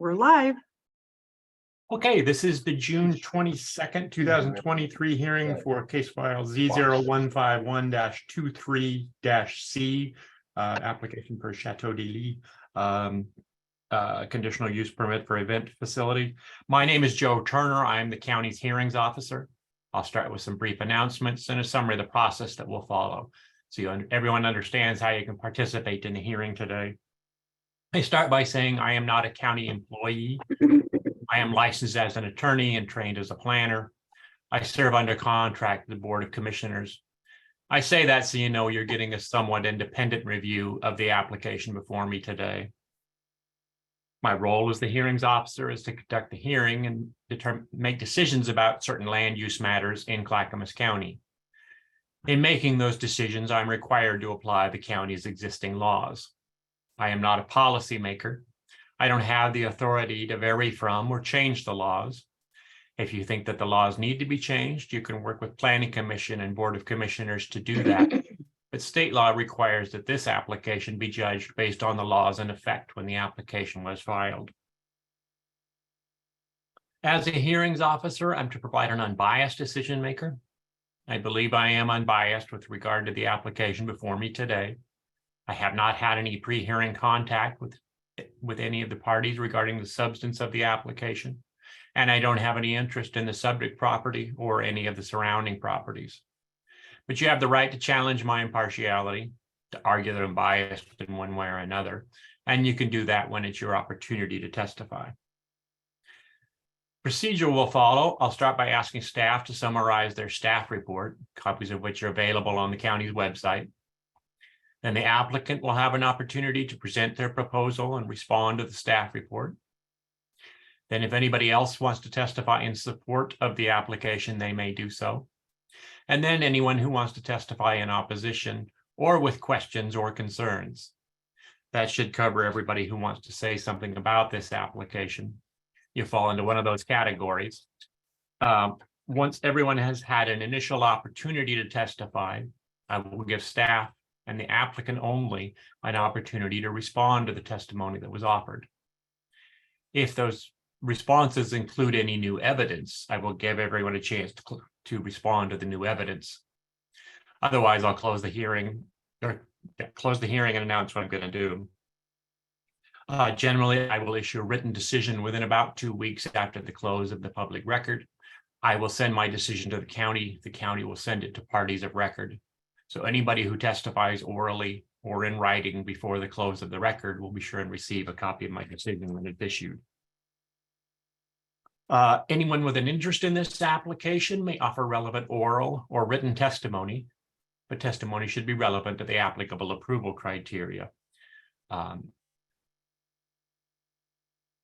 We're live. Okay, this is the June 22nd, 2023 hearing for case file Z0151-23-C, application for Chateau de Lis, conditional use permit for event facility. My name is Joe Turner. I am the county's hearings officer. I'll start with some brief announcements and a summary of the process that will follow, so everyone understands how you can participate in the hearing today. I start by saying I am not a county employee. I am licensed as an attorney and trained as a planner. I serve under contract with the Board of Commissioners. I say that so you know you're getting a somewhat independent review of the application before me today. My role as the hearings officer is to conduct the hearing and make decisions about certain land use matters in Clackamas County. In making those decisions, I'm required to apply the county's existing laws. I am not a policymaker. I don't have the authority to vary from or change the laws. If you think that the laws need to be changed, you can work with Planning Commission and Board of Commissioners to do that. But state law requires that this application be judged based on the laws in effect when the application was filed. As a hearings officer, I'm to provide an unbiased decision maker. I believe I am unbiased with regard to the application before me today. I have not had any pre-hearing contact with any of the parties regarding the substance of the application, and I don't have any interest in the subject property or any of the surrounding properties. But you have the right to challenge my impartiality, to argue that I'm biased in one way or another, and you can do that when it's your opportunity to testify. Procedure will follow. I'll start by asking staff to summarize their staff report, copies of which are available on the county's website. Then the applicant will have an opportunity to present their proposal and respond to the staff report. Then if anybody else wants to testify in support of the application, they may do so. And then anyone who wants to testify in opposition or with questions or concerns. That should cover everybody who wants to say something about this application. You fall into one of those categories. Once everyone has had an initial opportunity to testify, I will give staff and the applicant only an opportunity to respond to the testimony that was offered. If those responses include any new evidence, I will give everyone a chance to respond to the new evidence. Otherwise, I'll close the hearing and announce what I'm going to do. Generally, I will issue a written decision within about 2 weeks after the close of the public record. I will send my decision to the county. The county will send it to parties of record. So anybody who testifies orally or in writing before the close of the record will be sure and receive a copy of my decision when it's issued. Anyone with an interest in this application may offer relevant oral or written testimony, but testimony should be relevant to the applicable approval criteria,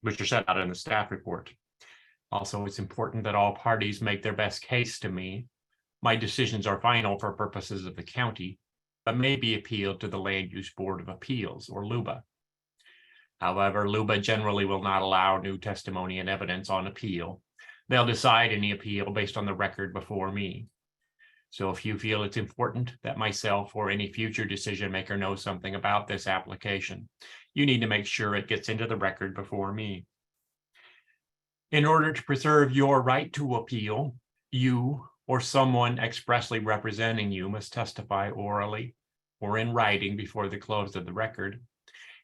which are set out in the staff report. Also, it's important that all parties make their best case to me. My decisions are final for purposes of the county, but may be appealed to the Land Use Board of Appeals, or LUBA. However, LUBA generally will not allow new testimony and evidence on appeal. They'll decide any appeal based on the record before me. So if you feel it's important that myself or any future decision maker knows something about this application, you need to make sure it gets into the record before me. In order to preserve your right to appeal, you or someone expressly representing you must testify orally or in writing before the close of the record.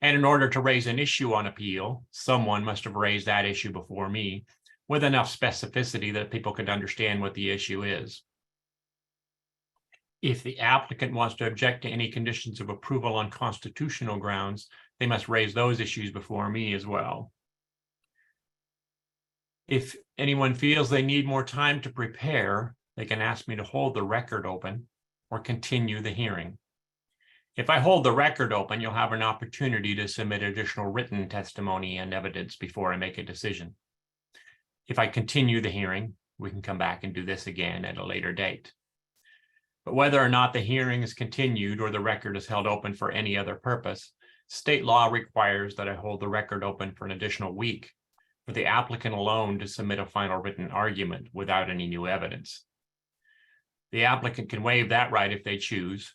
And in order to raise an issue on appeal, someone must have raised that issue before me with enough specificity that people can understand what the issue is. If the applicant wants to object to any conditions of approval on constitutional grounds, they must raise those issues before me as well. If anyone feels they need more time to prepare, they can ask me to hold the record open or continue the hearing. If I hold the record open, you'll have an opportunity to submit additional written testimony and evidence before I make a decision. If I continue the hearing, we can come back and do this again at a later date. But whether or not the hearing is continued or the record is held open for any other purpose, state law requires that I hold the record open for an additional week for the applicant alone to submit a final written argument without any new evidence. The applicant can waive that right if they choose,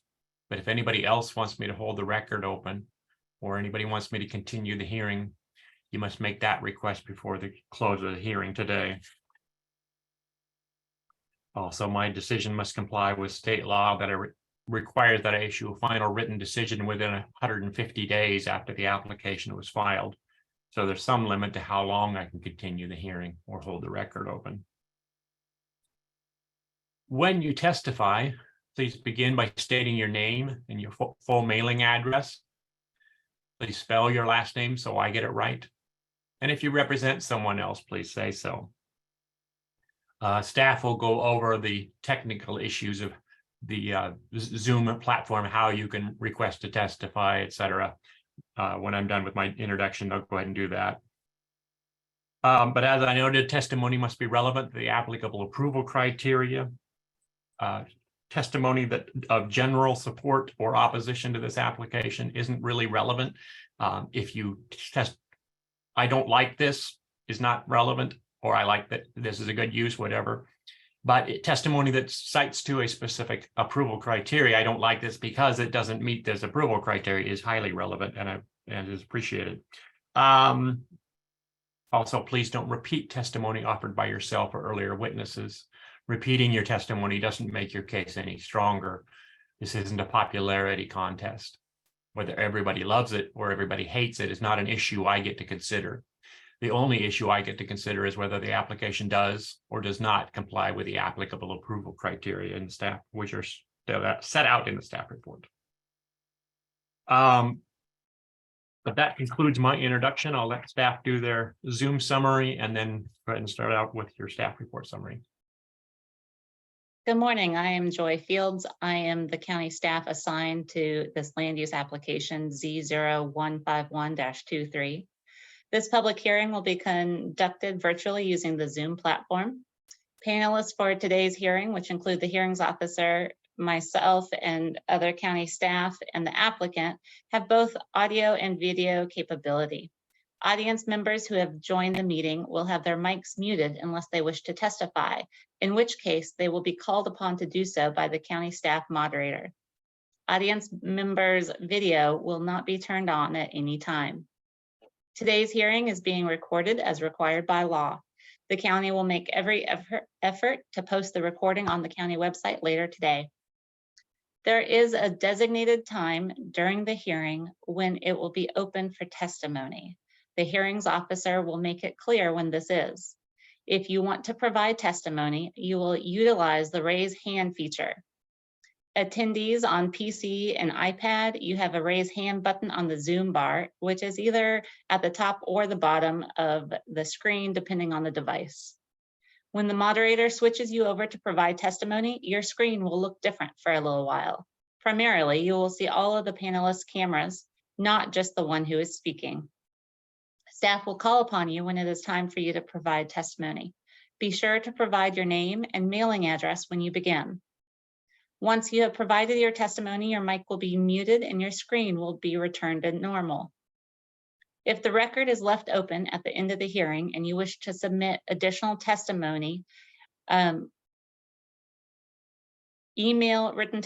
but if anybody else wants me to hold the record open or anybody wants me to continue the hearing, you must make that request before the close of the hearing today. Also, my decision must comply with state law that requires that I issue a final written decision within 150 days after the application was filed. So there's some limit to how long I can continue the hearing or hold the record open. When you testify, please begin by stating your name and your full mailing address. Please spell your last name so I get it right. And if you represent someone else, please say so. Staff will go over the technical issues of the Zoom platform, how you can request to testify, etc. When I'm done with my introduction, I'll go ahead and do that. But as I noted, testimony must be relevant to the applicable approval criteria. Testimony that of general support or opposition to this application isn't really relevant. If you test, I don't like this, is not relevant, or I like that this is a good use, whatever. But testimony that cites to a specific approval criteria, I don't like this because it doesn't meet this approval criteria, is highly relevant and is appreciated. Also, please don't repeat testimony offered by yourself or earlier witnesses. Repeating your testimony doesn't make your case any stronger. This isn't a popularity contest. Whether everybody loves it or everybody hates it is not an issue I get to consider. The only issue I get to consider is whether the application does or does not comply with the applicable approval criteria in staff, which are set out in the staff report. But that concludes my introduction. I'll let staff do their Zoom summary and then go ahead and start out with your staff report summary. Good morning. I am Joy Fields. I am the county staff assigned to this land use application Z0151-23. This public hearing will be conducted virtually using the Zoom platform. Panelists for today's hearing, which include the hearings officer, myself, and other county staff, and the applicant, have both audio and video capability. Audience members who have joined the meeting will have their mics muted unless they wish to testify, in which case they will be called upon to do so by the county staff moderator. Audience members' video will not be turned on at any time. Today's hearing is being recorded as required by law. The county will make every effort to post the recording on the county website later today. There is a designated time during the hearing when it will be open for testimony. The hearings officer will make it clear when this is. If you want to provide testimony, you will utilize the raise hand feature. Attendees on PC and iPad, you have a raise hand button on the Zoom bar, which is either at the top or the bottom of the screen, depending on the device. When the moderator switches you over to provide testimony, your screen will look different for a little while. Primarily, you will see all of the panelists' cameras, not just the one who is speaking. Staff will call upon you when it is time for you to provide testimony. Be sure to provide your name and mailing address when you begin. Once you have provided your testimony, your mic will be muted and your screen will be returned to normal. If the record is left open at the end of the hearing and you wish to submit additional testimony, email written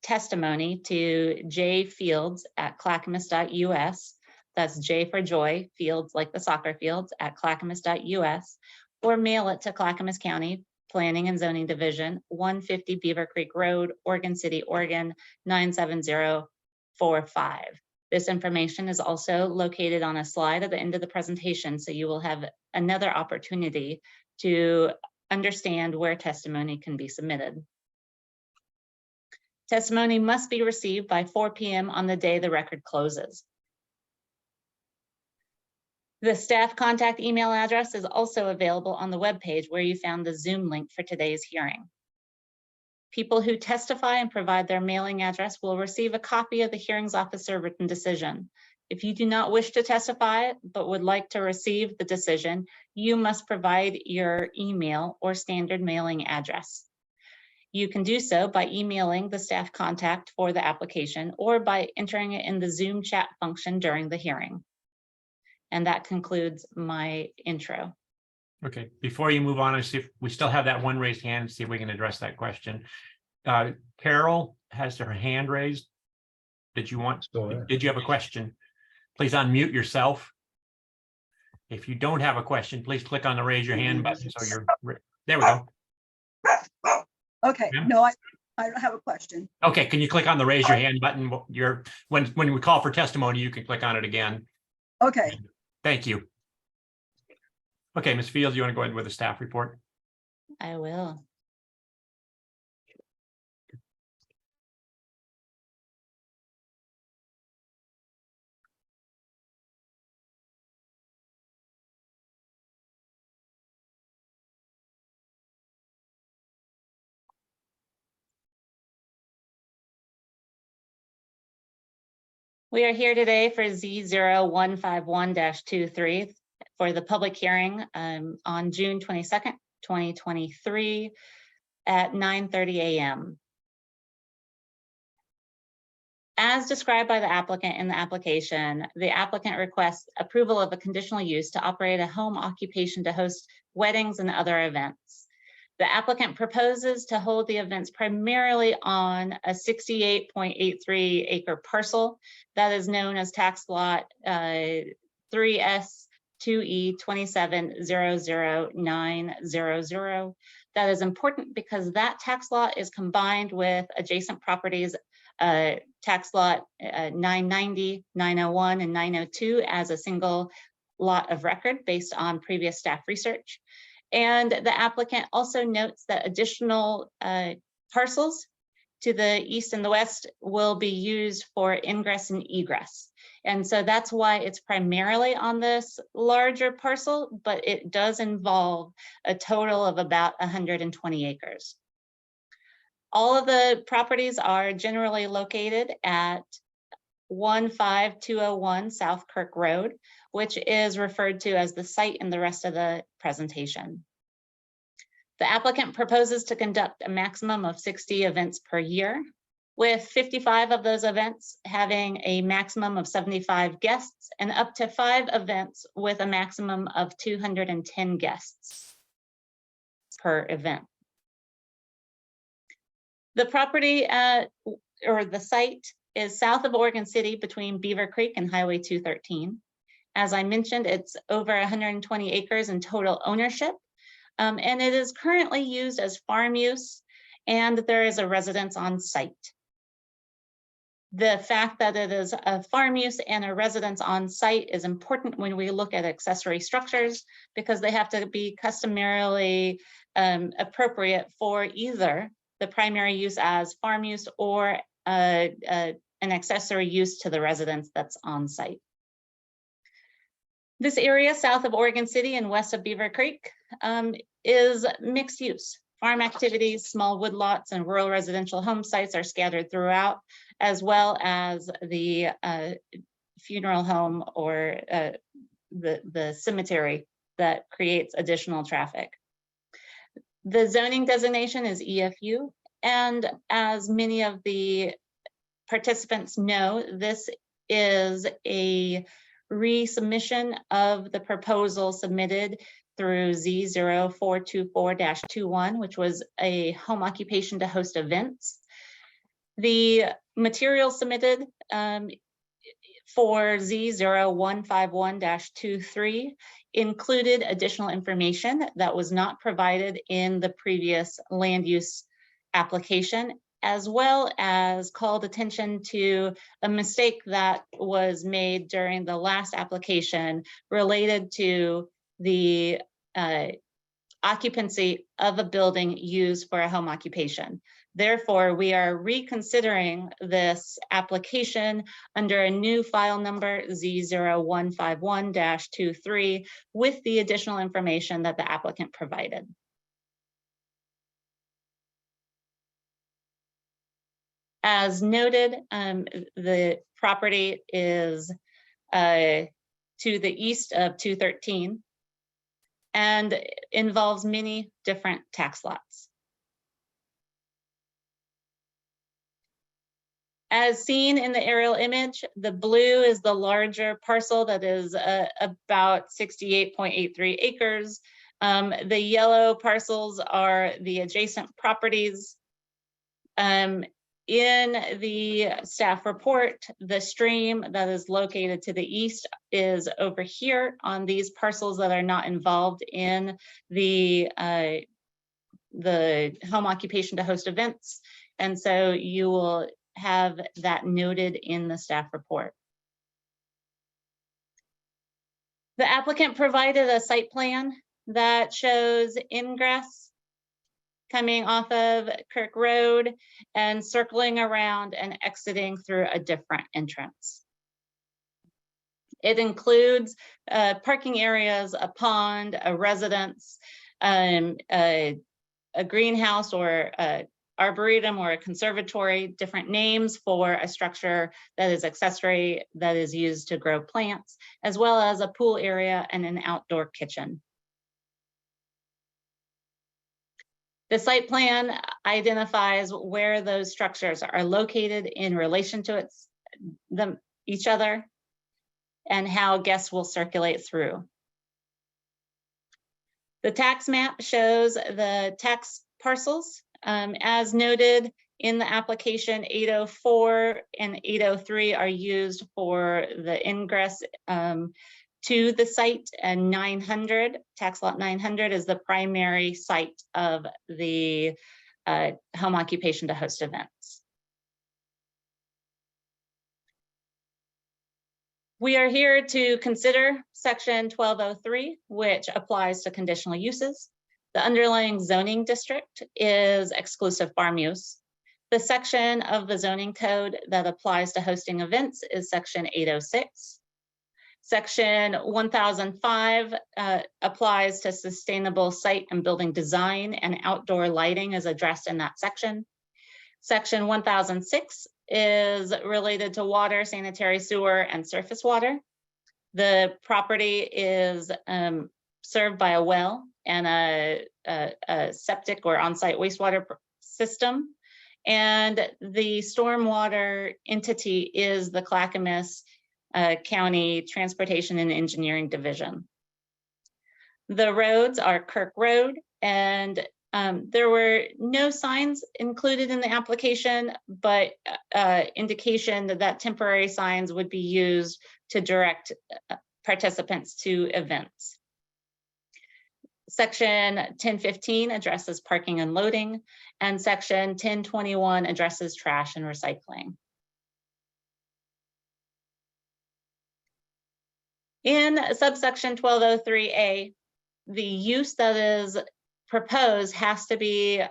testimony to jfields@clackamas.us. That's J for Joy, Fields like the soccer fields, @clackamas.us, or mail it to Clackamas County Planning and Zoning Division, 150 Beaver Creek Road, Oregon City, Oregon, 97045. This information is also located on a slide at the end of the presentation, so you will have another opportunity to understand where testimony can be submitted. Testimony must be received by 4 p.m. on the day the record closes. The staff contact email address is also available on the webpage where you found the Zoom link for today's hearing. People who testify and provide their mailing address will receive a copy of the hearings officer written decision. If you do not wish to testify but would like to receive the decision, you must provide your email or standard mailing address. You can do so by emailing the staff contact for the application or by entering it in the Zoom chat function during the hearing. And that concludes my intro. Okay, before you move on, I see if we still have that one raised hand, see if we can address that question. Carol has her hand raised. Did you have a question? Please unmute yourself. If you don't have a question, please click on the raise your hand button. So there we go. Okay, Yeah. no, I don't have a question. Okay, can you click on the raise your hand button? When we call for testimony, you can click on it again. Okay, Thank you. Okay, Ms. Fields, you want to go ahead with the staff report? I will. We are here today for Z0151-23 for the public hearing on June 22nd, 2023 at 9:30 a.m. As described by the applicant in the application, the applicant requests approval of a conditional use to operate a home occupation to host weddings and other events. The applicant proposes to hold the events primarily on a 68.83 acre parcel that is known as tax lot 3S2E2700900. That is important because that tax lot is combined with adjacent properties, tax lot 990, 901, and 902 as a single lot of record based on previous staff research. And the applicant also notes that additional parcels to the east and the west will be used for ingress and egress. And so that's why it's primarily on this larger parcel, but it does involve a total of about 120 acres. All of the properties are generally located at 15201 South Kirk Road, which is referred to as the site in the rest of the presentation. The applicant proposes to conduct a maximum of 60 events per year, with 55 of those events having a maximum of 75 guests and up to 5 events with a maximum of 210 guests per event. The property or the site is south of Oregon City between Beaver Creek and Highway 213. As I mentioned, it's over 120 acres in total ownership, and it is currently used as farm use, and there is a residence on site. The fact that it is a farm use and a residence on site is important when we look at accessory structures, because they have to be customarily appropriate for either the primary use as farm use or an accessory use to the residence that's on site. This area south of Oregon City and west of Beaver Creek is mixed use. Farm activities, small woodlots, and rural residential home sites are scattered throughout, as well as the funeral home or the cemetery that creates additional traffic. The zoning designation is EFU, and as many of the participants know, this is a resubmission of the proposal submitted through Z0424-21, which was a home occupation to host events. The material submitted for Z0151-23 included additional information that was not provided in the previous land use application, as well as called attention to a mistake that was made during the last application related to the occupancy of a building used for a home occupation. Therefore, we are reconsidering this application under a new file number Z0151-23 with the additional information that the applicant provided. As noted, the property is to the east of 213 and involves many different tax lots. As seen in the aerial image, the blue is the larger parcel that is about 68.83 acres. The yellow parcels are the adjacent properties. in the staff report, the stream that is located to the east is over here on these parcels that are not involved in the home occupation to host events. And so you will have that noted in the staff report. The applicant provided a site plan that shows ingress coming off of Kirk Road and circling around and exiting through a different entrance. It includes parking areas, a pond, a residence, a greenhouse or a arboretum or a conservatory, different names for a structure that is accessory that is used to grow plants, as well as a pool area and an outdoor kitchen. The site plan identifies where those structures are located in relation to each other and how guests will circulate through. The tax map shows the tax parcels. As noted in the application, 804 and 803 are used for the ingress to the site, and 900, tax lot 900 is the primary site of the home occupation to host events. We are here to consider section 1203, which applies to conditional uses. The underlying zoning district is exclusive farm use. The section of the zoning code that applies to hosting events is section 806. Section 1005 applies to sustainable site and building design, and outdoor lighting is addressed in that section. Section 1006 is related to water, sanitary sewer, and surface water. The property is served by a well and a septic or on-site wastewater system. And the stormwater entity is the Clackamas County Transportation and Engineering Division. The roads are Kirk Road, and there were no signs included in the application, but indication that temporary signs would be used to direct participants to events. Section 1015 addresses parking and loading, and section 1021 addresses trash and recycling. In subsection 1203A, the use that is proposed has to be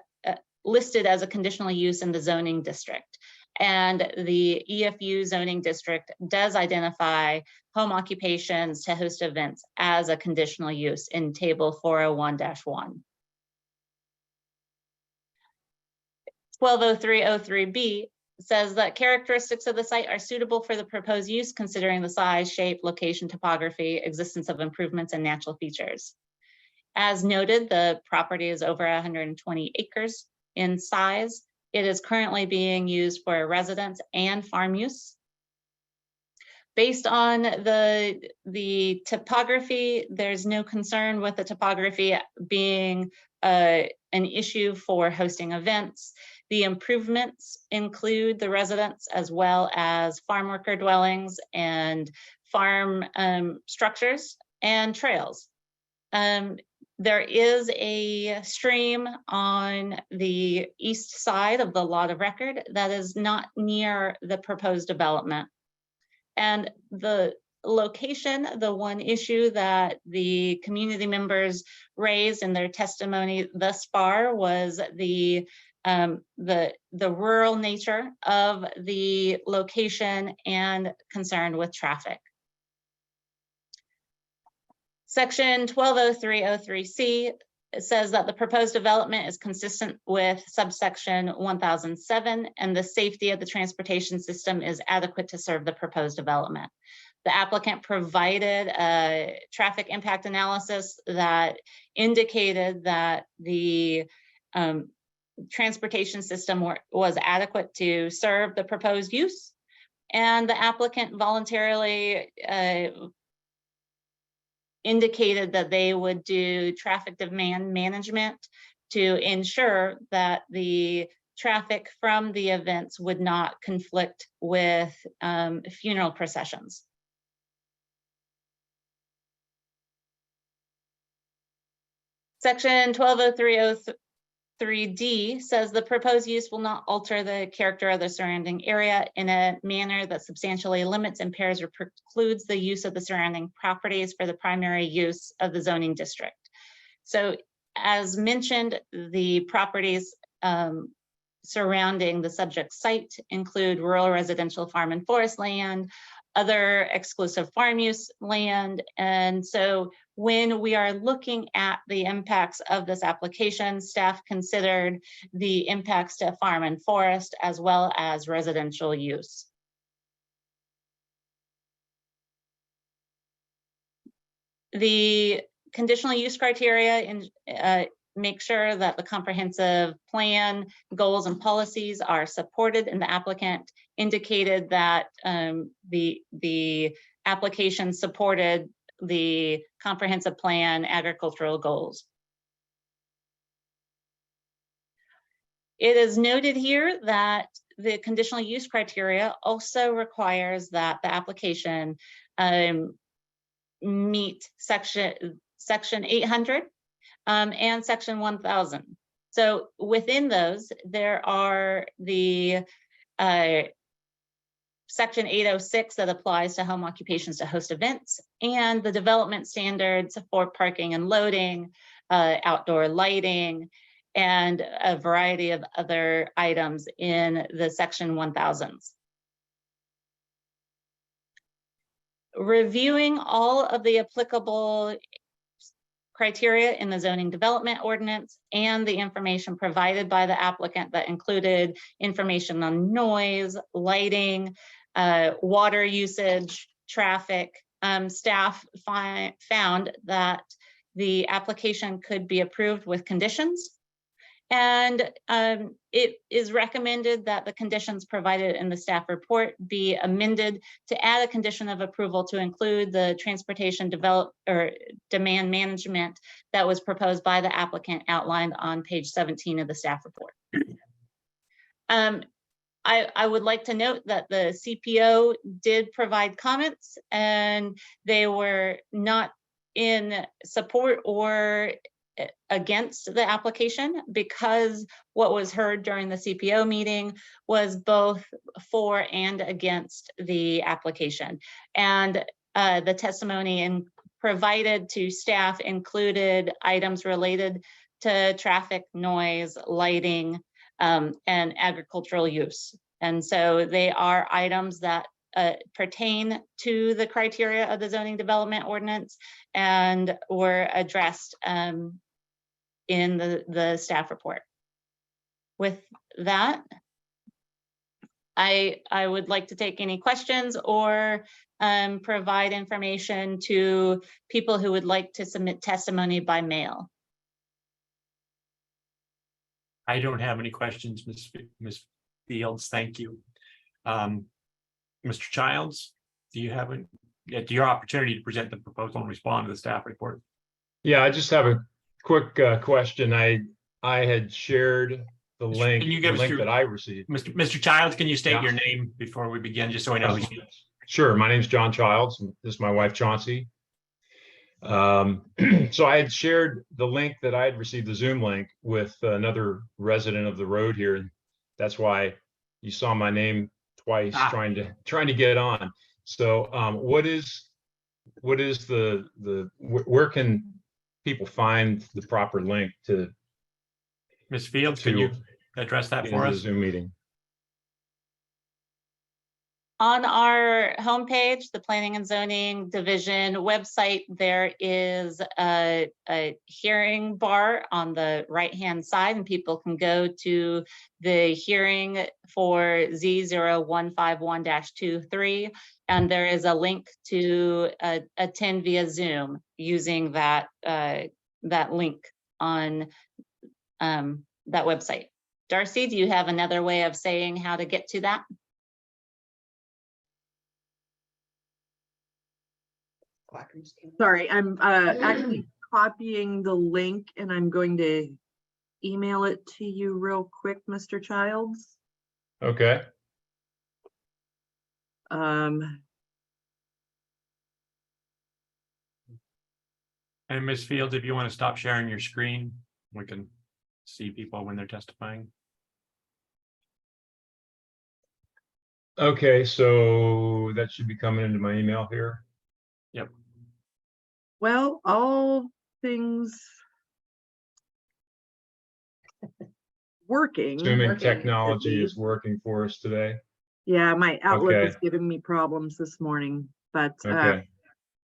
listed as a conditional use in the zoning district. And the EFU zoning district does identify home occupations to host events as a conditional use in table 401-1. 120303B says that characteristics of the site are suitable for the proposed use, considering the size, shape, location, topography, existence of improvements, and natural features. As noted, the property is over 120 acres in size. It is currently being used for residence and farm use. Based on the topography, there's no concern with the topography being an issue for hosting events. The improvements include the residents as well as farm worker dwellings and farm structures and trails. There is a stream on the east side of the lot of record that is not near the proposed development. And the location, the one issue that the community members raised in their testimony thus far was the rural nature of the location and concern with traffic. Section 120303C says that the proposed development is consistent with subsection 1007, and the safety of the transportation system is adequate to serve the proposed development. The applicant provided a traffic impact analysis that indicated that the transportation system was adequate to serve the proposed use, and the applicant voluntarily indicated that they would do traffic demand management to ensure that the traffic from the events would not conflict with funeral processions. Section 120303D says the proposed use will not alter the character of the surrounding area in a manner that substantially limits, impairs, or precludes the use of the surrounding properties for the primary use of the zoning district. So as mentioned, the properties surrounding the subject site include rural residential farm and forest land, other exclusive farm use land. And so when we are looking at the impacts of this application, staff considered the impacts to farm and forest as well as residential use. The conditional use criteria make sure that the comprehensive plan, goals, and policies are supported, and the applicant indicated that the application supported the comprehensive plan agricultural goals. It is noted here that the conditional use criteria also requires that the application meet section 800 and section 1000. So within those, there are the section 806 that applies to home occupations to host events, and the development standards for parking and loading, outdoor lighting, and a variety of other items in the section 1000s. Reviewing all of the applicable criteria in the zoning development ordinance and the information provided by the applicant that included information on noise, lighting, water usage, traffic, staff found that the application could be approved with conditions. And it is recommended that the conditions provided in the staff report be amended to add a condition of approval to include the transportation demand management that was proposed by the applicant outlined on page 17 of the staff report. I would like to note that the CPO did provide comments, and they were not in support or against the application, because what was heard during the CPO meeting was both for and against the application. And the testimony provided to staff included items related to traffic, noise, lighting, and agricultural use. And so they are items that pertain to the criteria of the zoning development ordinance and were addressed in the staff report. With that, I would like to take any questions or provide information to people who would like to submit testimony by mail. I don't have any questions, Ms. Fields. Thank you. Mr. Childs, do you have your opportunity to present the proposal and respond to the staff report? Yeah, I just have a quick question. I had shared the link, Can you give us your, that I received. Mr. Childs, can you state Yeah. your name before we begin, just so we know who's Sure. My name is John Childs. And this is my wife, Chauncey. So I had shared the link that I had received, the Zoom link, with another resident of the road here. And that's why you saw my name twice trying to get on. So where can people find the proper link to Ms. Fields? Can you address that for us? The Zoom meeting. On our homepage, the Planning and Zoning Division website, there is a hearing bar on the right-hand side, and people can go to the hearing for Z0151-23, and there is a link to attend via Zoom using that link on that website. Darcy, do you have another way of saying how to get to that? Sorry, I'm actually copying the link, and I'm going to email it to you real quick, Mr. Childs. Okay. And Ms. Fields, if you want to stop sharing your screen, we can see people when they're testifying. Okay, so that should be coming into my email here. Yep. Well, all things working. Assuming technology is working for us today. Yeah, my Outlook Okay. is giving me problems this morning, but Okay.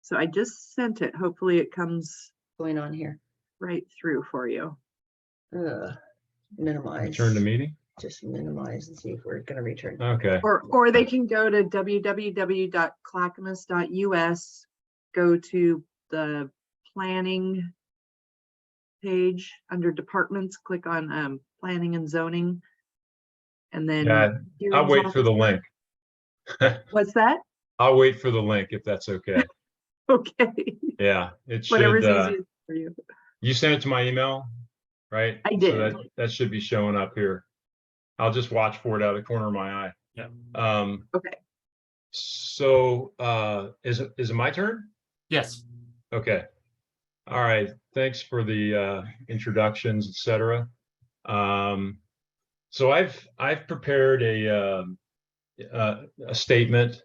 so I just sent it. Hopefully it comes Going on here. right through for you. Minimize. Return to meeting. Just minimize and see if we're gonna return. Okay. Or they can go to www.clackamas.us, go to the planning page under departments, click on planning and zoning. And then Yeah, I'll hearings wait for the officer. link. What's that? I'll wait for the link if that's okay. Okay. Yeah, it Whatever's should. easiest for you. You sent it to my email, right? I So did. that should be showing up here. I'll just watch for it out of the corner of my eye. Yeah. Okay. So is it my turn? Yes. Okay. All right. Thanks for the introductions, etc. So I've prepared a statement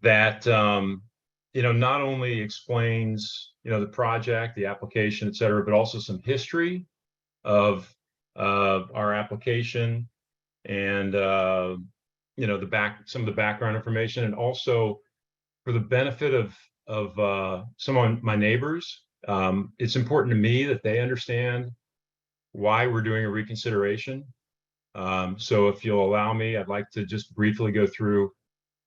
that not only explains the project, the application, etc., but also some history of our application and some of the background information, and also for the benefit of some of my neighbors. It's important to me that they understand why we're doing a reconsideration. So if you'll allow me, I'd like to just briefly go through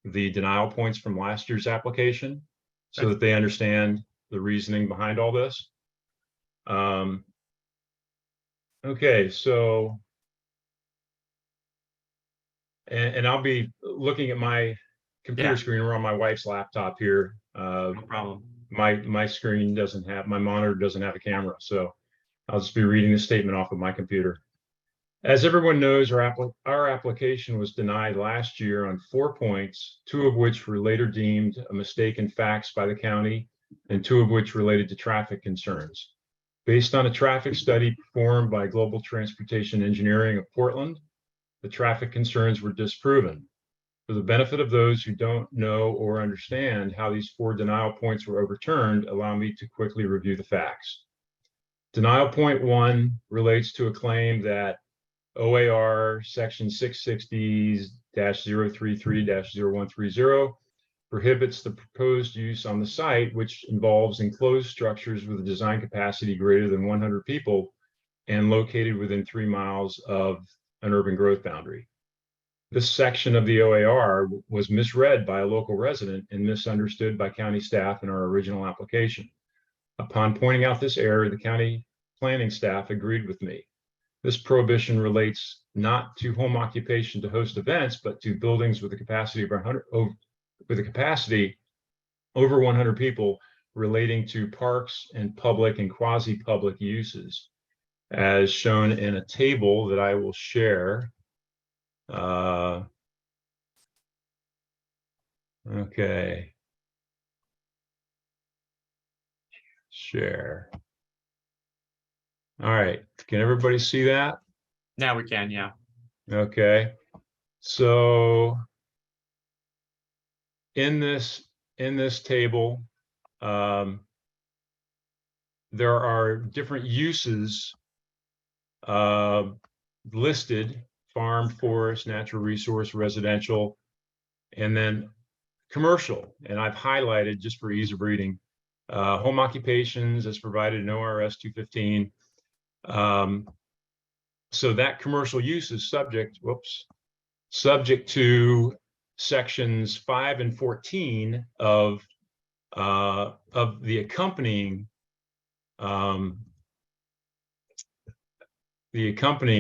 the denial points from last year's application so that they understand the reasoning behind all this. Okay, so, and I'll be looking at my computer screen. We're on my wife's laptop here. No problem. My screen doesn't have, my monitor doesn't have a camera, so I'll just be reading the statement off of my computer. As everyone knows, our application was denied last year on 4 points, 2 of which were later deemed a mistake in facts by the county, and 2 of which related to traffic concerns. Based on a traffic study performed by Global Transportation Engineering of Portland, the traffic concerns were disproven. For the benefit of those who don't know or understand how these 4 denial points were overturned, allow me to quickly review the facts. Denial point 1 relates to a claim that OAR section 660-033-0130 prohibits the proposed use on the site, which involves enclosed structures with a design capacity greater than 100 people and located within 3 miles of an urban growth boundary. This section of the OAR was misread by a local resident and misunderstood by county staff in our original application. Upon pointing out this error, the county planning staff agreed with me. This prohibition relates not to home occupation to host events, but to buildings with a capacity of 100, with a capacity over 100 people, relating to parks and public and quasi-public uses, as shown in a table that I will share. Okay. Share. All right. Can everybody see that? Now we can, yeah. Okay. So in this table, there are different uses listed: farm, forest, natural resource, residential, and then commercial. And I've highlighted, just for ease of reading, home occupations as provided in ORS 215. So that commercial use is subject to sections 5 and 14 of the accompanying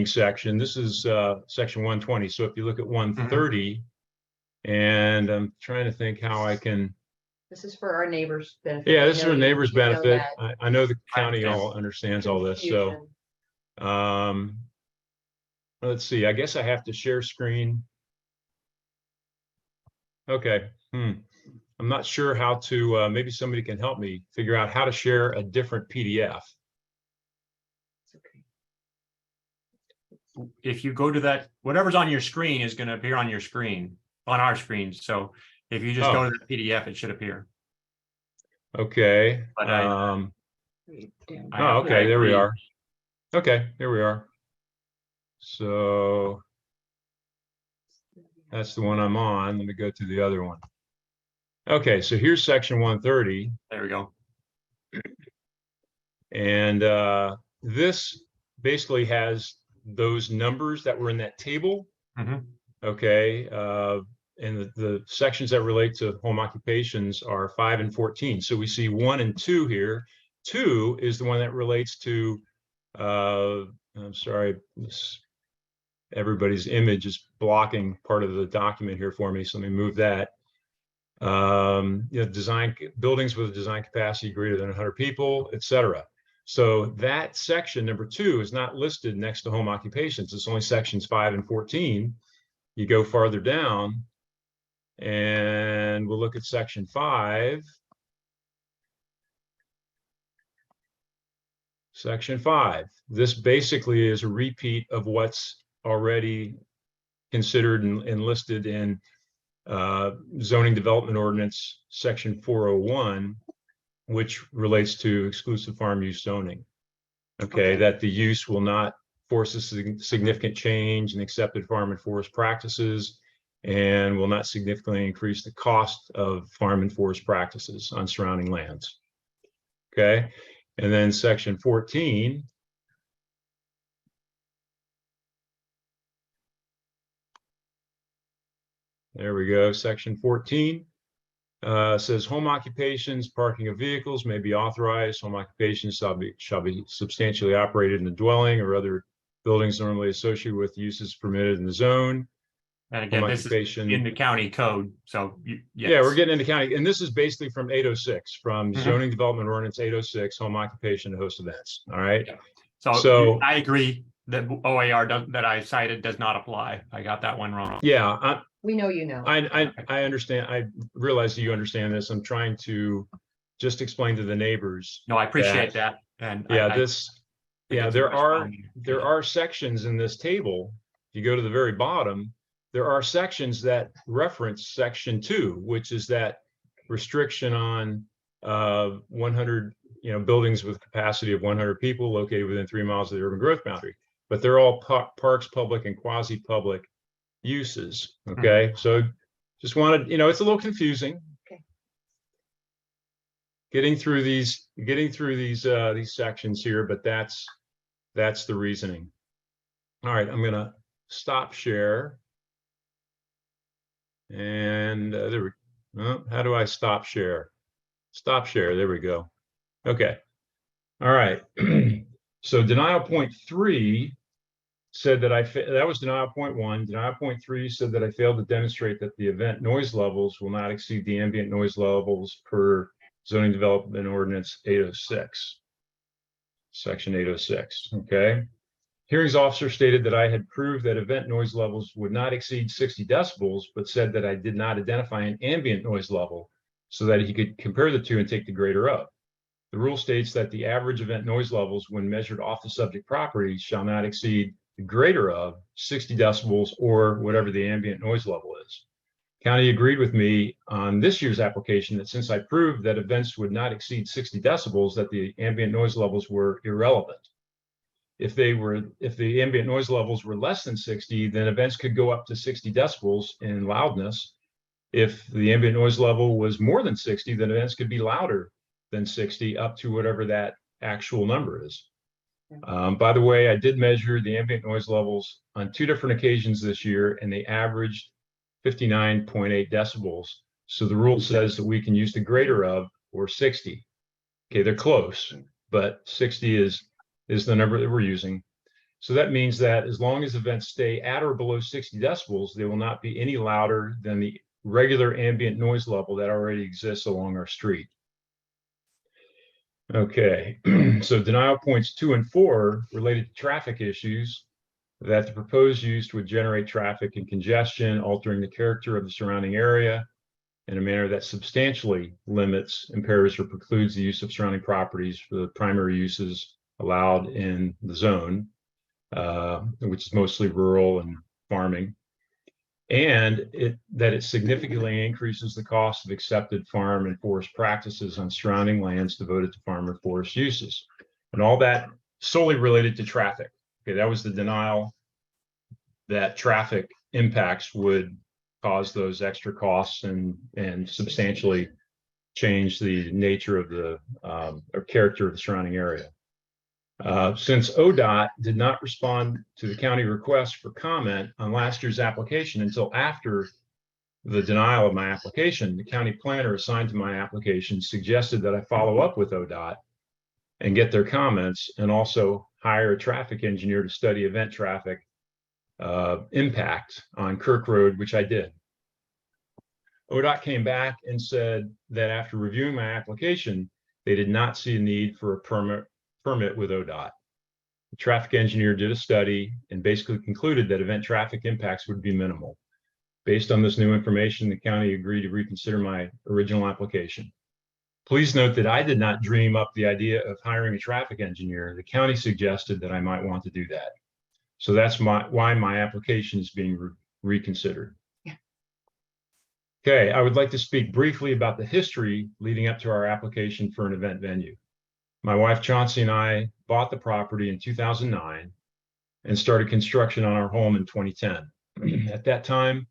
section. This is section 120. So if you look at 130, and I'm trying to think how I can. This is for our neighbors' benefit. Yeah, I this is know for you- neighbors' you know benefit. that I know the county understand. all understands all this. So confusion. Let's see, I guess I have to share screen. Okay. I'm not sure how to, maybe somebody can help me figure out how to share a different PDF. If you go to that, whatever's on your screen is going to appear on your screen, on our screen. So if you just go Oh. to the PDF, it should appear. Okay. But I Oh, have- okay, I there we agree. are. Okay, here we are. So that's the one I'm on. Let me go to the other one. Okay, so here's section 130. There we go. And this basically has those numbers that were in that table. Mhm. Okay. And the sections that relate to home occupations are 5 and 14. So we see 1 and 2 here. 2 is the one that relates to, I'm sorry, everybody's image is blocking part of the document here for me. So let me move that. Design buildings with a design capacity greater than 100 people, etc. So that section number 2 is not listed next to home occupations. It's only sections 5 and 14. You go farther down and we'll look at section 5. Section 5. This basically is a repeat of what's already considered and listed in zoning development ordinance section 401, which relates to exclusive farm use zoning. Okay, that the use will not force a significant change in accepted farm and forest practices and will not significantly increase the cost of farm and forest practices on surrounding lands. Okay, and then section 14. There we go, section 14. Says home occupations, parking of vehicles may be authorized. Home occupations shall be substantially operated in the dwelling or other buildings normally associated with uses permitted in the zone. And again, Home this is occupation. in the county code. So yes. Yeah, we're getting into county, and this is basically from 806, from Mhm. zoning development ordinance 806, home occupation and host events. All right. Yeah. So- So I agree that OAR that I cited does not apply. I got that one wrong. Yeah, We know you know. I understand. I realize that you understand this. I'm trying to just explain to the neighbors. No, I appreciate that. And Yeah, I think it's a there very strong opinion. are sections in this table. If you go to the very bottom, there are sections that reference section 2, which is that restriction on 100, buildings with capacity of 100 people located within 3 miles of the urban growth boundary. But they're all parks, public and quasi-public uses. Okay, so just wanted, it's a little confusing. Okay. Getting through these sections here, but that's the reasoning. All right, I'm gonna stop share. And there we how do I stop share? Stop share, there we go. Okay. All right. So denial point 3 said that that was denial point 1. Denial point 3 said that I failed to demonstrate that the event noise levels will not exceed the ambient noise levels per zoning development ordinance 806, section 806. Okay. Hearings officer stated that I had proved that event noise levels would not exceed 60 decibels, but said that I did not identify an ambient noise level so that he could compare the two and take the greater of. The rule states that the average event noise levels when measured off the subject property shall not exceed the greater of 60 decibels or whatever the ambient noise level is. County agreed with me on this year's application that since I proved that events would not exceed 60 decibels, that the ambient noise levels were irrelevant. If the ambient noise levels were less than 60, then events could go up to 60 decibels in loudness. If the ambient noise level was more than 60, then events could be louder than 60 up to whatever that actual number is. By the way, I did measure the ambient noise levels on 2 different occasions this year, and they averaged 59.8 decibels. So the rule says that we can use the greater of or 60. Okay, they're close, but 60 is the number that we're using. So that means that as long as events stay at or below 60 decibels, they will not be any louder than the regular ambient noise level that already exists along our street. Okay, so denial points 2 and 4 related to traffic issues that the proposed use would generate traffic and congestion, altering the character of the surrounding area in a manner that substantially limits, impairs, or precludes the use of surrounding properties for the primary uses allowed in the zone, which is mostly rural and farming. And that it significantly increases the cost of accepted farm and forest practices on surrounding lands devoted to farm or forest uses. And all that solely related to traffic. Okay, that was the denial that traffic impacts would cause those extra costs and substantially change the nature of the or character of the surrounding area. Since ODOT did not respond to the county request for comment on last year's application until after the denial of my application, the county planner assigned to my application suggested that I follow up with ODOT and get their comments, and also hire a traffic engineer to study event traffic impact on Kirk Road, which I did. ODOT came back and said that after reviewing my application, they did not see a need for a permit with ODOT. The traffic engineer did a study and basically concluded that event traffic impacts would be minimal. Based on this new information, the county agreed to reconsider my original application. Please note that I did not dream up the idea of hiring a traffic engineer. The county suggested that I might want to do that. So that's why my application is being reconsidered. Okay, I would like to speak briefly about the history leading up to our application for an event venue. My wife Chauncey and I bought the property in 2009 and started construction on our home in 2010. At that time,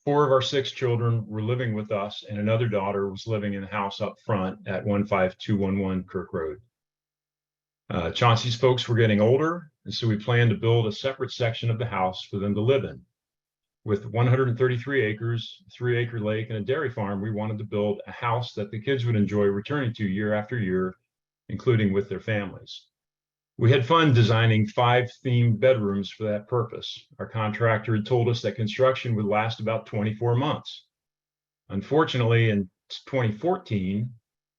4 of our 6 children were living with us, and another daughter was living in the house up front at 15211 Kirk Road. Chauncey's folks were getting older, and so we planned to build a separate section of the house for them to live in. With 133 acres, 3-acre lake, and a dairy farm, we wanted to build a house that the kids would enjoy returning to year after year, including with their families. We had fun designing 5 themed bedrooms for that purpose. Our contractor had told us that construction would last about 24 months. Unfortunately, in 2014,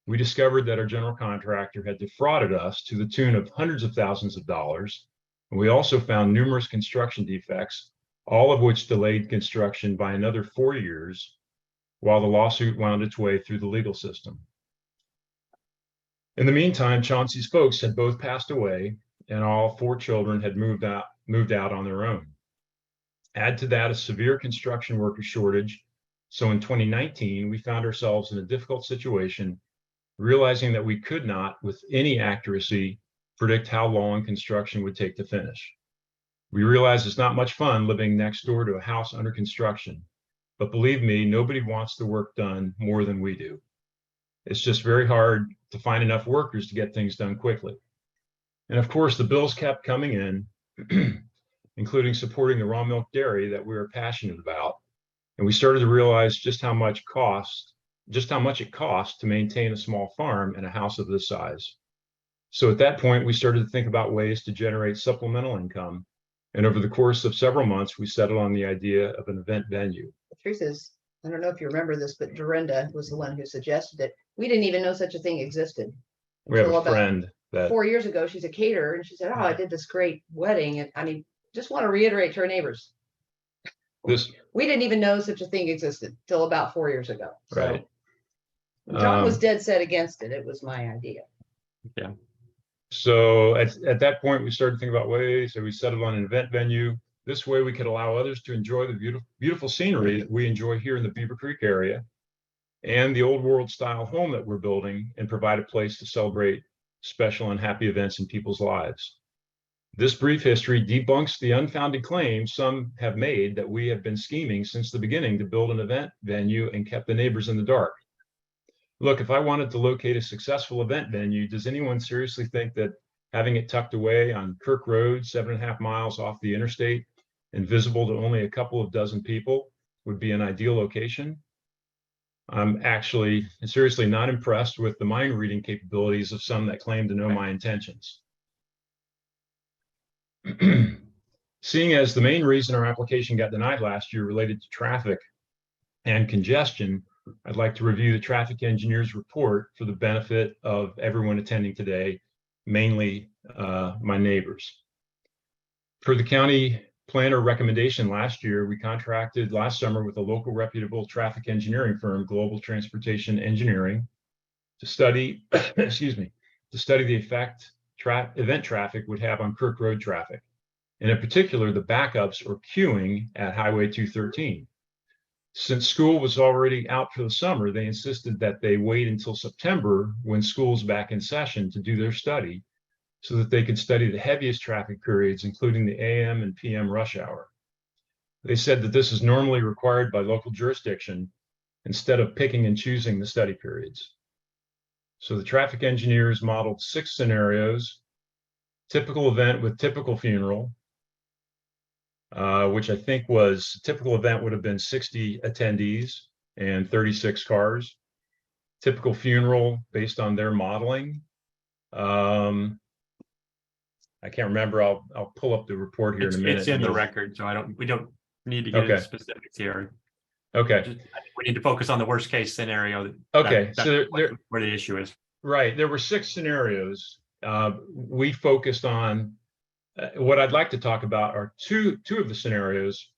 we discovered that our general contractor had defrauded us to the tune of hundreds of thousands of dollars. And we also found numerous construction defects, all of which delayed construction by another 4 years while the lawsuit wound its way through the legal system. In the meantime, Chauncey's folks had both passed away, and all 4 children had moved out on their own. Add to that a severe construction worker shortage. So in 2019, we found ourselves in a difficult situation, realizing that we could not, with any accuracy, predict how long construction would take to finish. We realized it's not much fun living next door to a house under construction, but believe me, nobody wants the work done more than we do. It's just very hard to find enough workers to get things done quickly. And of course, the bills kept coming in, including supporting the raw milk dairy that we were passionate about. And we started to realize just how much it costs to maintain a small farm and a house of this size. So at that point, we started to think about ways to generate supplemental income. And over the course of several months, we settled on the idea of an event venue. The truth is, I don't know if you remember this, but Dorinda was the one who suggested it. We didn't even know such a thing existed. We have until a about friend that 4 years ago. She's a caterer, and she said, "Oh, I did this great wedding." And I mean, just want to reiterate to our neighbors, this, we didn't even know such a thing existed till about 4 years ago. So right. John was dead set against it. It was my idea. So at that point, we started thinking about ways, so we settled on an event venue. This way we could allow others to enjoy the beautiful scenery that we enjoy here in the Beaver Creek area and the old world style home that we're building, and provide a place to celebrate special and happy events in people's lives. This brief history debunks the unfounded claims some have made that we have been scheming since the beginning to build an event venue and kept the neighbors in the dark. Look, if I wanted to locate a successful event venue, does anyone seriously think that having it tucked away on Kirk Road, 7.5 miles off the interstate and visible to only a couple of dozen people would be an ideal location? I'm actually seriously not impressed with the mind reading capabilities of some that claim to know my intentions. Seeing as the main reason our application got denied last year related to traffic and congestion, I'd like to review the traffic engineer's report for the benefit of everyone attending today, mainly my neighbors. Per the county planner recommendation last year, we contracted last summer with a local reputable traffic engineering firm, Global Transportation Engineering, to study, excuse me, to study the effect event traffic would have on Kirk Road traffic, and in particular, the backups or queuing at Highway 213. Since school was already out for the summer, they insisted that they wait until September, when school's back in session, to do their study, so that they could study the heaviest traffic periods, including the AM and PM rush hour. They said that this is normally required by local jurisdiction instead of picking and choosing the study periods. So the traffic engineers modeled 6 scenarios: typical event with typical funeral, which I think was typical event would have been 60 attendees and 36 cars. Typical funeral based on their modeling. I can't remember. I'll pull up the report here in a minute. It's in the record, so we don't need to get into Okay. specifics here. Okay. I think we need to focus on the worst case scenario. Okay. So where the issue is. right. There were 6 scenarios. We focused on what I'd like to talk about are two of the scenarios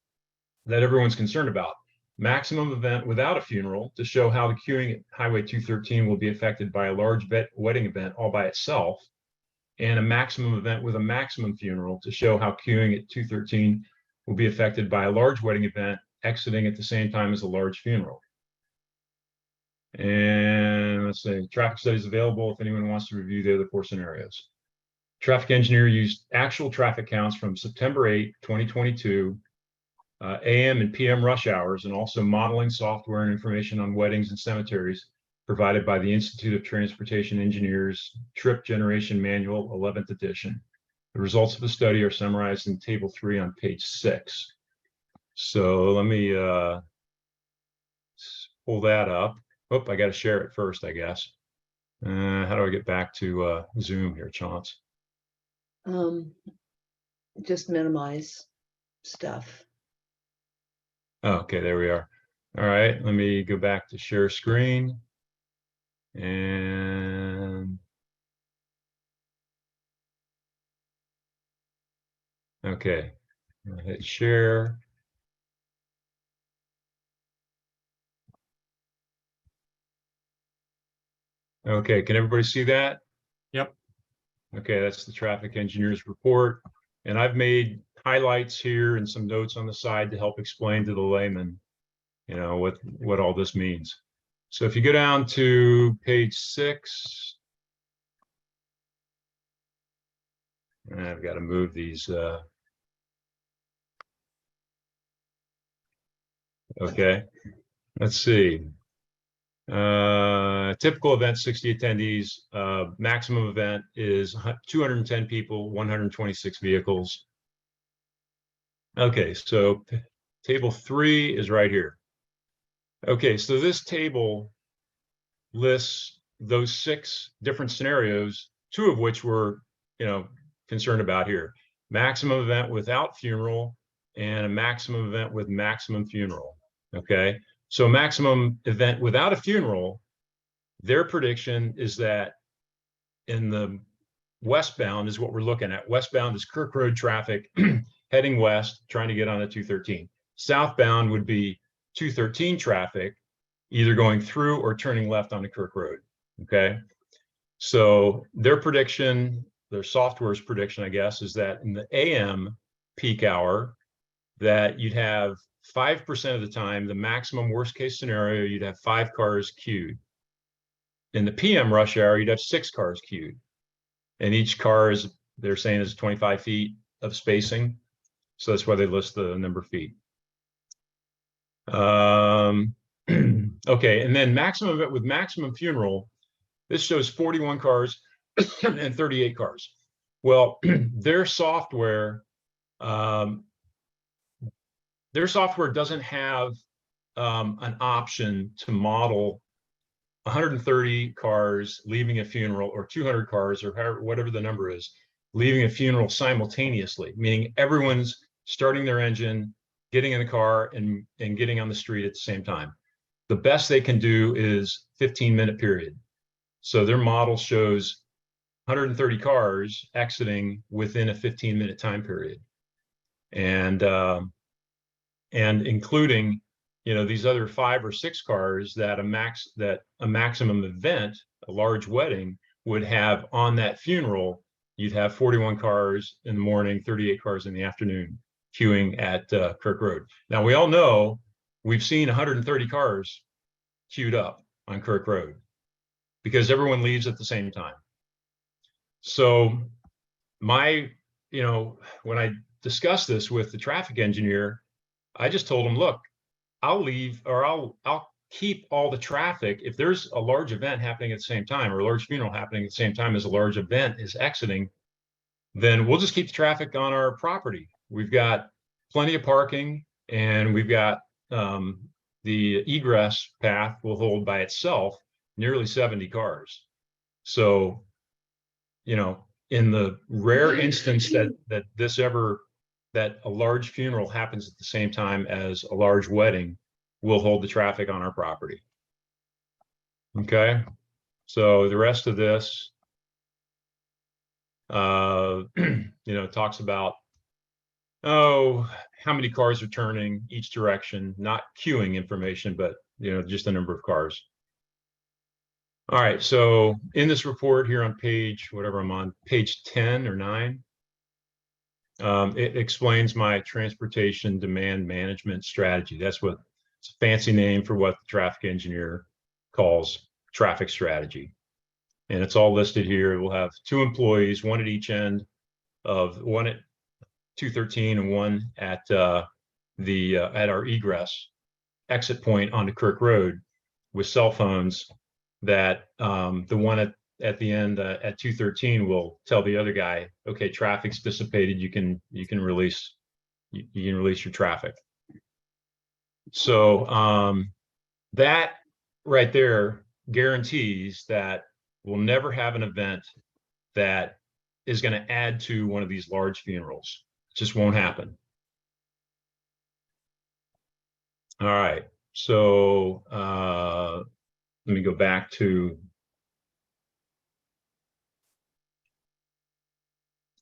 that everyone's concerned about. Maximum event without a funeral, to show how the queuing at Highway 213 will be affected by a large wedding event all by itself, and a maximum event with a maximum funeral, to show how queuing at 213 will be affected by a large wedding event exiting at the same time as a large funeral. And let's see, traffic studies available if anyone wants to review the other 4 scenarios. Traffic engineer used actual traffic counts from September 8, 2022, AM and PM rush hours, and also modeling software and information on weddings and cemeteries provided by the Institute of Transportation Engineers Trip Generation Manual, 11th edition. The results of the study are summarized in table 3 on page 6. So let me pull that up. Oh, I got to share it first, I guess. How do I get back to Zoom here, Chance? Just minimize stuff. Oh, okay, there we are. All right, let me go back to share screen. And okay, I'll hit share. Okay, can everybody see that? Yep. Okay, that's the traffic engineer's report. And I've made highlights here and some notes on the side to help explain to the layman, you know, what all this means. So if you go down to page 6, I've got to move these. Okay, let's see. Typical event, 60 attendees. Maximum event is 210 people, 126 vehicles. Okay, so table 3 is right here. Okay, so this table lists those 6 different scenarios, 2 of which we're, concerned about here. Maximum event without funeral and a maximum event with maximum funeral. Okay, so maximum event without a funeral, their prediction is that in the westbound is what we're looking at. Westbound is Kirk Road traffic heading west, trying to get on the 213. Southbound would be 213 traffic, either going through or turning left onto Kirk Road. Okay, so their prediction, their software's prediction, I guess, is that in the AM peak hour, that you'd have 5% of the time, the maximum worst case scenario, you'd have 5 cars queued. In the PM rush hour, you'd have 6 cars queued. And each car is, they're saying, is 25 feet of spacing. So that's why they list the number of feet. Okay, and then maximum event with maximum funeral, this shows 41 cars and 38 cars. Well, their software doesn't have an option to model 130 cars leaving a funeral, or 200 cars, or however, whatever the number is, leaving a funeral simultaneously, meaning everyone's starting their engine, getting in the car, and getting on the street at the same time. the best they can do is 15-minute period. So their model shows 130 cars exiting within a 15-minute time period. And including, these other 5 or 6 cars that a maximum event, a large wedding, would have on that funeral. You'd have 41 cars in the morning, 38 cars in the afternoon queuing at Kirk Road. Now, we all know we've seen 130 cars queued up on Kirk Road because everyone leaves at the same time. So when I discussed this with the traffic engineer, I just told him, look, I'll leave, or I'll keep all the traffic. If there's a large event happening at the same time, or a large funeral happening at the same time as a large event is exiting, then we'll just keep the traffic on our property. We've got plenty of parking, and we've got the egress path will hold by itself nearly 70 cars. So, in the rare instance that a large funeral happens at the same time as a large wedding, we'll hold the traffic on our property. Okay, so the rest of this, talks about, how many cars are turning each direction, not queuing information, but, just the number of cars. All right, so in this report here on page, whatever I'm on, page 10 or 9, it explains my transportation demand management strategy. That's what it's a fancy name for what the traffic engineer calls traffic strategy. And it's all listed here. We'll have 2 employees, one at each end of one at 213 and one at at our egress exit point onto Kirk Road with cell phones that the one at the end at 213 will tell the other guy, okay, traffic's dissipated. You can release your traffic. So that right there guarantees that we'll never have an event that is going to add to one of these large funerals. It just won't happen. All right. So let me go back to,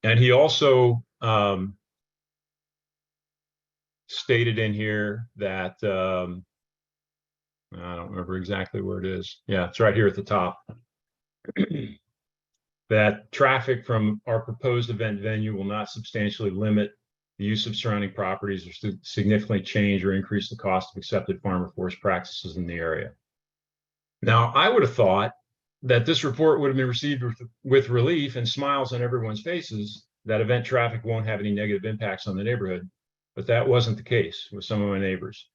and he also stated in here that I don't remember exactly where it is. Yeah, it's right here at the top. That traffic from our proposed event venue will not substantially limit the use of surrounding properties or significantly change or increase the cost of accepted farm or forest practices in the area. Now, I would have thought that this report would have been received with relief and smiles on everyone's faces, that event traffic won't have any negative impacts on the neighborhood, but that wasn't the case with some of my neighbors.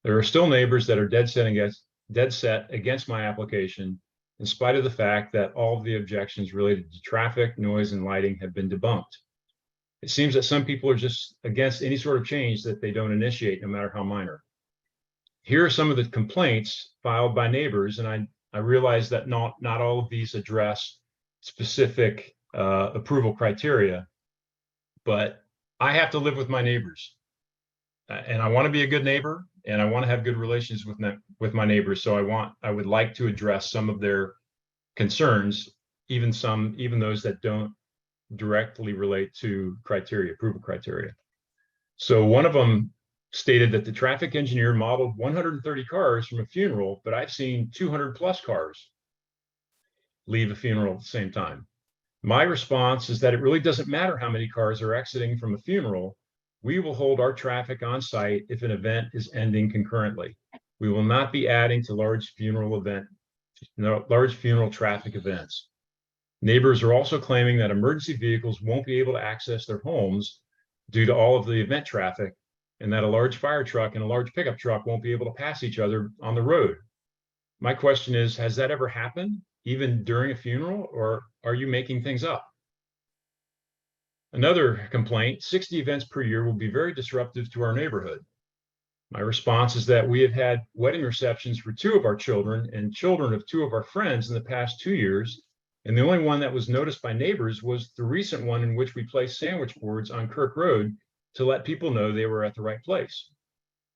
There are still neighbors that are dead set against my application, in spite of the fact that all of the objections related to traffic, noise, and lighting have been debunked. It seems that some people are just against any sort of change that they don't initiate, no matter how minor. Here are some of the complaints filed by neighbors, and I realize that not all of these address specific approval criteria, but I have to live with my neighbors. And I want to be a good neighbor, and I want to have good relations with my neighbors. So I would like to address some of their concerns, even those that don't directly relate to approval criteria. So one of them stated that the traffic engineer modeled 130 cars from a funeral, but I've seen 200 plus cars leave a funeral at the same time. My response is that it really doesn't matter how many cars are exiting from a funeral. We will hold our traffic on site if an event is ending concurrently. We will not be adding to large funeral traffic events. Neighbors are also claiming that emergency vehicles won't be able to access their homes due to all of the event traffic, and that a large fire truck and a large pickup truck won't be able to pass each other on the road. My question is, has that ever happened, even during a funeral, or are you making things up? Another complaint, 60 events per year will be very disruptive to our neighborhood. My response is that we have had wedding receptions for 2 of our children and children of 2 of our friends in the past 2 years, and the only one that was noticed by neighbors was the recent one in which we placed sandwich boards on Kirk Road to let people know they were at the right place.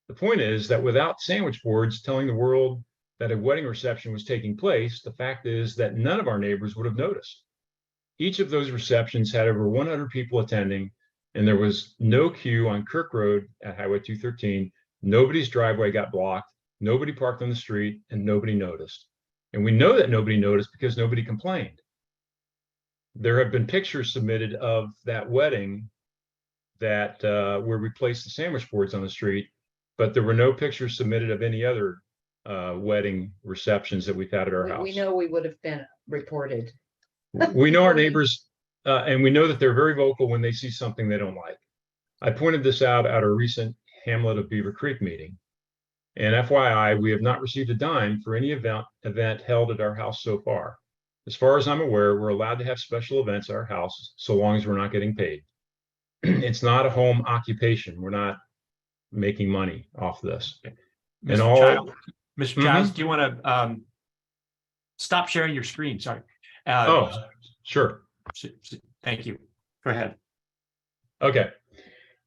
The point is that without sandwich boards telling the world that a wedding reception was taking place, the fact is that none of our neighbors would have noticed. Each of those receptions had over 100 people attending, and there was no queue on Kirk Road at Highway 213. Nobody's driveway got blocked, nobody parked on the street, and nobody noticed. And we know that nobody noticed because nobody complained. There have been pictures submitted of that wedding that where we placed the sandwich boards on the street, but there were no pictures submitted of any other wedding receptions that we've had at our house. We know we would have been reported. We know our neighbors, and we know that they're very vocal when they see something they don't like. I pointed this out at our recent Hamlet of Beaver Creek meeting. And FYI, we have not received a dime for any event held at our house so far. As far as I'm aware, we're allowed to have special events at our house so long as we're not getting paid. It's not a home occupation. We're not making money off this. And all, Mr. Giles, do you want to stop sharing your screen? Sorry. oh, sure. Thank you. Go ahead. Okay.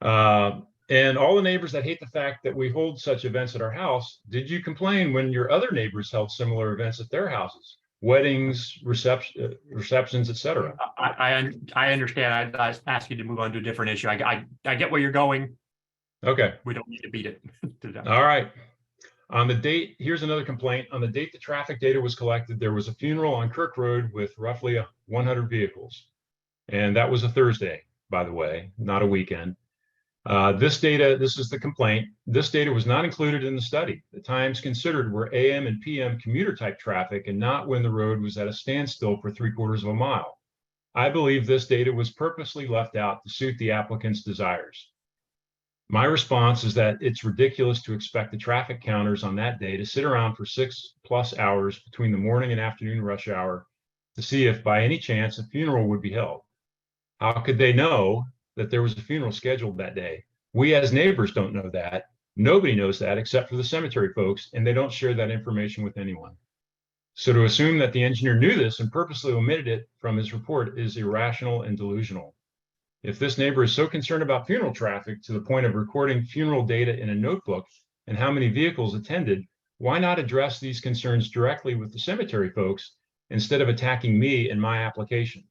And all the neighbors that hate the fact that we hold such events at our house, did you complain when your other neighbors held similar events at their houses? Weddings, receptions, etc. I understand. I ask you to move on to a different issue. I get where you're going. Okay. We don't need to beat it. All right. On the date, here's another complaint. On the date the traffic data was collected, there was a funeral on Kirk Road with roughly 100 vehicles. And that was a Thursday, by the way, not a weekend. This data, this is the complaint. This data was not included in the study. The times considered were AM and PM commuter type traffic and not when the road was at a standstill for 3/4 of a mile. I believe this data was purposely left out to suit the applicant's desires. My response is that it's ridiculous to expect the traffic counters on that day to sit around for 6+ hours between the morning and afternoon rush hour to see if by any chance a funeral would be held. How could they know that there was a funeral scheduled that day? We as neighbors don't know that. Nobody knows that except for the cemetery folks, and they don't share that information with anyone. So to assume that the engineer knew this and purposely omitted it from his report is irrational and delusional. If this neighbor is so concerned about funeral traffic to the point of recording funeral data in a notebook and how many vehicles attended, why not address these concerns directly with the cemetery folks instead of attacking me and my application?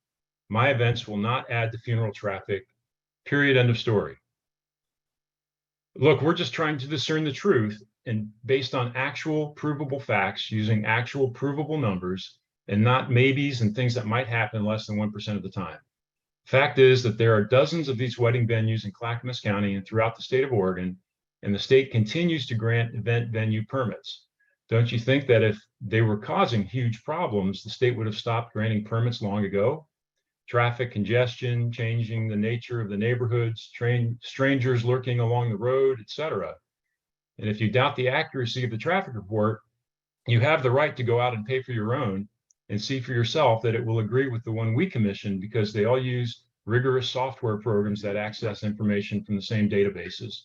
My events will not add to funeral traffic, period, end of story. Look, we're just trying to discern the truth and based on actual provable facts using actual provable numbers and not maybes and things that might happen less than 1% of the time. Fact is that there are dozens of these wedding venues in Clackamas County and throughout the state of Oregon, and the state continues to grant event venue permits. Don't you think that if they were causing huge problems, the state would have stopped granting permits long ago? Traffic congestion, changing the nature of the neighborhoods, strangers lurking along the road, etc. And if you doubt the accuracy of the traffic report, you have the right to go out and pay for your own and see for yourself that it will agree with the one we commissioned because they all use rigorous software programs that access information from the same databases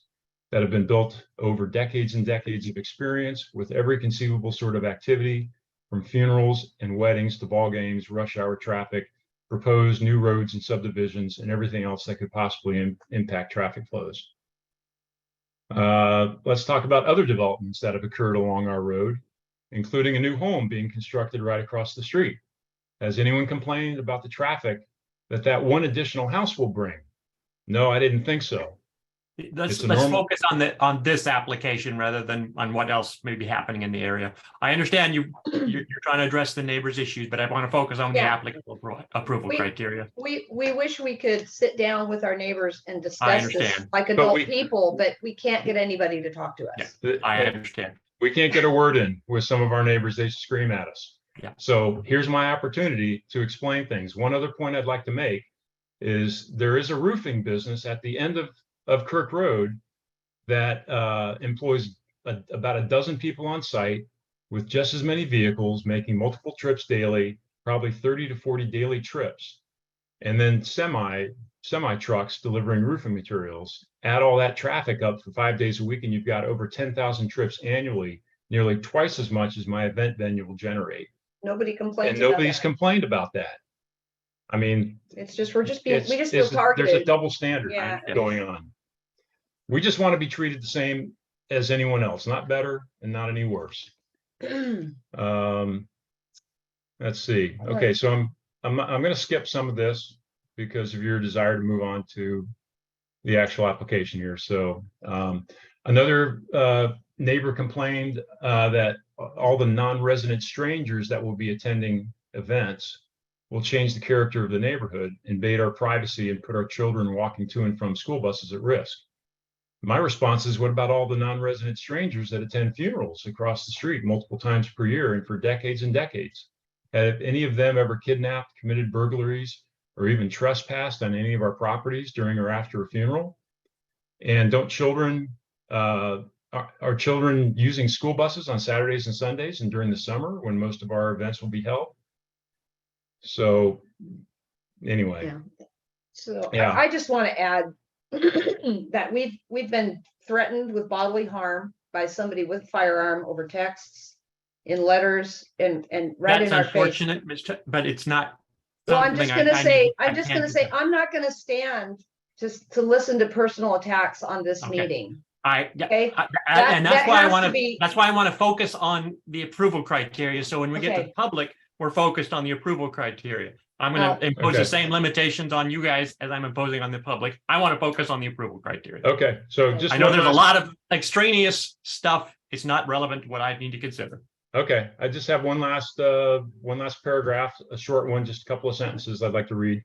that have been built over decades and decades of experience with every conceivable sort of activity, from funerals and weddings to ball games, rush hour traffic, proposed new roads and subdivisions, and everything else that could possibly impact traffic flows. Let's talk about other developments that have occurred along our road, including a new home being constructed right across the street. Has anyone complained about the traffic that one additional house will bring? No, I didn't think so. Let's focus on this application rather than on what else may be happening in the area. I understand you're trying to address the neighbors' issues, but I want to focus on the applicable approval criteria. We wish we could sit down with our neighbors and I discuss this understand. like adult people, but we can't get anybody to talk to us. Yeah, I understand. We can't get a word in with some of our neighbors. They scream at us. Yeah. So here's my opportunity to explain things. One other point I'd like to make is there is a roofing business at the end of Kirk Road that employs about a dozen people on site with just as many vehicles, making multiple trips daily, probably 30 to 40 daily trips. And then semi trucks delivering roofing materials. Add all that traffic up for 5 days a week, and you've got over 10,000 trips annually, nearly twice as much as my event venue will generate. Nobody complains. And nobody's complained about that. I mean, it's just we just feel targeted. There's a double standard Yeah. going on. We just want to be treated the same as anyone else, not better and not any worse. Let's see. Okay, so I'm going to skip some of this because of your desire to move on to the actual application here. So another neighbor complained that all the non-resident strangers that will be attending events will change the character of the neighborhood, invade our privacy, and put our children walking to and from school buses at risk. My response is, what about all the non-resident strangers that attend funerals across the street multiple times per year and for decades and decades? Have any of them ever kidnapped, committed burglaries, or even trespassed on any of our properties during or after a funeral? And don't children, are children using school buses on Saturdays and Sundays and during the summer when most of our events will be held? So anyway, Yeah. So Yeah. I just want to add that we've been threatened with bodily harm by somebody with firearm over texts, in letters, and right That's in our face. unfortunate, but it's not. Well, I'm just something gonna I say, need- I I'm just can't gonna do say, that. I'm not gonna stand to listen to personal attacks on this Okay. meeting. Yeah, Okay, and that's that why I has want to to. be- That's why I want to focus on the approval criteria. So when we get to Okay. the public, we're focused on the approval criteria. I'm going Well- to impose Okay. the same limitations on you guys as I'm imposing on the public. I want to focus on the approval criteria. Okay, so just I know one there's a last- lot of extraneous stuff. It's not relevant to what I need to consider. Okay, I just have one last paragraph, a short one, just a couple of sentences I'd like to read.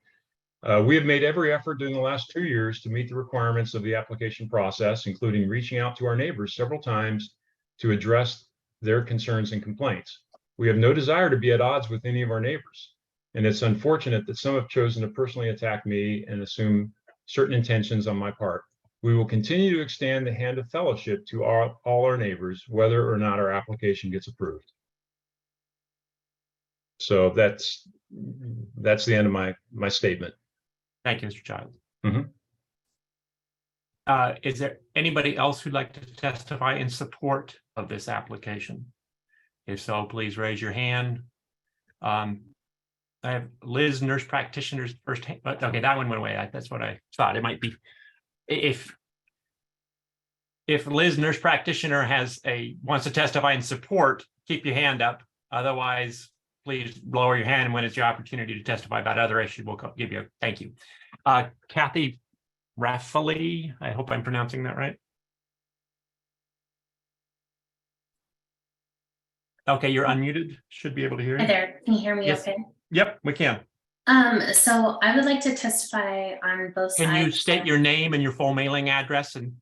We have made every effort during the last 2 years to meet the requirements of the application process, including reaching out to our neighbors several times to address their concerns and complaints. We have no desire to be at odds with any of our neighbors, and it's unfortunate that some have chosen to personally attack me and assume certain intentions on my part. We will continue to extend the hand of fellowship to all our neighbors, whether or not our application gets approved. So that's the end of my statement. Thank you, Mr. Childs. Mhm. Is there anybody else who'd like to testify in support of this application? If so, please raise your hand. I have Liz, nurse practitioners first. Okay, that one went away. That's what I thought it might be. If Liz, nurse practitioner, wants to testify in support, keep your hand up. Otherwise, please lower your hand, and when it's your opportunity to testify about other issues, we'll give you a thank you. Kathy Raffali, I hope I'm pronouncing that right. Okay, you're unmuted. Should be able to hear Hi you. there, can you hear me Yes. okay? Yep, we can. So I would like to testify on both sides. Can you state your name and your full mailing address? And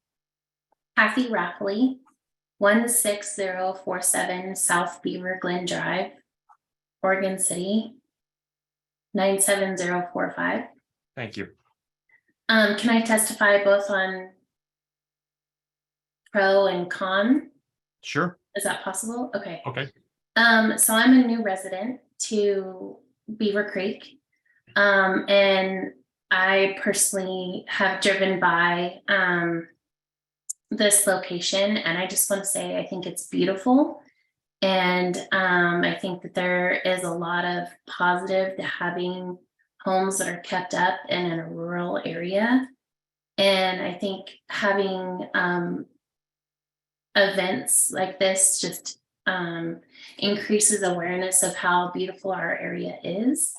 Kathy Rapley, 16047 South Beaver Glen Drive, Oregon City, 97045. thank you. Can I testify both on pro and con? Sure. Is that possible? Okay. Okay. So I'm a new resident to Beaver Creek. And I personally have driven by this location, and I just want to say I think it's beautiful. And I think that there is a lot of positive to having homes that are kept up and in a rural area. And I think having events like this just increases awareness of how beautiful our area is.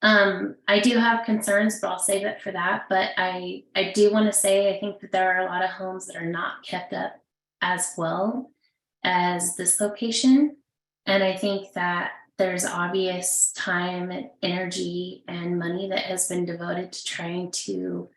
I do have concerns, but I'll save it for that. But I do want to say, I think that there are a lot of homes that are not kept up as well as this location. And I think that there's obvious time and energy and money that has been devoted to trying to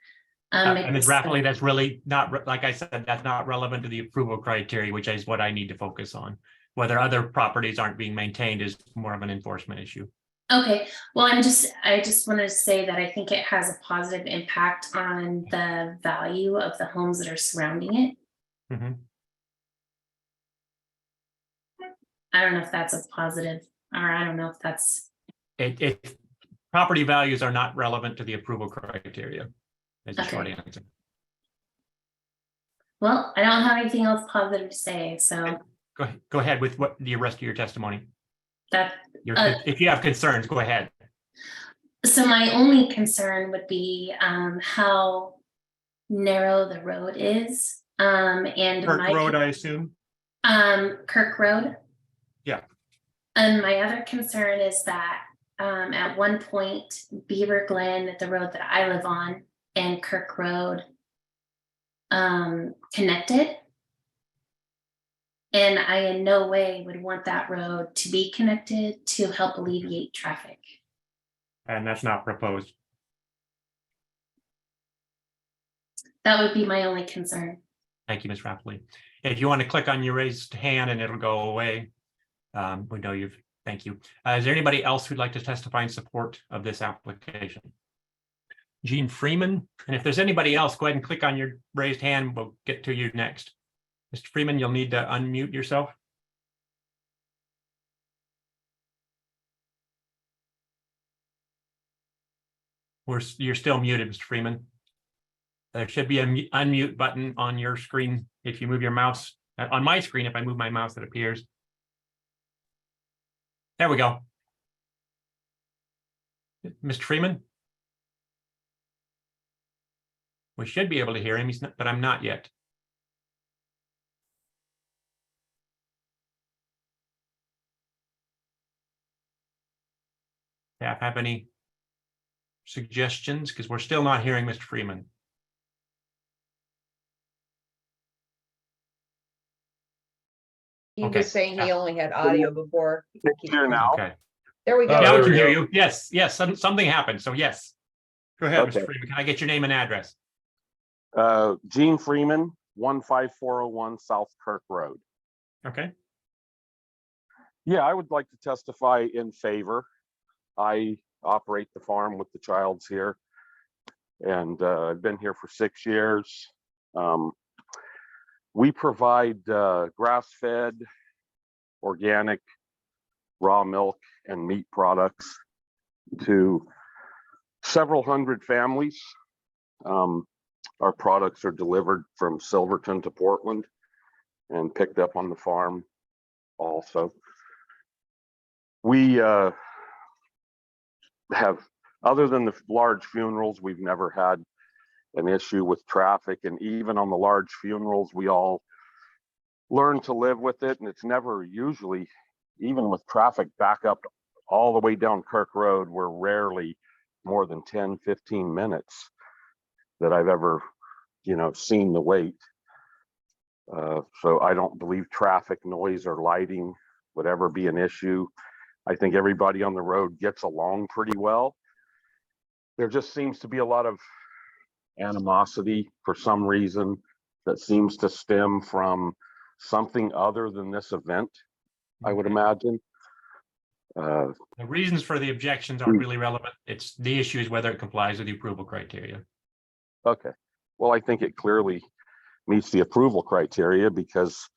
make And this Ms. Raffley, that's really not, like I said, that's not relevant to the approval criteria, which is what I need to focus on. Whether other properties aren't being maintained is more of an enforcement issue. Okay, well, I just wanted to say that I think it has a positive impact on the value of the homes that are surrounding it. Mhm. I don't know if that's a positive, or I don't know if that's, Property values are not relevant to the approval criteria. Is the short Okay. answer. well, I don't have anything else positive to say, so Go ahead with what the rest of your testimony. that, If you have concerns, go ahead. so my only concern would be how narrow the road is. And Kirk my Road, I assume. Kirk Road. And my other concern is that at one point, Beaver Glen, the road that I live on, and Kirk Road connected. And I in no way would want that road to be connected to help alleviate traffic. And that's not proposed. That would be my only concern. Thank you, Ms. Rapley. If you want to click on your raised hand and it'll go away. We know thank you. Is there anybody else who'd like to testify in support of this application? Gene Freeman, and if there's anybody else, go ahead and click on your raised hand. We'll get to you next. Mr. Freeman, you'll need to unmute yourself. You're still muted, Mr. Freeman. There should be an unmute button on your screen if you move your mouse. On my screen, if I move my mouse, it appears. There we go. Mr. Freeman? We should be able to hear him, but I'm not yet. Staff have any suggestions? Because we're still not hearing Mr. Freeman. He Okay. was saying he only had audio before. Here now. Okay. There we go. Now there we can we hear go. you. Yes, something happened. So yes. Go ahead, Okay. Mr. Freeman. Can I get your name and address? Gene Freeman, 15401 South Kirk Road. Okay. Yeah, I would like to testify in favor. I operate the farm with the Childs here, and I've been here for 6 years. We provide grass-fed, organic, raw milk and meat products to several hundred families. Our products are delivered from Silverton to Portland and picked up on the farm also. We have, other than the large funerals, we've never had an issue with traffic. And even on the large funerals, we all learn to live with it. And it's never usually, even with traffic back up all the way down Kirk Road, we're rarely more than 10, 15 minutes that I've ever, seen the wait. So I don't believe traffic, noise, or lighting would ever be an issue. I think everybody on the road gets along pretty well. There just seems to be a lot of animosity for some reason that seems to stem from something other than this event, I would imagine. The reasons for the objections aren't really relevant. It's the issue is whether it complies with the approval criteria. Okay. Well, I think it clearly meets the approval criteria because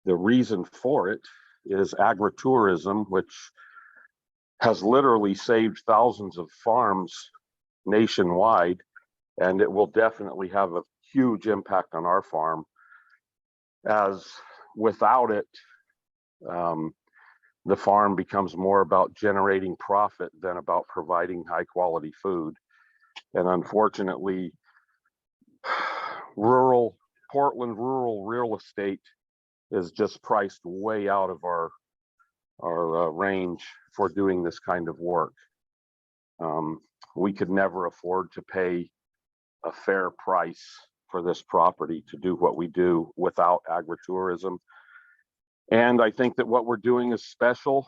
the reason for it is agritourism, which has literally saved thousands of farms nationwide, and it will definitely have a huge impact on our farm, as without it, the farm becomes more about generating profit than about providing high quality food. And unfortunately, Portland rural real estate is just priced way out of our range for doing this kind of work. We could never afford to pay a fair price for this property to do what we do without agritourism. And I think that what we're doing is special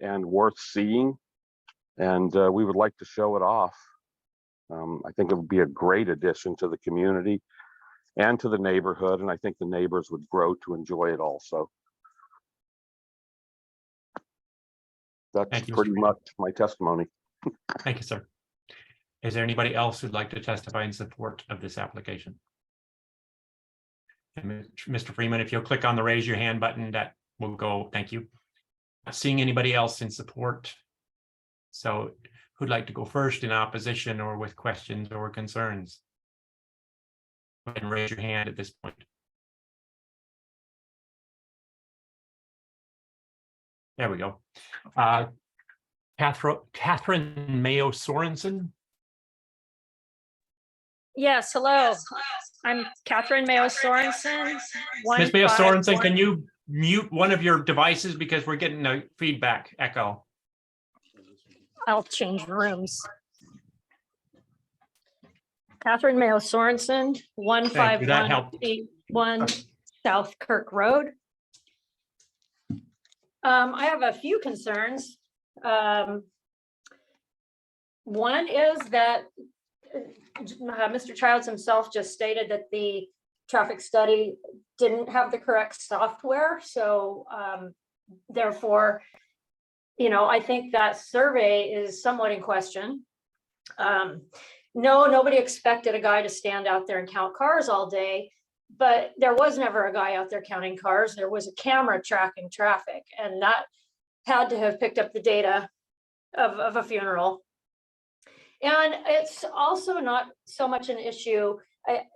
and worth seeing, and we would like to show it off. I think it would be a great addition to the community and to the neighborhood, and I think the neighbors would grow to enjoy it also. That's Thank you, Mr. pretty Freeman. much my testimony. Thank you, sir. Is there anybody else who'd like to testify in support of this application? And Mr. Freeman, if you'll click on the raise your hand button, that will go. Thank you. Not seeing anybody else in support. So who'd like to go first in opposition or with questions or concerns? Go ahead and raise your hand at this point. There we go. Catherine Mayo Sorensen. Yes, hello. I'm Catherine Mayo Sorensen. Ms. Mayo Sorensen, can you mute one of your devices because we're getting a feedback echo. I'll change rooms. Catherine Mayo Sorensen, Thank you, that helped. 15181 South Kirk Road. I have a few concerns. One is that Mr. Childs himself just stated that the traffic study didn't have the correct software. So therefore, I think that survey is somewhat in question. No, nobody expected a guy to stand out there and count cars all day, but there was never a guy out there counting cars. There was a camera tracking traffic, and that had to have picked up the data of a funeral. And it's also not so much an issue.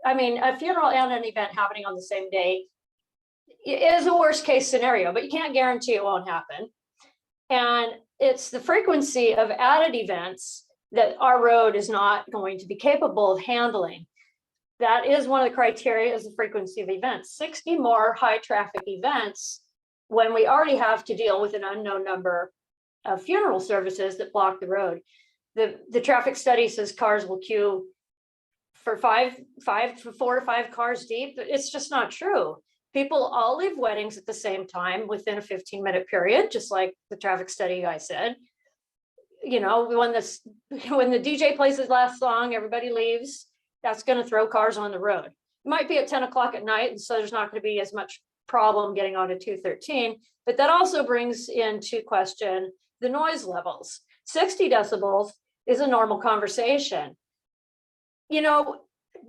I mean, a funeral and an event happening on the same day is a worst case scenario, but you can't guarantee it won't happen. And it's the frequency of added events that our road is not going to be capable of handling. That is one of the criteria, is the frequency of events. 60 more high traffic events when we already have to deal with an unknown number of funeral services that block the road. The traffic study says cars will queue for 4 to 5 cars deep. It's just not true. People all leave weddings at the same time within a 15-minute period, just like the traffic study guy said. When the DJ plays his last song, everybody leaves. That's going to throw cars on the road. It might be at 10 o'clock at night, and so there's not going to be as much problem getting onto 213. But that also brings into question the noise levels. 60 decibels is a normal conversation.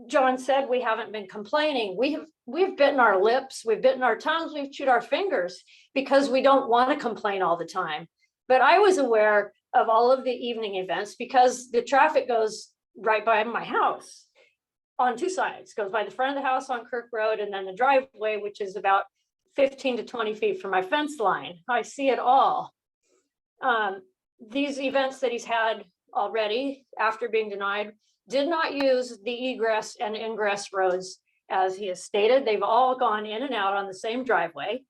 John said we haven't been complaining. We've bitten our lips, we've bitten our tongues, we've chewed our fingers because we don't want to complain all the time. But I was aware of all of the evening events because the traffic goes right by my house on 2 sides. Goes by the front of the house on Kirk Road, and then the driveway, which is about 15 to 20 feet from my fence line. I see it all. These events that he's had already after being denied did not use the egress and ingress roads as he has stated. They've all gone in and out on the same driveway.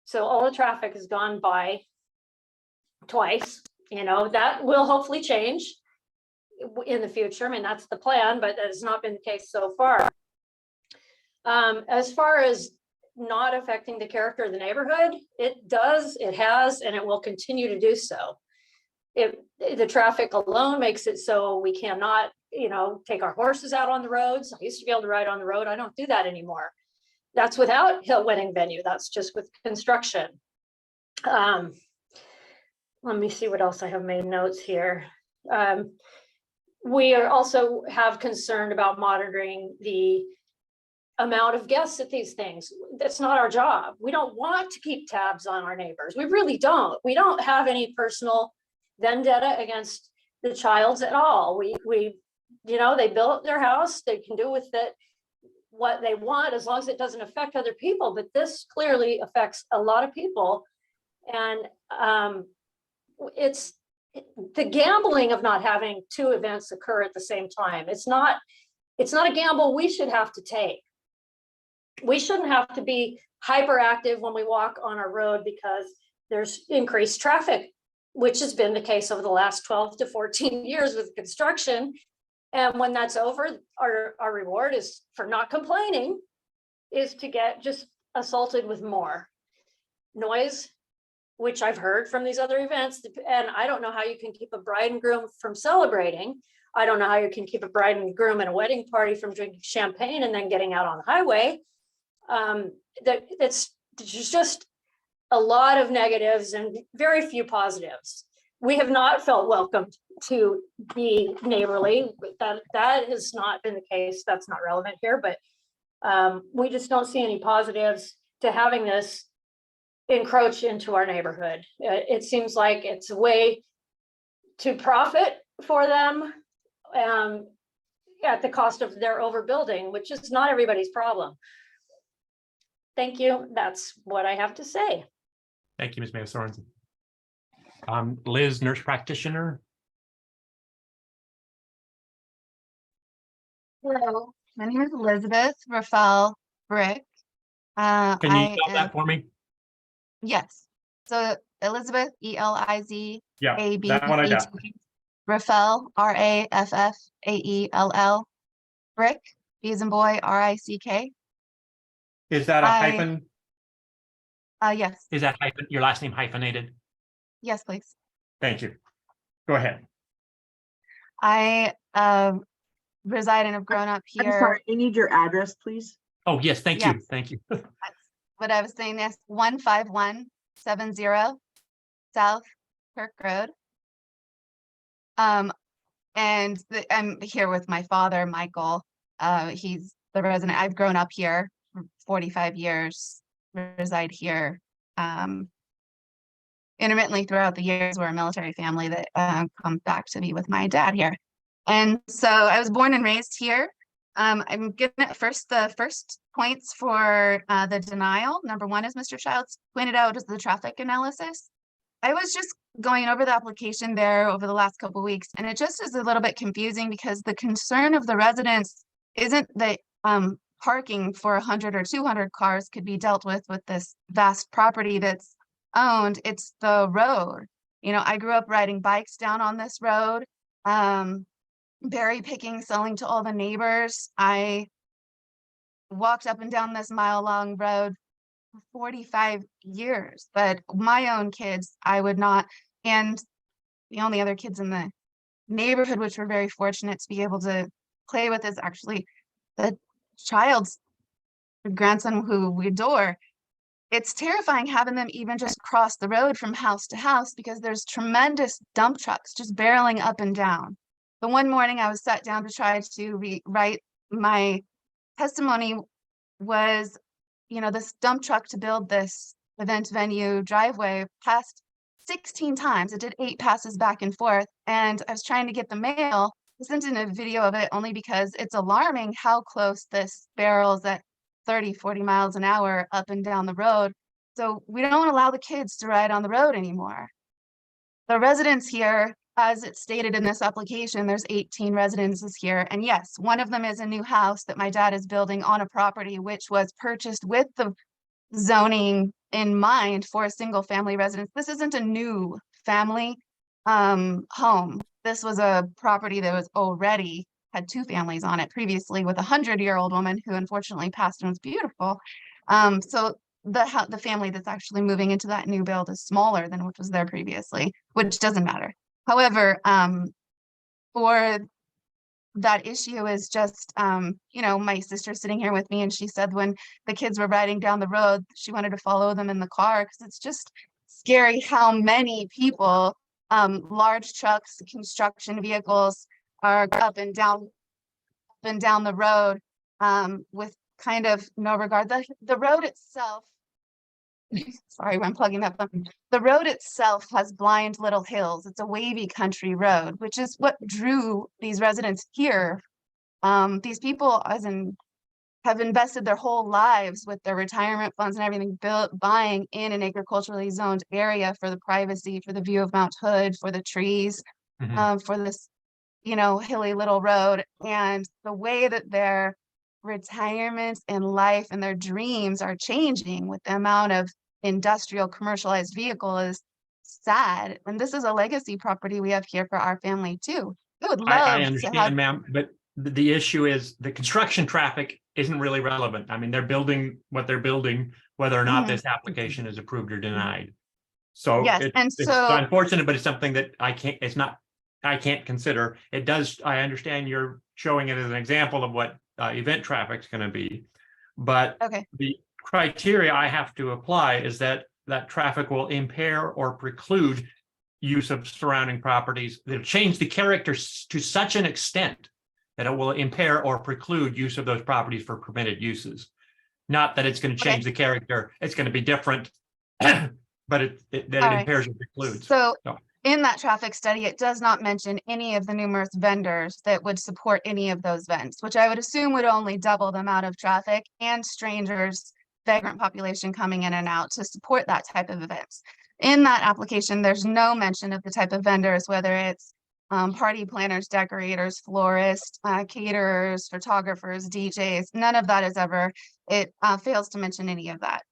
So all the traffic has gone by twice. That will hopefully change in the future. I mean, that's the plan, but that has not been the case so far. As far as not affecting the character of the neighborhood, it does, it has, and it will continue to do so. The traffic alone makes it so we cannot, take our horses out on the roads. I used to be able to ride on the road. I don't do that anymore. That's without Hill Wedding Venue. That's just with construction. Let me see what else I have made notes here. We are also have concern about monitoring the amount of guests at these things. That's not our job. We don't want to keep tabs on our neighbors. We really don't. We don't have any personal vendetta against the Childs at all. They built their house. They can do with it what they want as long as it doesn't affect other people. But this clearly affects a lot of people. And it's the gambling of not having 2 events occur at the same time. It's not a gamble we should have to take. We shouldn't have to be hyperactive when we walk on our road because there's increased traffic, which has been the case over the last 12 to 14 years with construction. And when that's over, our reward is for not complaining is to get just assaulted with more noise, which I've heard from these other events. And I don't know how you can keep a bride and groom from celebrating. I don't know how you can keep a bride and groom at a wedding party from drinking champagne and then getting out on the highway. There's just a lot of negatives and very few positives. We have not felt welcomed to be neighborly. That has not been the case. That's not relevant here, but we just don't see any positives to having this encroach into our neighborhood. It seems like it's a way to profit for them at the cost of their overbuilding, which is not everybody's problem. Thank you. That's what I have to say. Thank you, Ms. Mayo Sorensen. Liz, nurse practitioner. Hello, my name is Elizabeth Rafael Brick. Can you spell that for me? Yes. So Elizabeth, ELIZABETT. Yeah, that one I got. Rafael, RAFFAELL. Brick, B as in boy, RICK. Is that a hyphen? Yes, Is that hyphen, your last name hyphenated? yes, please. Thank you. Go ahead. I reside and have grown up I'm here. sorry, I need your address, please. Oh, yes, thank you. Yes. Thank you. What I was saying is 15170 South Kirk Road. And I'm here with my father, Michael. He's the resident. I've grown up here for 45 years, reside here. Intermittently throughout the years, we're a military family that come back to be with my dad here. And so I was born and raised here. I'm giving it the first points for the denial. Number one, as Mr. Childs pointed out, is the traffic analysis. I was just going over the application there over the last couple of weeks, and it just is a little bit confusing because the concern of the residents isn't that parking for 100 or 200 cars could be dealt with this vast property that's owned. It's the road. You know, I grew up riding bikes down on this road, berry picking, selling to all the neighbors. I walked up and down this mile-long road for 45 years, but my own kids, I would not. And the only other kids in the neighborhood, which we're very fortunate to be able to play with, is actually the child's grandson who we adore. It's terrifying having them even just cross the road from house to house because there's tremendous dump trucks just barreling up and down. The one morning I was sat down to try to write my testimony was, you know, this dump truck to build this event venue driveway passed 16 times. It did 8 passes back and forth. And I was trying to get the mail. I sent in a video of it only because it's alarming how close this barrels at 30, 40 miles an hour up and down the road. So we don't allow the kids to ride on the road anymore. The residents here, as it's stated in this application, there's 18 residences here. And yes, one of them is a new house that my dad is building on a property which was purchased with the zoning in mind for a single family residence. This isn't a new family home. This was a property that was already had 2 families on it previously with a 100-year-old woman who unfortunately passed and was beautiful. So the family that's actually moving into that new build is smaller than what was there previously, which doesn't matter. However, for that issue is just, you know, my sister sitting here with me, and she said when the kids were riding down the road, she wanted to follow them in the car because it's just scary how many people, large trucks, construction vehicles are up and down the road with kind of no regard. The road itself, sorry, I'm plugging that phone. The road itself has blind little hills. It's a wavy country road, which is what drew these residents here. These people have invested their whole lives with their retirement funds and everything buying in an agriculturally zoned area for the privacy, for the view of Mount Hood, for the trees, for this, you know, hilly little road. And the way that their retirement and life and their dreams are changing with the amount of industrial commercialized vehicle is sad. And this is a legacy property we have here for our family too. I would love I to understand, have, ma'am, but the issue is the construction traffic isn't really relevant. I mean, they're building what they're building, whether or not this application is approved or denied. So yes, and it's so unfortunate, but it's something that I can't consider. It does, I understand you're showing it as an example of what event traffic is going to be. But okay, the criteria I have to apply is that traffic will impair or preclude use of surrounding properties. They'll change the character to such an extent that it will impair or preclude use of those properties for permitted uses. Not that it's going to change the character, it's going to be different, but it impairs or precludes. So in that traffic study, it does not mention any of the numerous vendors that would support any of those events, which I would assume would only double the amount of traffic and strangers, vagrant population coming in and out to support that type of events. In that application, there's no mention of the type of vendors, whether it's party planners, decorators, florists, caterers, photographers, DJs. None of that is ever, it fails to mention any of that.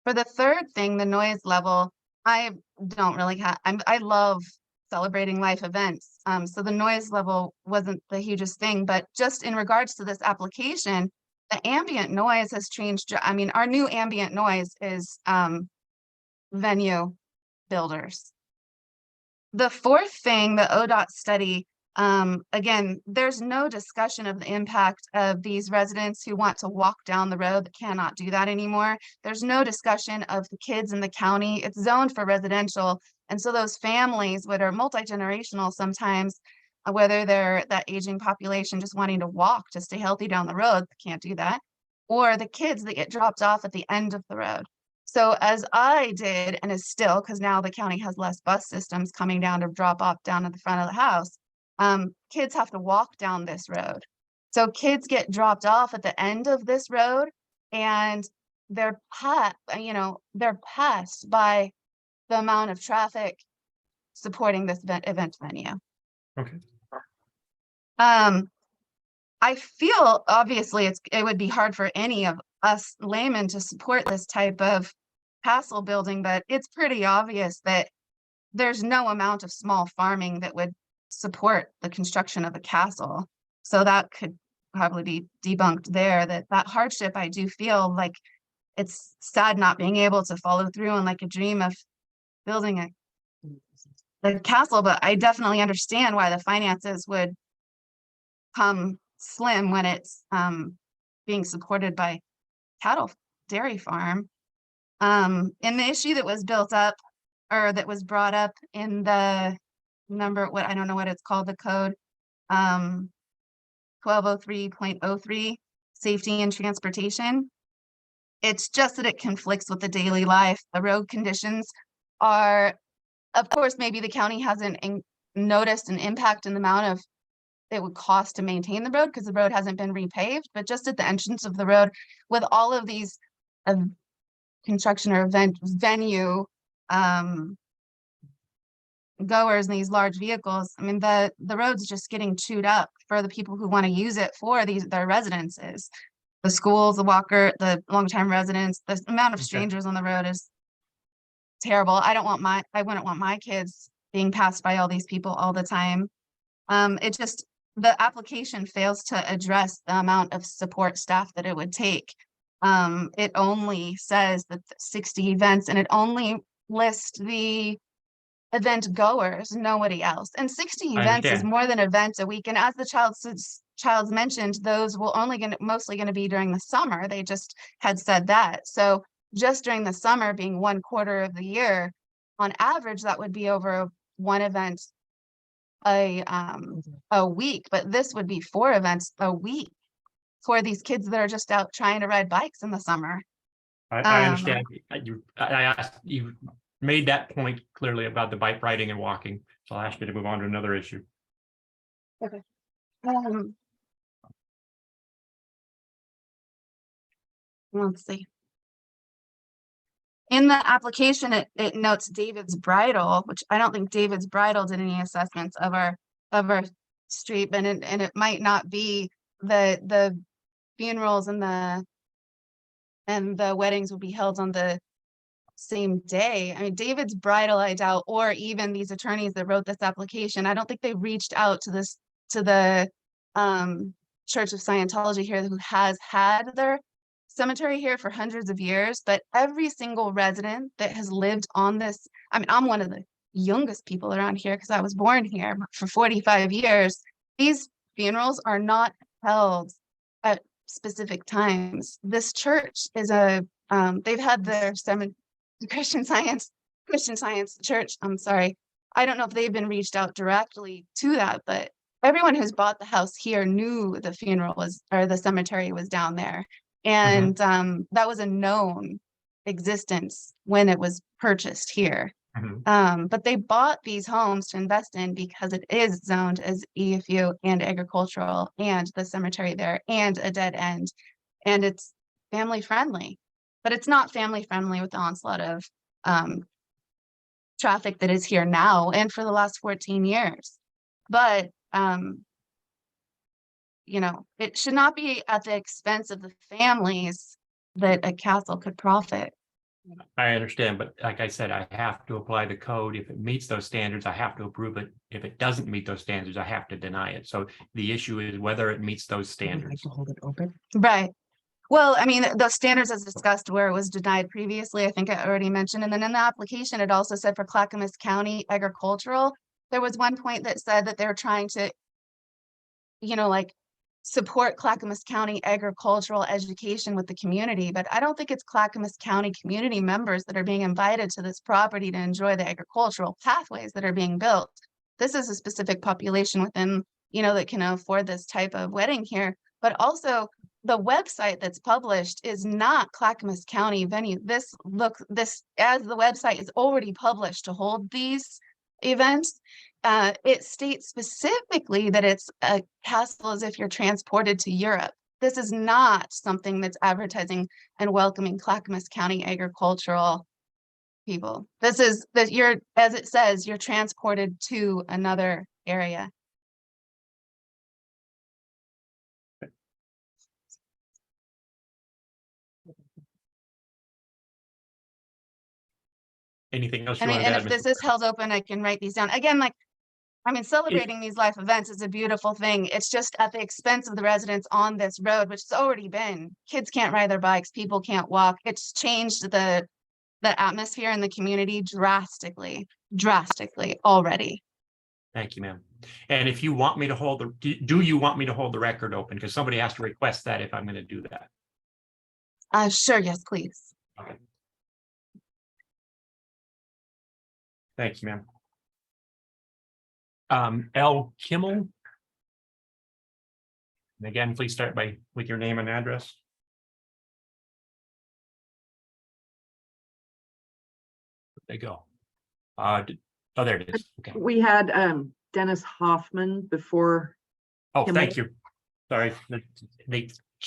For the third thing, the noise level, I don't really have, I love celebrating life events. So the noise level wasn't the hugest thing, but just in regards to this application, the ambient noise has changed. I mean, our new ambient noise is venue builders. The fourth thing, the ODOT study, again, there's no discussion of the impact of these residents who want to walk down the road that cannot do that anymore. There's no discussion of the kids in the county. It's zoned for residential. And so those families that are multi-generational sometimes, whether they're that aging population just wanting to walk to stay healthy down the road, can't do that, or the kids that get dropped off at the end of the road. So as I did, and is still, because now the county has less bus systems coming down to drop off down at the front of the house, kids have to walk down this road. So kids get dropped off at the end of this road, and they're passed by the amount of traffic supporting this event venue. Okay. I feel obviously it would be hard for any of us laymen to support this type of castle building, but it's pretty obvious that there's no amount of small farming that would support the construction of a castle. So that could probably be debunked there. That hardship, I do feel like it's sad not being able to follow through on like a dream of building a castle, but I definitely understand why the finances would come slim when it's being supported by cattle dairy farm. And the issue that was built up, or that was brought up in the I don't know what it's called, the code, 1203.03, safety and transportation. It's just that it conflicts with the daily life. The road conditions are, of course, maybe the county hasn't noticed an impact in the amount of it would cost to maintain the road because the road hasn't been repaved, but just at the entrance of the road with all of these construction or venue goers and these large vehicles, I mean, the road's just getting chewed up for the people who want to use it for their residences, the schools, the the long-time residents. The amount of strangers on the road is terrible. I wouldn't want my kids being passed by all these people all the time. The application fails to address the amount of support staff that it would take. It only says that 60 events, and it only lists the event goers, nobody else. And 60 events is understand. more than events a week. And as the child's mentioned, those will mostly going to be during the summer. They just had said that. So just during the summer being 1/4 of the year, on average, that would be over one event a week, but this would be 4 events a week for these kids that are just out trying to ride bikes in the summer. I understand. I asked, you made that point clearly about the bike riding and walking. So I'll ask you to move on to another issue. Okay. Let's see. In the application, it notes David's Bridal, which I don't think David's Bridal did any assessments of our street, and it might not be the funerals and the weddings will be held on the same day. I mean, David's Bridal, I doubt, or even these attorneys that wrote this application, I don't think they reached out to the Church of Scientology here, who has had their cemetery here for hundreds of years, but every single resident that has lived on this, I mean, I'm one of the youngest people around here because I was born here for 45 years. These funerals are not held at specific times. This church is they've had their Christian Science Church. I'm sorry. I don't know if they've been reached out directly to that, but everyone who's bought the house here knew the the cemetery was down there. And that was a known existence when it was purchased here. But they bought these homes to invest in because it is zoned as EFU and agricultural, and the cemetery there and a dead end, and it's family friendly. But it's not family friendly with the onslaught of traffic that is here now and for the last 14 years. But it should not be at the expense of the families that a castle could profit I understand, but like I said, I have to apply the code. If it meets those standards, I have to approve it. If it doesn't meet those standards, I have to deny it. So the issue is whether it meets those standards. Right. Well, I mean, the standards as discussed where it was denied previously, I think I already mentioned, and then in the application, it also said for Clackamas County agricultural, there was one point that said that they're trying to, like support Clackamas County agricultural education with the community, but I don't think it's Clackamas County community members that are being invited to this property to enjoy the agricultural pathways that are being built. This is a specific population within, that can afford this type of wedding here, but also the website that's published is not Clackamas County venue. This as the website is already published to hold these events. It states specifically that it's a castle as if you're transported to Europe. This is not something that's advertising and welcoming Clackamas County agricultural people. This is that as it says, you're transported to another area. Anything else you And wanted to add? if this is held open, I can write these down. Again, celebrating these life events is a beautiful thing. It's just at the expense of the residents on this road, which has already been. Kids can't ride their bikes, people can't walk. It's changed the atmosphere in the community drastically already. Thank you, ma'am. And if you want me to hold do you want me to hold the record open? Because somebody has to request that if I'm going to do that. Sure, yes, please. Okay. Thanks, ma'am. L. Kimmel. And again, please start with your name and address. There you go. Oh, there it is. Okay. We had Dennis Hoffman before. Oh, Kimmel. thank you. Sorry,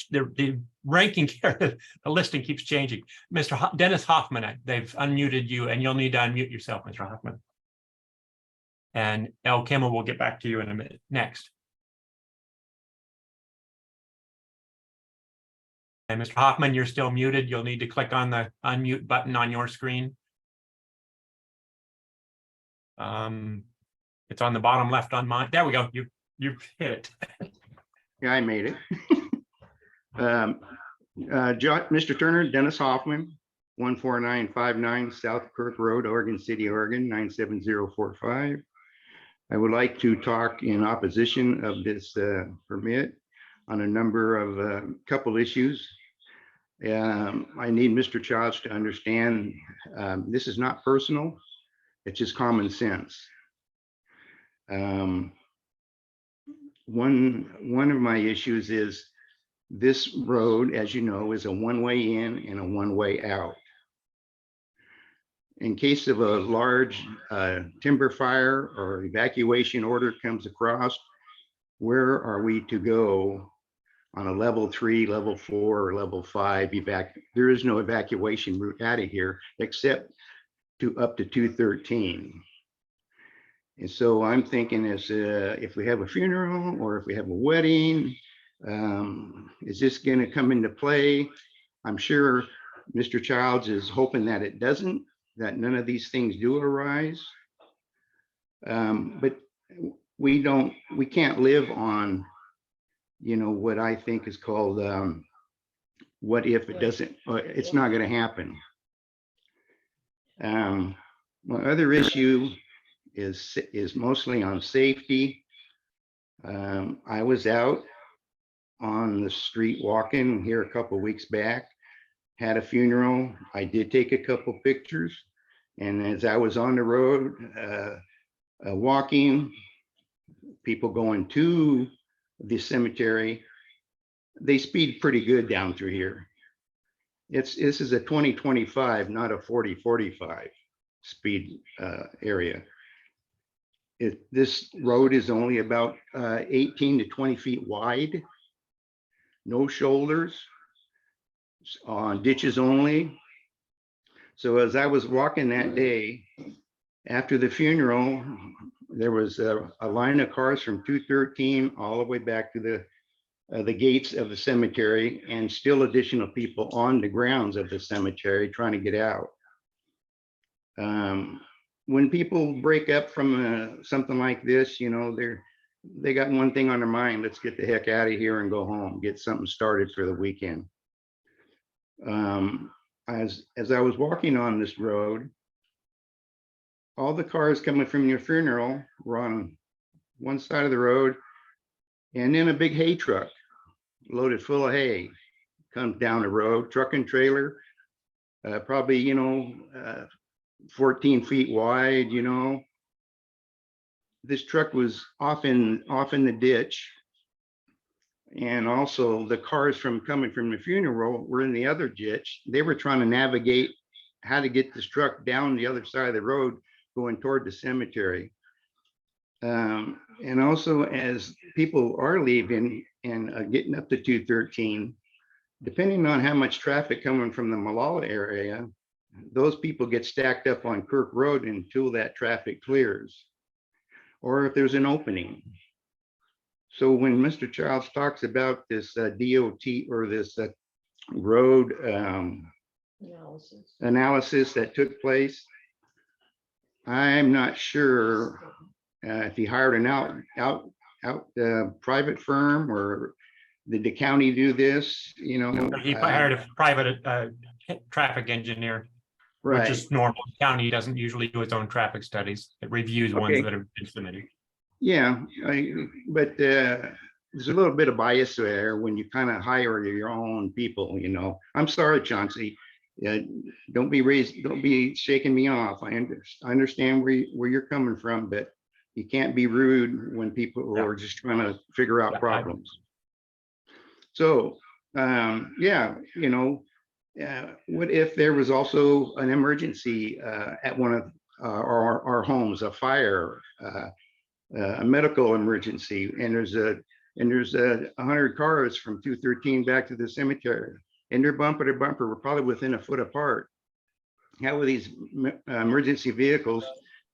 the ranking here, the listing keeps changing. Mr. Dennis Hoffman, they've unmuted you, and you'll need to unmute yourself, Mr. Hoffman. And L. Kimmel will get back to you in a minute. Next. And Mr. Hoffman, you're still muted. You'll need to click on the unmute button on your screen. It's on the bottom left on mine. There we go. You hit it. Yeah, I made it. Mr. Turner, Dennis Hoffman, 14959 South Kirk Road, Oregon City, Oregon, 97045. I would like to talk in opposition of this permit on a number of couple issues. I need Mr. Childs to understand this is not personal. It's just common sense. One of my issues is this road, as you know, is a one-way in and a one-way out. In case of a large timber fire or evacuation order comes across, where are we to go on a level 3, level 4, or level 5 evac? There is no evacuation route out of here except to up to 213. And so I'm thinking if we have a funeral or if we have a wedding, is this going to come into play? I'm sure Mr. Childs is hoping that it doesn't, that none of these things do arise. But we can't live on, what I think is called, what if it doesn't, it's not going to happen. My other issue is mostly on safety. I was out on the street walking here a couple of weeks back, had a funeral. I did take a couple pictures, and as I was on the road walking, people going to the cemetery, they speed pretty good down through here. This is a 20-25, not a 40-45 speed area. This road is only about 18 to 20 feet wide, no shoulders, on ditches only. So as I was walking that day after the funeral, there was a line of cars from 213 all the way back to the the gates of the cemetery and still additional people on the grounds of the cemetery trying to get out. When people break up from something like this, you know, they got one thing on their mind: let's get the heck out of here and go home, get something started for the weekend. As I was walking on this road, all the cars coming from your funeral were on one side of the road, and then a big hay truck loaded full of hay comes down the road, truck and trailer, probably, you know, 14 feet wide, you know. This truck was off in the ditch. And also the cars coming from the funeral were in the other ditch. They were trying to navigate how to get this truck down the other side of the road going toward the cemetery. And also, as people are leaving and getting up to 213, depending on how much traffic coming from the Malala area, those people get stacked up on Kirk Road until that traffic clears, or if there's an opening. So when Mr. Childs talks about this DOT or this road analysis that took place, I'm not sure if he hired an private firm, or did the county do this? You know, He hired a private traffic engineer, right? which is normal. The county doesn't usually do its own traffic studies. It reviews ones Okay. that have been submitted. Yeah, but there's a little bit of bias there when you kind of hire your own people, you know. I'm sorry, Chauncey. Don't be shaking me off. I understand where you're coming from, but you can't be rude when people are just trying to figure out problems. So, yeah, you know, what if there was also an emergency at one of our homes, a fire, a medical emergency, and there's 100 cars from 213 back to the cemetery, and they're bumper to bumper, we're probably within a foot apart. How are these emergency vehicles,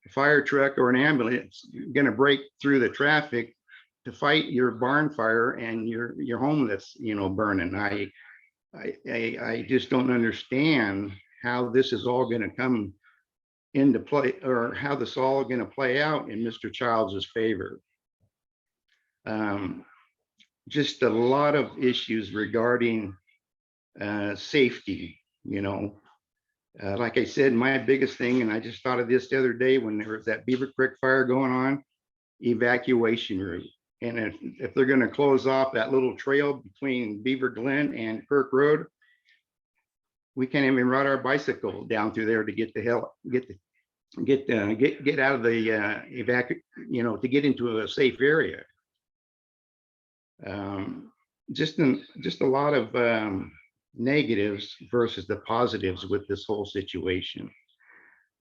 a fire truck or an ambulance, going to break through the traffic to fight your barn fire and your home that's, you know, burning? I just don't understand how this is all going to come into play, or how this all going to play out in Mr. Childs's favor. Just a lot of issues regarding safety, you know. Like I said, my biggest thing, and I just thought of this the other day when there was that Beaver Creek fire going on, evacuation route. And if they're going to close off that little trail between Beaver Glen and Kirk Road, we can't even ride our bicycle down through there to get the hell, get out of the you know, to get into a safe area. Just a lot of negatives versus the positives with this whole situation.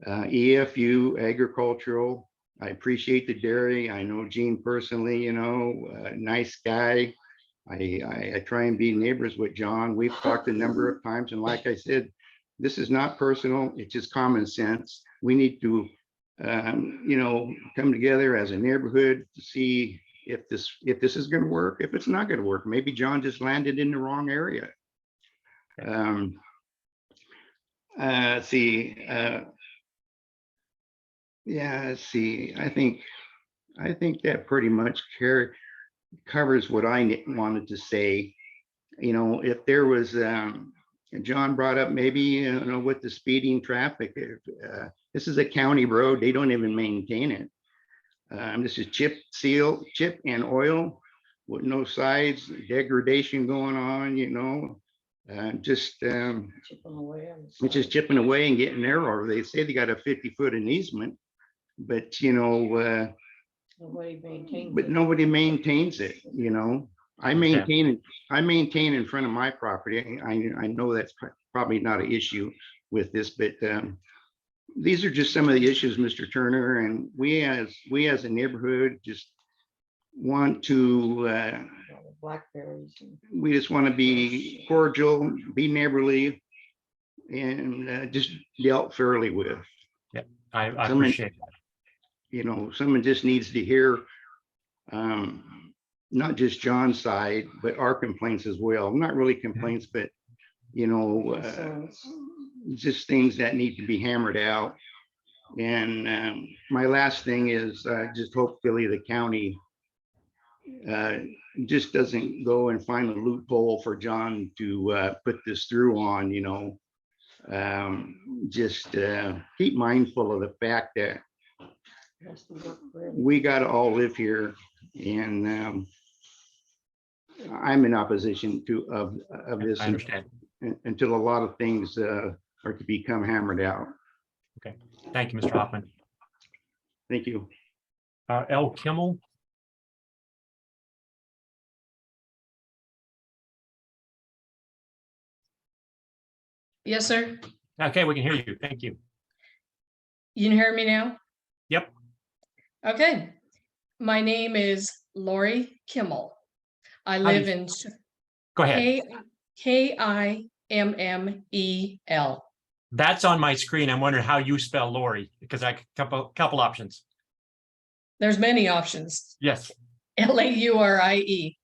EFU, agricultural, I appreciate the dairy. I know Gene personally, you know, nice guy. I try and be neighbors with John. We've talked a number of times, and like I said, this is not personal, it's just common sense. We need to you know, come together as a neighborhood to see if this is going to work, if it's not going to work. Maybe John just landed in the wrong area. Yeah, see, I think that pretty much covers what I wanted to say. You know, if there was, John brought up maybe, you know, with the speeding traffic, this is a county road, they don't even maintain it. This is chip and oil with no sides, degradation going on, you know. It's just chipping away and getting narrower. They say they got a 50-foot easement, but you know, nobody maintains it, you know. I maintain in front of my property. I know that's probably not an issue with this, but these are just some of the issues, Mr. Turner, and we as a neighborhood just want to we just want to be cordial, be neighborly, and just dealt fairly with. Yeah, I appreciate that. You know, someone just needs to hear not just John's side, but our complaints as well. Not really complaints, but, you know, just things that need to be hammered out. And my last thing is, just hopefully the county just doesn't go and find a loophole for John to put this through on, you know. Just keep mindful of the fact that we got to all live here, and I'm in opposition of this I understand. until a lot of things are to become hammered out. Okay, thank you, Mr. Hoffman. Thank you. L. Kimmel. Yes, sir. Okay, we can hear you. Thank you. You can hear me now? Yep. Okay. My name is Lori Kimmel. I do live you- in Go ahead. Kimmel. That's on my screen. I'm wondering how you spell Lori, because I couple options. There's many options. Yes. Laurie. Laurie.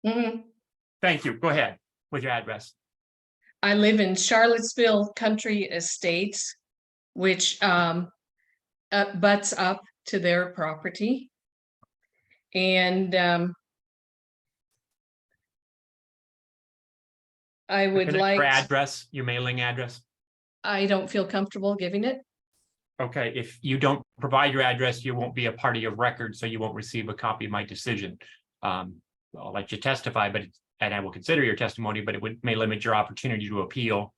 Mhm. Thank you. Go ahead with your address. I live in Charlottesville Country Estates, which butts up to their property. And I would like, Your address, your mailing address. I don't feel comfortable giving it. Okay, if you don't provide your address, you won't be a party of record, so you won't receive a copy of my decision. I'll let you testify, and I will consider your testimony, but it may limit your opportunity to appeal.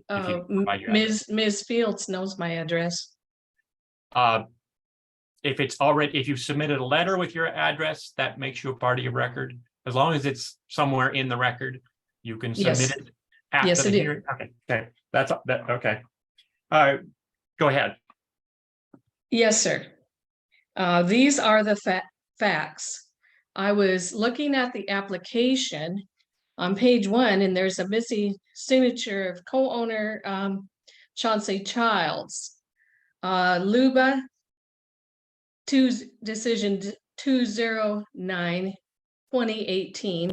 If you provide your address. Ms. Fields knows my address. If you've submitted a letter with your address, that makes you a party of record. As long as it's somewhere in the record, you can submit Yes. it after Yes, the it is. hearing. Okay, that's that. Okay. All right, go ahead. Yes, sir. These are the facts. I was looking at the application on page 1, and there's a missing signature of co-owner Chauncey Childs. Luba decision 209-2018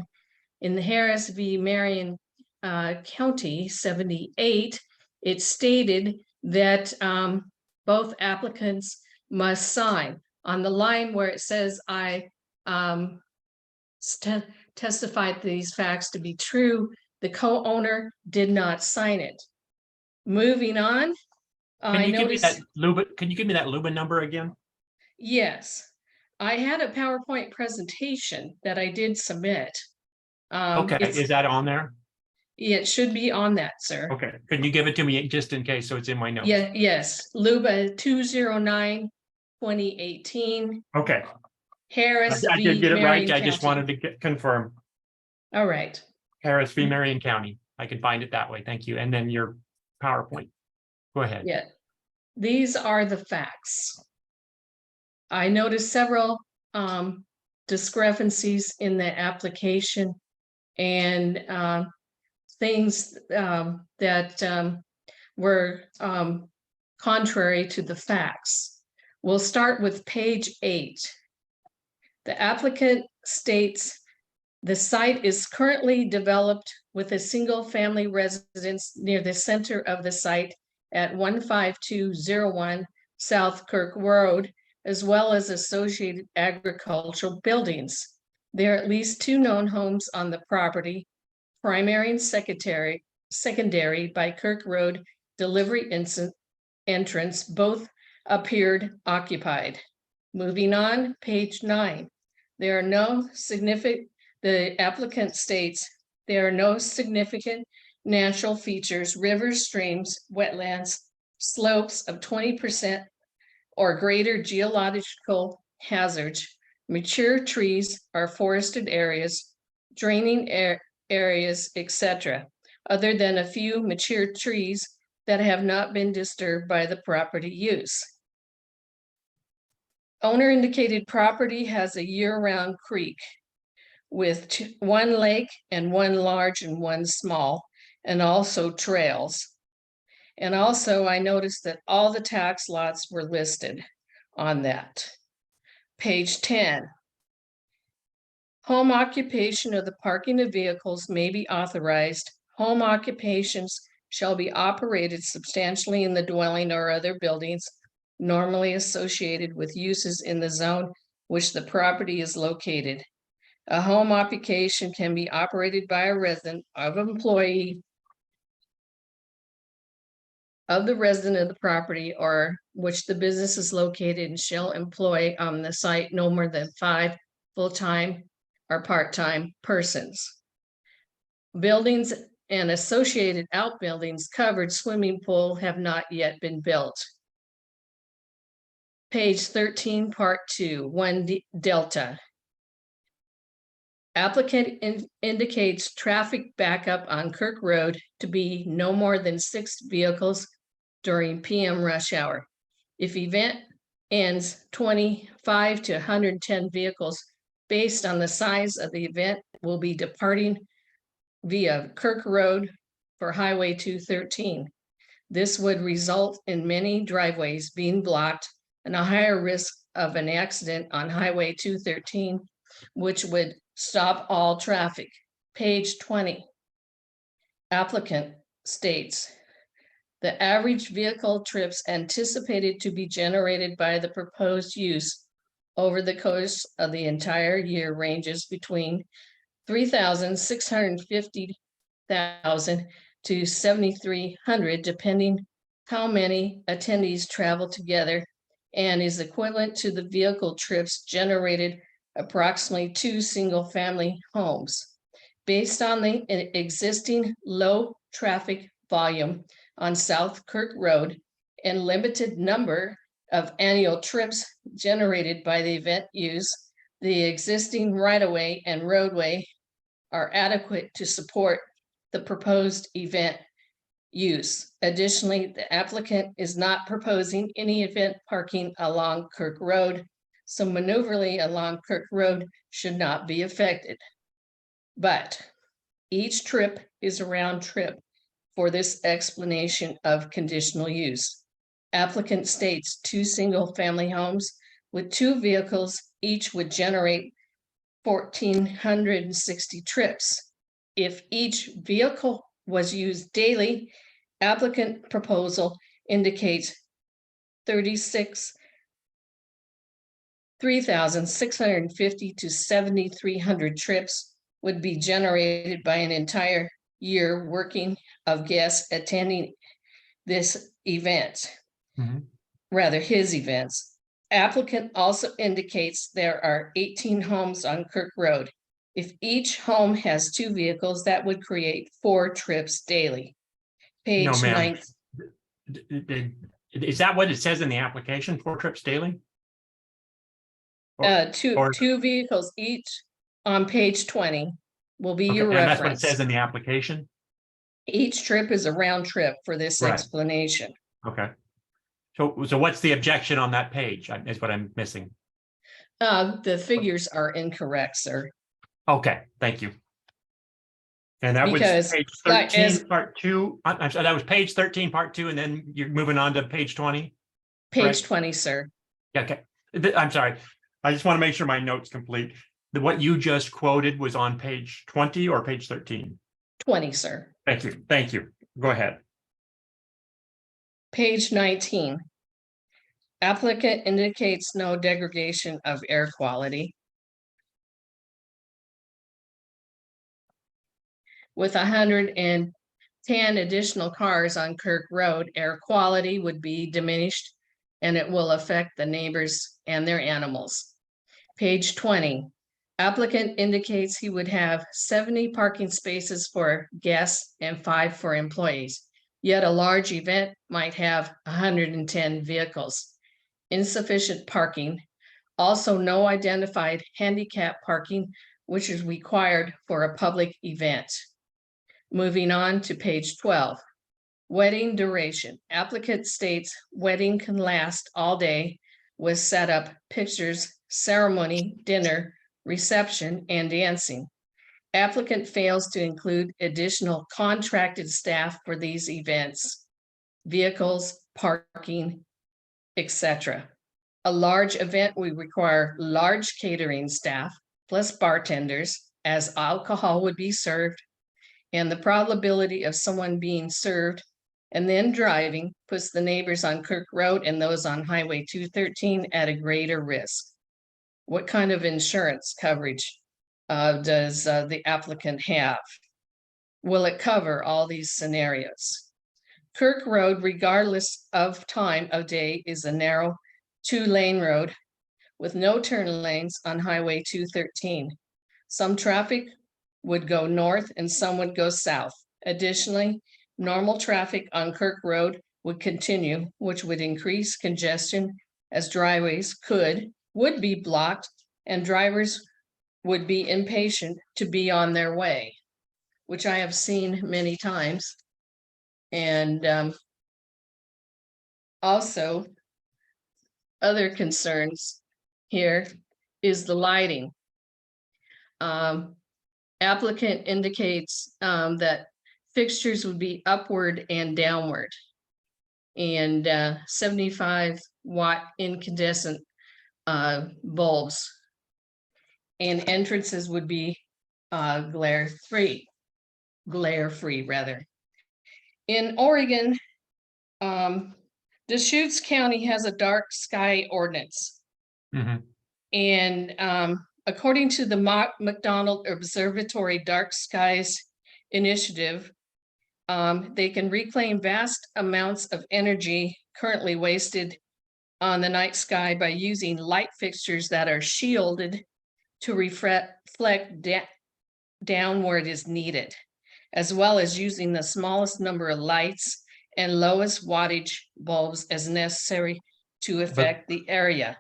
in the Harris v. Marion County 78, it stated that both applicants must sign. On the line where it says I testified these facts to be true, the co-owner did not sign it. Moving on, Can I you give me noticed. that Luba? Can you give me that Luba number again? Yes, I had a PowerPoint presentation that I did submit. Okay, is that on there? It should be on that, sir. Okay, can you give it to me just in case, so it's in my notes? Yeah, yes, Luba 209-2018, Okay, Harris I v. did get it right. Marion I just County. wanted to confirm. All right. Harris v. Marion County. I can find it that way. Thank you. And then your PowerPoint. Go ahead. Yeah, these are the facts. I noticed several discrepancies in the application and things that were contrary to the facts. We'll start with page 8. The applicant states the site is currently developed with a single-family residence near the center of the site at 15201 South Kirk Road, as well as associated agricultural buildings. There are at least 2 known homes on the property, primary and secondary by Kirk Road delivery entrance, both appeared occupied. Moving on, page 9. There are no significant, the applicant states, there are no significant natural features, rivers, streams, wetlands, slopes of 20% or greater geological hazards, mature trees or forested areas, draining areas, etc., other than a few mature trees that have not been disturbed by the property use. Owner indicated property has a year-round creek with 1 lake and 1 large and 1 small, and also trails. And also I noticed that all the tax lots were listed on that. Page 10. Home occupation of the parking of vehicles may be authorized. Home occupations shall be operated substantially in the dwelling or other buildings normally associated with uses in the zone which the property is located. A home occupation can be operated by a resident of employee of the resident of the property or which the business is located and shall employ on the site no more than 5 full-time or part-time persons. Buildings and associated outbuildings covered swimming pool have not yet been built. Page 13, part 2, 1 delta. Applicant indicates traffic backup on Kirk Road to be no more than 6 vehicles during PM rush hour. If event ends 25 to 110 vehicles based on the size of the event will be departing via Kirk Road for Highway 213. This would result in many driveways being blocked and a higher risk of an accident on Highway 213, which would stop all traffic. Page 20. Applicant states, the average vehicle trips anticipated to be generated by the proposed use over the course of the entire year ranges between 3,650,000 to 7,300, depending how many attendees travel together, and is equivalent to the vehicle trips generated approximately 2 single-family homes. Based on the existing low traffic volume on South Kirk Road and limited number of annual trips generated by the event use, the existing right-of-way and roadway are adequate to support the proposed event use. Additionally, the applicant is not proposing any event parking along Kirk Road, so maneuverly along Kirk Road should not be affected. But each trip is a round trip for this explanation of conditional use. Applicant states 2 single-family homes with 2 vehicles each would generate 1,460 trips. If each vehicle was used daily, applicant proposal indicates 3,650 to 7,300 trips would be generated by an entire year working of guests attending this event, rather his events. Applicant also indicates there are 18 homes on Kirk Road. If each home has 2 vehicles, that would create 4 trips daily. Page No, ma'am. 9. Is that what it says in the application, 4 trips daily? Two vehicles each on page 20 will be your Okay, and that's what it reference. says in the application? Each trip is a round trip for this Right. explanation. Okay. So what's the objection on that page is what I'm missing. The figures are incorrect, sir. Okay, thank you. And that was Because, page like, 13, as- part 2. I'm sorry, that was page 13, part 2, and then you're moving on to page 20? Page Correct. 20, sir. Okay, I'm sorry. I just want to make sure my note's complete. What you just quoted was on page 20 or page 13? 20, sir. Thank you. Thank you. Go ahead. Page 19. Applicant indicates no degradation of air quality. With 110 additional cars on Kirk Road, air quality would be diminished and it will affect the neighbors and their animals. Page 20. Applicant indicates he would have 70 parking spaces for guests and 5 for employees. Yet a large event might have 110 vehicles. Insufficient parking. Also, no identified handicap parking, which is required for a public event. Moving on to page 12. Wedding duration. Applicant states wedding can last all day with setup, pictures, ceremony, dinner, reception, and dancing. Applicant fails to include additional contracted staff for these events, vehicles, parking, etc. A large event would require large catering staff plus bartenders, as alcohol would be served. And the probability of someone being served and then driving puts the neighbors on Kirk Road and those on Highway 213 at a greater risk. What kind of insurance coverage does the applicant have? Will it cover all these scenarios? Kirk Road, regardless of time of day, is a narrow 2-lane road with no turn lanes on Highway 213. Some traffic would go north and some would go south. Additionally, normal traffic on Kirk Road would continue, which would increase congestion as driveways would be blocked and drivers would be impatient to be on their way, which I have seen many times. And also, other concerns here is the lighting. Applicant indicates that fixtures would be upward and downward, and 75-watt incandescent bulbs, and entrances would be glare-free rather. In Oregon, Deschutes County has a dark sky ordinance. Mhm. And according to the McDonald Observatory Dark Skies Initiative, they can reclaim vast amounts of energy currently wasted on the night sky by using light fixtures that are shielded to reflect downward as needed, as well as using the smallest number of lights and lowest wattage bulbs as necessary to affect the area.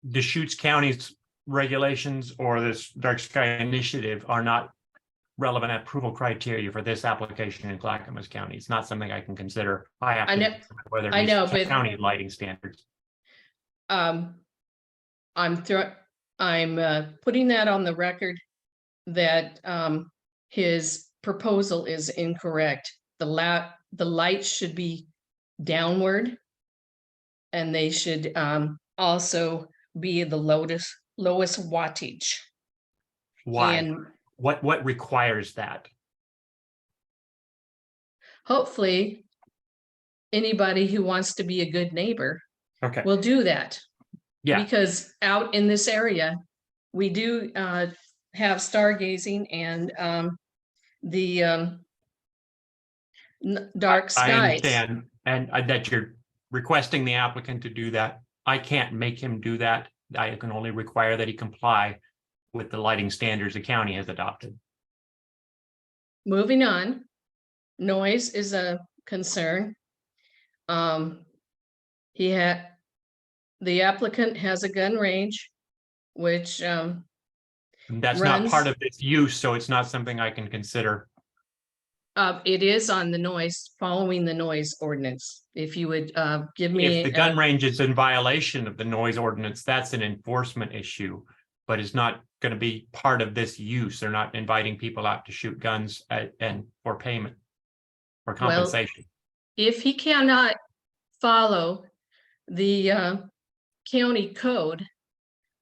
Deschutes County's regulations or this dark sky initiative are not relevant approval criteria for this application in Clackamas County. It's not something I can consider. I have to know- decide whether it I know, meets but- county lighting standards. I'm putting that on the record that his proposal is incorrect. The lights should be downward, and they should also be the lowest wattage. Why? And What requires that? hopefully, anybody who wants to be a good neighbor Okay, will do that. yeah, Because out in this area, we do have stargazing and the dark I skies. understand. And that you're requesting the applicant to do that. I can't make him do that. I can only require that he comply with the lighting standards the county has adopted. Moving on, noise is a concern. The applicant has a gun range, which And that's not runs- part of this use, so it's not something I can consider. it is on the noise, following the noise ordinance. If you would give me. If the gun range is in violation of the noise ordinance, that's an enforcement issue, but it's not going to be part of this use. They're not inviting people out to shoot guns and for payment or compensation. If he cannot follow the county code,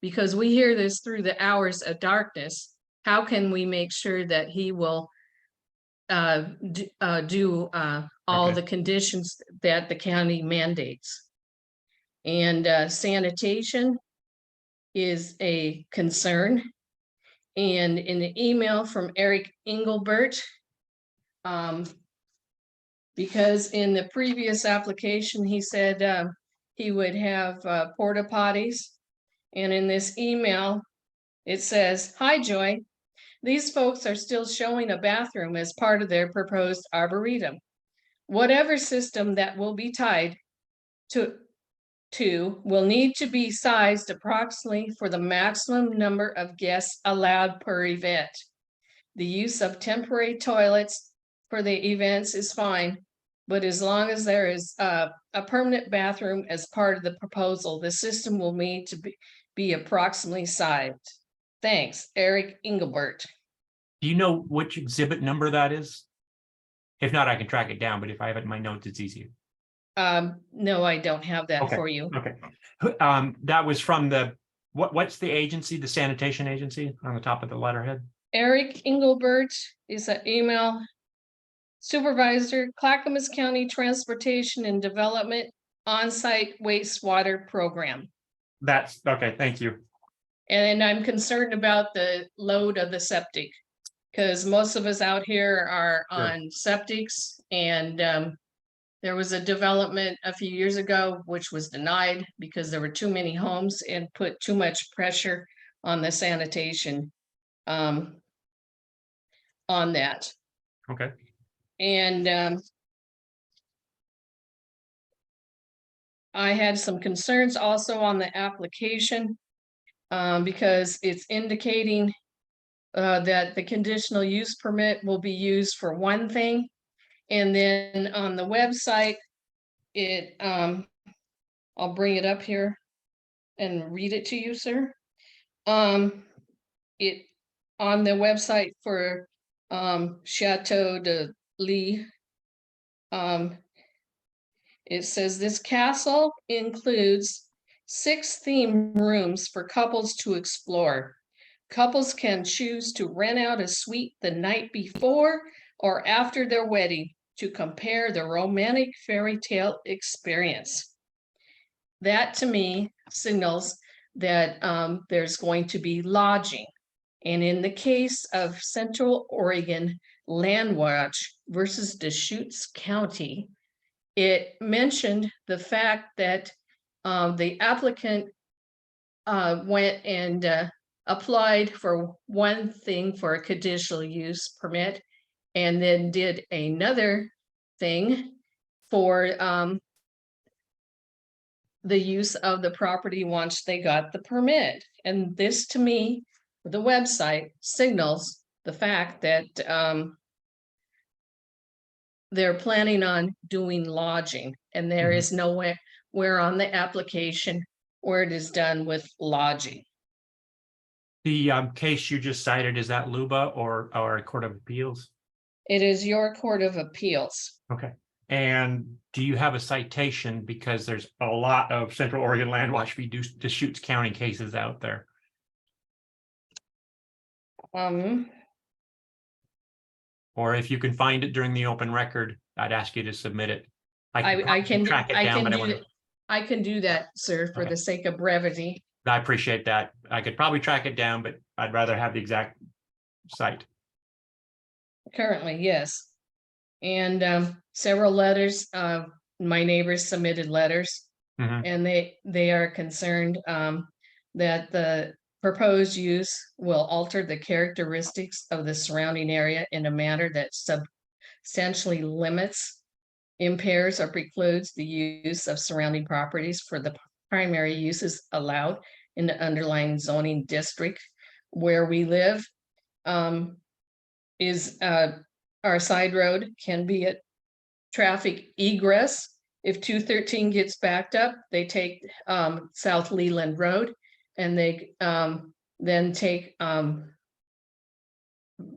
because we hear this through the hours of darkness, how can we make sure that he will do all Okay. the conditions that the county mandates? And sanitation is a concern. And in an email from Eric Engelbert, because in the previous application, he said he would have porta potties. And in this email, it says, "Hi, Joy. These folks are still showing a bathroom as part of their proposed arboretum. Whatever system that will be tied to will need to be sized approximately for the maximum number of guests allowed per event. The use of temporary toilets for the events is fine, but as long as there is a permanent bathroom as part of the proposal, the system will need to be approximately sized. Thanks, Eric Engelbert." Do you know which exhibit number that is? If not, I can track it down, but if I have it in my notes, it's easier. No, I don't have that Okay. for you. Okay. That was from what's the agency, the sanitation agency on the top of the letterhead? Eric Engelbert is an email supervisor, Clackamas County Transportation and Development On-Site Wastewater Program. That's okay, thank you. And I'm concerned about the load of the septic. Because most of us out here are Sure. on septics, and there was a development a few years ago, which was denied because there were too many homes and put too much pressure on the sanitation on that. Okay. And I had some concerns also on the application because it's indicating that the conditional use permit will be used for one thing. And then on the website, it, I'll bring it up here and read it to you, sir. It, on the website for Chateau de Lee, it says this castle includes 6 theme rooms for couples to explore. Couples can choose to rent out a suite the night before or after their wedding to compare the romantic fairy tale experience. That to me signals that there's going to be lodging. And in the case of Central Oregon Land Watch versus Deschutes County, it mentioned the fact that the applicant went and applied for one thing for a conditional use permit and then did another thing for the use of the property once they got the permit. And this to me, the website signals the fact that they're planning on doing lodging, and there is nowhere where on the application where it is done with lodging. The case you just cited, is that Luba or a Court of Appeals? It is your Court of Appeals. Okay. And do you have a citation? Because there's a lot of Central Oregon Land Watch v. Deschutes County cases out there. Or if you can find it during the open record, I'd ask you to submit it. I can track it down, but I can do that, sir, for Okay. the sake of brevity. I appreciate that. I could probably track it down, but I'd rather have the exact site. Currently, yes. And several letters, my neighbors submitted letters, and they are concerned that the proposed use will alter the characteristics of the surrounding area in a manner that substantially limits, impairs, or precludes the use of surrounding properties for the primary uses allowed in the underlying zoning district where we live. Our side road can be a traffic egress. If 213 gets backed up, they take South Leland Road, and they then take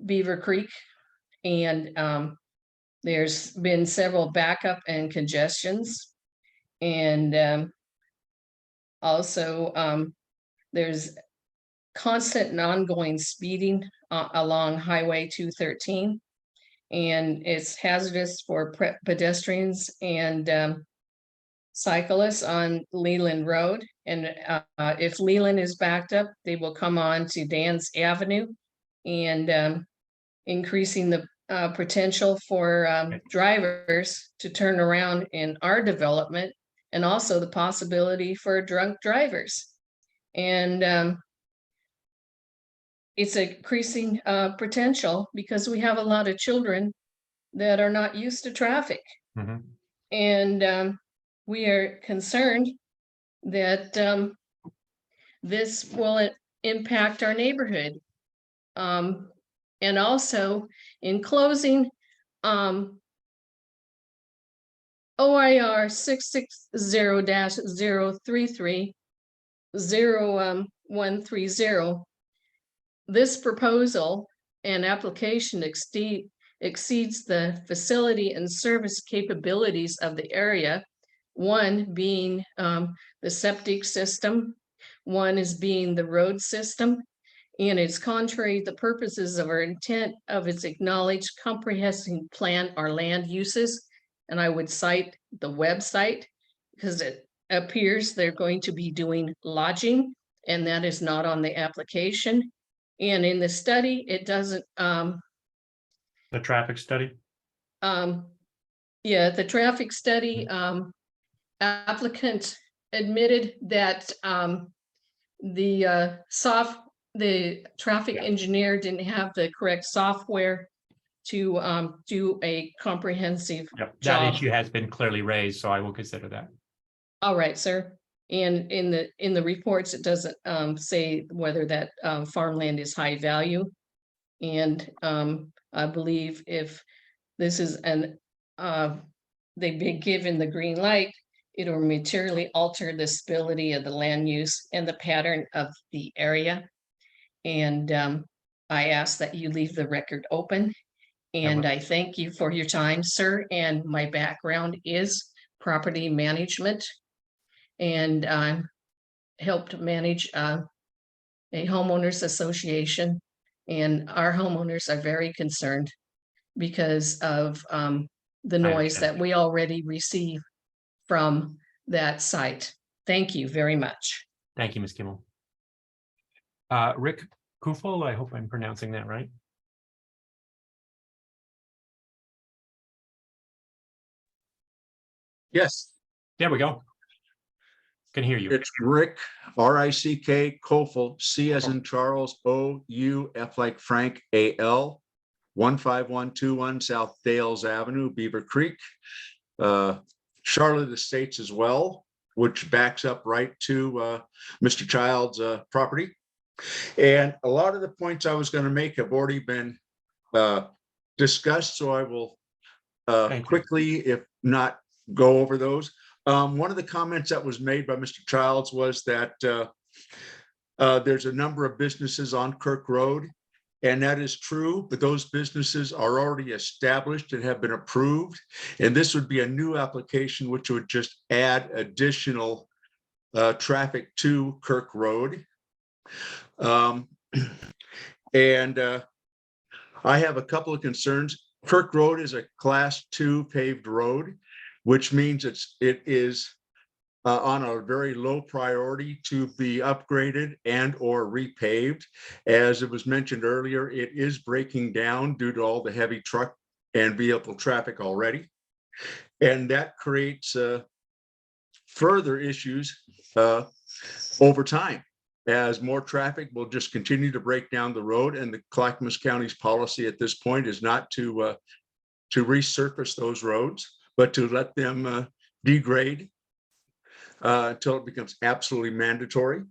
Beaver Creek. And there's been several backup and congestions. And also there's constant and ongoing speeding along Highway 213. And it's hazardous for pedestrians and cyclists on Leland Road. And if Leland is backed up, they will come on to Dan's Avenue, and increasing the potential for drivers to turn around in our development, and also the possibility for drunk drivers. And it's increasing potential because we have a lot of children that are not used to traffic. And we are concerned that this will impact our neighborhood. And also, in closing, OIR 660-033-0130, this proposal and application exceeds the facility and service capabilities of the area one being the septic system, one is being the road system, and it's contrary to the purposes of our intent of its acknowledged comprehensive plan or land uses. And I would cite the website because it appears they're going to be doing lodging, and that is not on the application. And in the study, it doesn't, The traffic study? yeah, the traffic study, applicant admitted that the traffic engineer didn't have the correct software to do a comprehensive Yep, that job. issue has been clearly raised, so I will consider that. All right, sir. And in the reports, it doesn't say whether that farmland is high value. And I believe if this is they've been given the green light, it will materially alter the stability of the land use and the pattern of the area. And I ask that you leave the record open. And I thank you for your time, sir. And my background is property management. And helped manage a homeowners association. And our homeowners are very concerned because of the noise that we already receive from that site. Thank you very much. Thank you, Ms. Kimmel. Rick Kufel, I hope I'm pronouncing that right. Yes, There we go. Can hear you. it's Rick, R-I-C-K, Kofel, C as in Charles, O-U, F like Frank, A-L, 15121 South Dales Avenue, Beaver Creek, Charlotte Estates as well, which backs up right to Mr. Child's property. And a lot of the points I was going to make have already been discussed, so I will quickly, if not, go over those. One of the comments that was made by Mr. Childs was that there's a number of businesses on Kirk Road, and that is true, but those businesses are already established and have been approved. And this would be a new application, which would just add additional traffic to Kirk Road. And I have a couple of concerns. Kirk Road is a Class 2 paved road, which means it is on a very low priority to be upgraded and or repaved. As it was mentioned earlier, it is breaking down due to all the heavy truck and vehicle traffic already. And that creates further issues over time, as more traffic will just continue to break down the road. And the Clackamas County's policy at this point is not to resurface those roads, but to let them degrade until it becomes absolutely mandatory.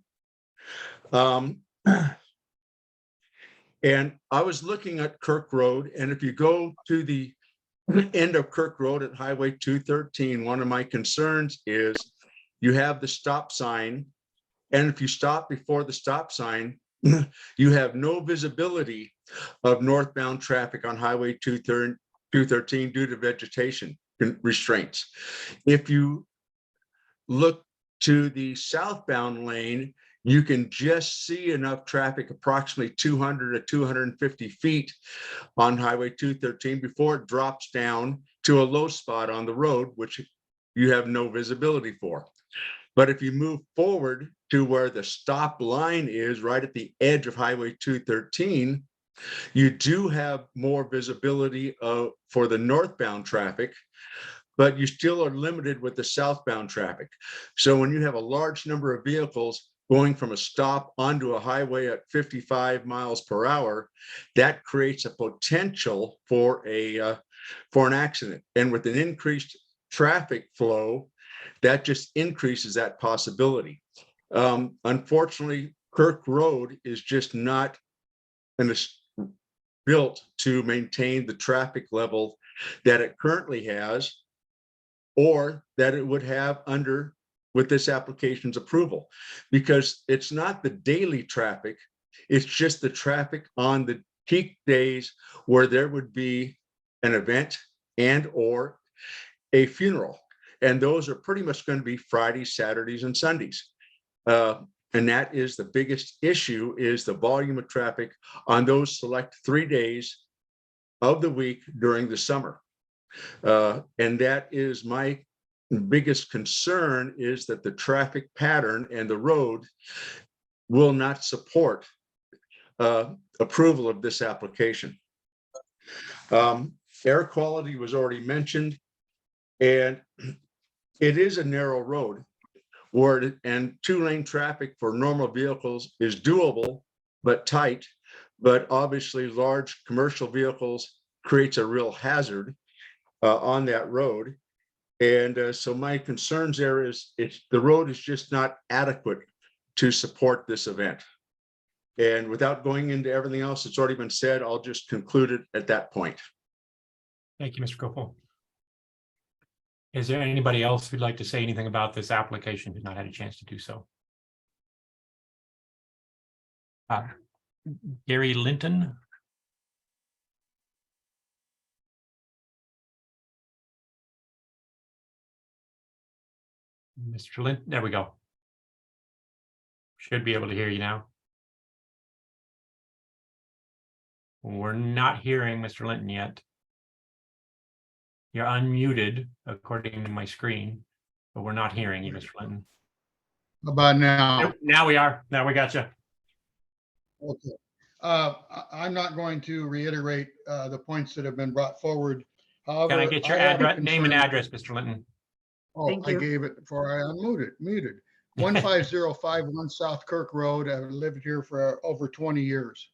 And I was looking at Kirk Road, and if you go to the end of Kirk Road at Highway 213, one of my concerns is you have the stop sign, and if you stop before the stop sign, you have no visibility of northbound traffic on Highway 213 due to vegetation restraints. If you look to the southbound lane, you can just see enough traffic, approximately 200 to 250 feet on Highway 213 before it drops down to a low spot on the road, which you have no visibility for. But if you move forward to where the stop line is right at the edge of Highway 213, you do have more visibility for the northbound traffic, but you still are limited with the southbound traffic. So when you have a large number of vehicles going from a stop onto a highway at 55 miles per hour, that creates a potential for an accident. And with an increased traffic flow, that just increases that possibility. Unfortunately, Kirk Road is just not built to maintain the traffic level that it currently has, or that it would have with this application's approval, because it's not the daily traffic, it's just the traffic on the peak days where there would be an event and or a funeral. And those are pretty much going to be Fridays, Saturdays, and Sundays. And that is the biggest issue, is the volume of traffic on those select 3 days of the week during the summer. And that is my biggest concern, is that the traffic pattern and the road will not support approval of this application. Air quality was already mentioned, and it is a narrow road and 2-lane traffic for normal vehicles is doable, but tight. But obviously large commercial vehicles creates a real hazard on that road. And so my concerns there is the road is just not adequate to support this event. And without going into everything else that's already been said, I'll just conclude it at that point. Thank you, Mr. Gopal. Is there anybody else who'd like to say anything about this application who's not had a chance to do so? Gary Linton. Mr. Linton, there we go. Should be able to hear you now. We're not hearing Mr. Linton yet. You're unmuted according to my screen, but we're not hearing you, Mr. Linton. How about now? Now we are. Now we got you. Okay. I'm not going to reiterate the points that have been brought forward. However, Can I get your have a address, name and concern- address, Mr. Linton? Oh, Thank I you. gave it before I muted. 15051 South Kirk Road. I've lived here for over 20 years.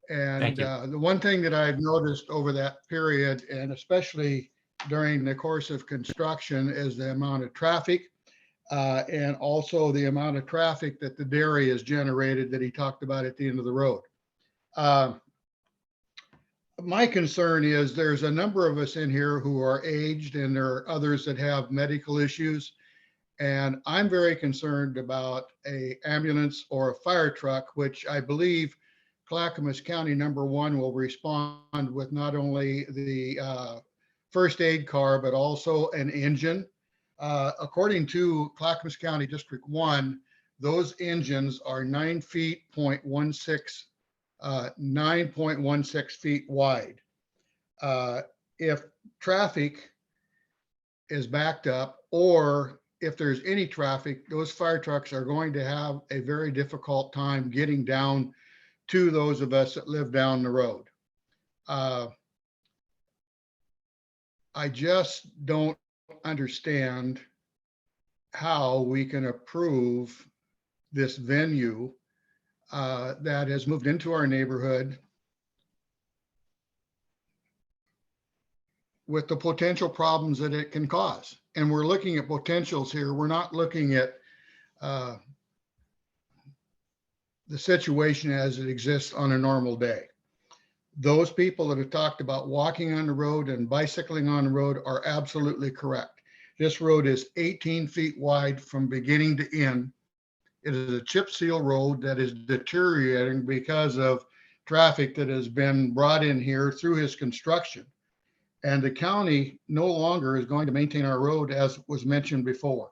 And Thank you. the one thing that I've noticed over that period, and especially during the course of construction, is the amount of traffic and also the amount of traffic that the dairy has generated that he talked about at the end of the road. My concern is there's a number of us in here who are aged, and there are others that have medical issues. And I'm very concerned about a ambulance or a fire truck, which I believe Clackamas County #1 will respond with not only the first aid car, but also an engine. According to Clackamas County District 1, those engines are 9.16 feet wide. If traffic is backed up, or if there's any traffic, those fire trucks are going to have a very difficult time getting down to those of us that live down the road. I just don't understand how we can approve this venue that has moved into our neighborhood with the potential problems that it can cause. And we're looking at potentials here. We're not looking at the situation as it exists on a normal day. Those people that have talked about walking on the road and bicycling on the road are absolutely correct. This road is 18 feet wide from beginning to end. It is a chip seal road that is deteriorating because of traffic that has been brought in here through his construction. And the county no longer is going to maintain our road, as was mentioned before.